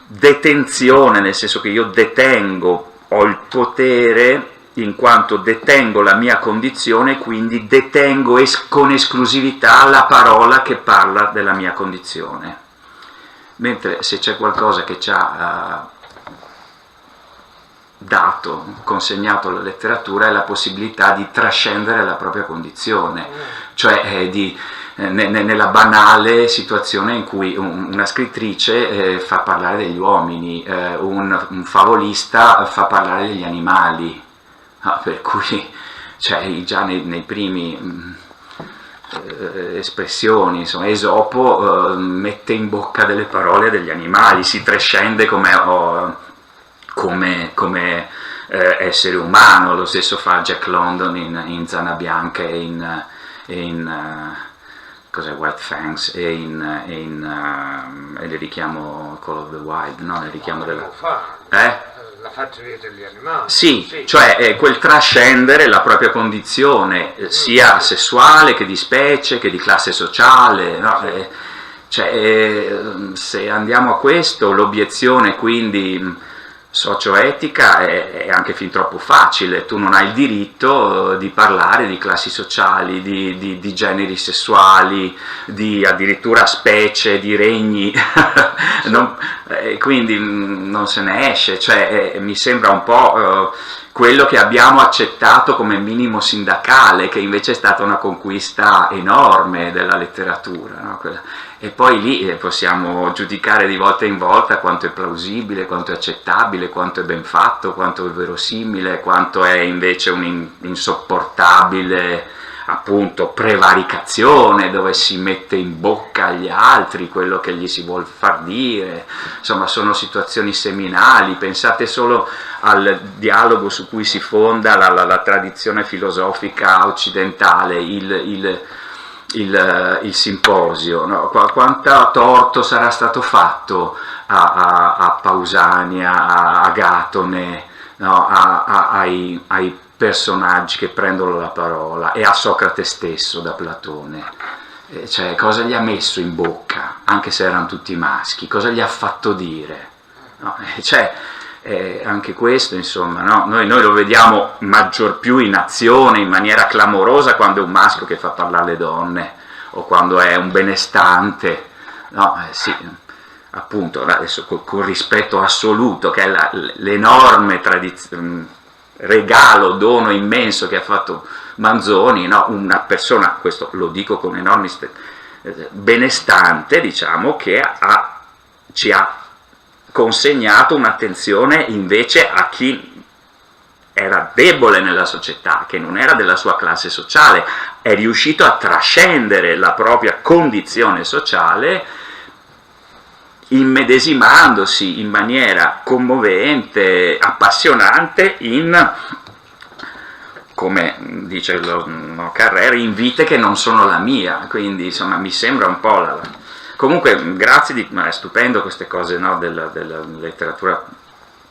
detenzione, nel senso che io detengo, ho il potere in quanto detengo la mia condizione, quindi detengo con esclusività la parola che parla della mia condizione. Mentre se c'è qualcosa che ci ha consegnato la letteratura, è la possibilità di trascendere la propria condizione, cioè nella banale situazione in cui una scrittrice fa parlare degli uomini, un favolista fa parlare degli animali, per cui cioè, già nei primi... espressioni, insomma, Esopo mette in bocca delle parole degli animali, si trascende come essere umano. Lo stesso fa Jack London in Zana Bianca e in cos'è, White Fangs, e le richiamo Call of the Wild, no? Le richiamo della... La fattoria degli animali. Sì, cioè quel trascendere la propria condizione, sia sessuale che di specie, che di classe sociale, no? Se andiamo a questo, l'obiezione quindi socio-etica è anche fin troppo facile. Tu non hai il diritto di parlare di classi sociali, di generi sessuali, di addirittura specie, di regni, quindi non se ne esce. Cioè, mi sembra un po' quello che abbiamo accettato come minimo sindacale, che invece è stata una conquista enorme della letteratura, no? E poi lì possiamo giudicare di volta in volta quanto è plausibile, quanto è accettabile, quanto è ben fatto, quanto è verosimile, quanto è invece un'insopportabile, appunto, prevaricazione, dove si mette in bocca agli altri quello che gli si vuol far dire. Insomma, sono situazioni seminali. Pensate solo al dialogo su cui si fonda la tradizione filosofica occidentale, il simposio, no? Quanto torto sarà stato fatto a Pausania, a Agatone, no? ai personaggi che prendono la parola, e a Socrate stesso da Platone. Cioè, cosa gli ha messo in bocca, anche se erano tutti maschi, cosa gli ha fatto dire, no? Anche questo, insomma, no? Noi lo vediamo maggior più in azione, in maniera clamorosa, quando è un maschio che fa parlare le donne, o quando è un benestante, no? Sì, appunto, adesso con rispetto assoluto, che è l'enorme regalo, dono immenso che ha fatto Manzoni, no? Una persona, questo lo dico con enormi benestante, diciamo, che ci ha consegnato un'attenzione invece a chi era debole nella società, che non era della sua classe sociale, è riuscito a trascendere la propria condizione sociale, immedesimandosi in maniera commovente, appassionante, come dice Carrera, in vite che non sono la mia. Quindi, insomma, mi sembra un po' Comunque, grazie, è stupendo queste cose, no, della letteratura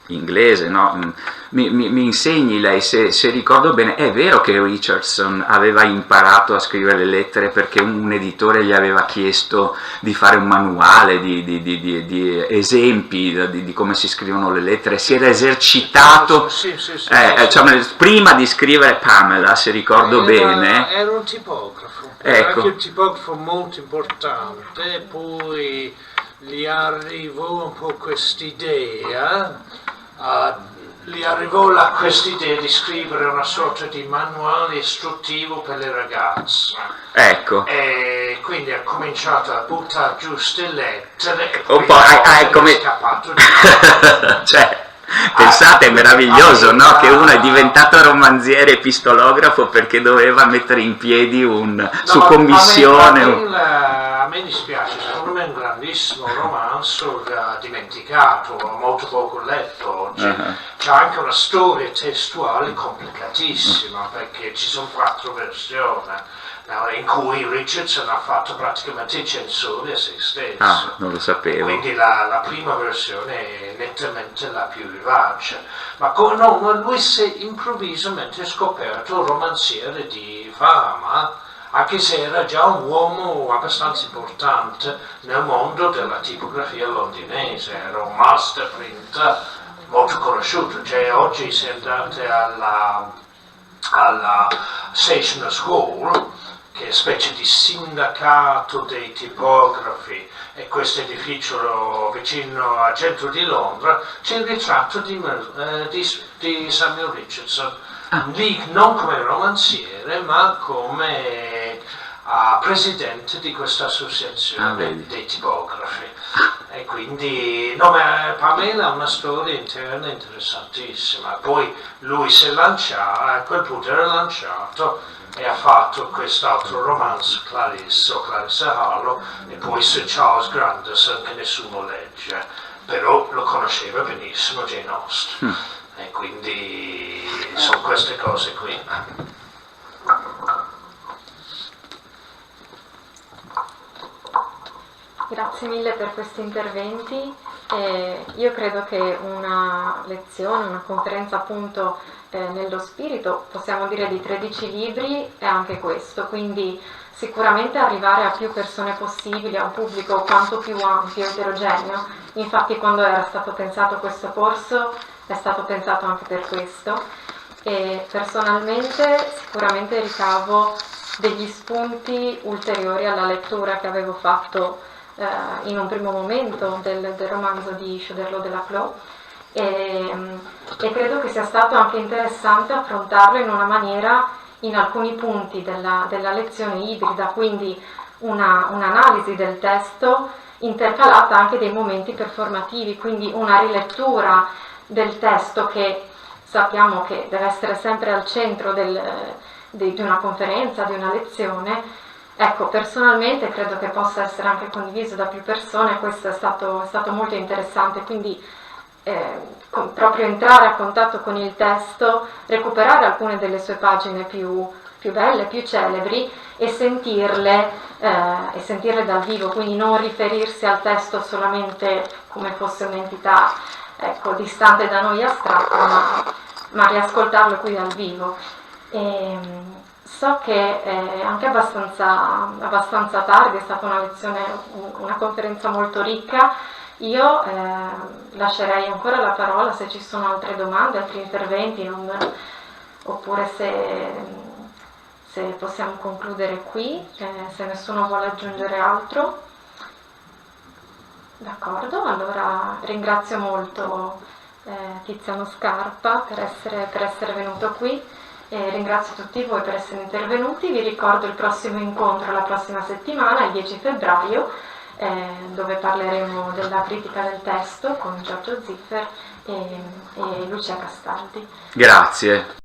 inglese, no? Mi insegni lei, se ricordo bene, è vero che Richardson aveva imparato a scrivere le lettere perché un editore gli aveva chiesto di fare un manuale di esempi di come si scrivono le lettere, si era esercitato, cioè, prima di scrivere Pamela, se ricordo bene. Era un tipografo. Ecco. Anche un tipografo molto importante, poi gli arrivò un po' quest'idea, di scrivere una sorta di manuale istruttivo per le ragazze. Ecco. E quindi ha cominciato a buttare giù ste lettere e un poi po' è scappato di cioè, pensate, è meraviglioso, no? Che uno è diventato romanziere epistolografo perché doveva mettere in piedi su commissione. A me dispiace, secondo me è un grandissimo romanzo dimenticato, molto poco letto oggi. C'è anche una storia testuale complicatissima, perché ci sono 4 versioni, in cui Richardson ha fatto praticamente censure a se stesso. Non lo sapevo. Quindi la prima versione è nettamente la più vivace. Ma lui si è improvvisamente scoperto un romanziere di fama, anche se era già un uomo abbastanza importante nel mondo della tipografia londinese, era un masterprint molto conosciuto. Cioè, oggi se andate alla Station School, che è una specie di sindacato dei tipografi, e questo edificio vicino al centro di Londra, c'è il ritratto di Samuel Richardson, lì non come romanziere ma come presidente di questa associazione dei tipografi. E quindi Pamela ha una storia interna interessantissima. Poi lui si è lanciato, a quel punto era lanciato, e ha fatto quest'altro romanzo, Clarissa Harlow, e poi Sir Charles Grandison, che nessuno legge, però lo conosceva benissimo Jane Austen. E quindi sono queste cose qui. Grazie mille per questi interventi. Io credo che una lezione, una conferenza appunto nello spirito, possiamo dire di 13 libri, è anche questo, quindi sicuramente arrivare a più persone possibili, a un pubblico quanto più ampio e eterogeneo. Infatti quando era stato pensato questo corso è stato pensato anche per questo, e personalmente sicuramente ricavo degli spunti ulteriori alla lettura che avevo fatto in un primo momento del romanzo di Choderlos de Laclos, e credo che sia stato anche interessante affrontarlo in una maniera, in alcuni punti della lezione ibrida, quindi un'analisi del testo intercalata anche dei momenti performativi, quindi una rilettura del testo che sappiamo che deve essere sempre al centro di una conferenza, di una lezione. Ecco, personalmente credo che possa essere anche condiviso da più persone, questo è stato molto interessante, quindi proprio entrare a contatto con il testo, recuperare alcune delle sue pagine più belle, più celebri e sentirle dal vivo, quindi non riferirsi al testo solamente come fosse un'entità, ecco, distante da noi, astratta, ma riascoltarlo qui dal vivo. So che è anche abbastanza tardi, è stata una lezione, una conferenza molto ricca. Io lascerei ancora la parola se ci sono altre domande, altri interventi, oppure se possiamo concludere qui, se nessuno vuole aggiungere altro. D'accordo, allora ringrazio molto Tiziano Scarpa per essere venuto qui. Ringrazio tutti voi per essere intervenuti. Vi ricordo il prossimo incontro la prossima settimana, il 10 febbraio, dove parleremo della critica del testo con Giorgio Ziffer e Lucia Castaldi. Grazie.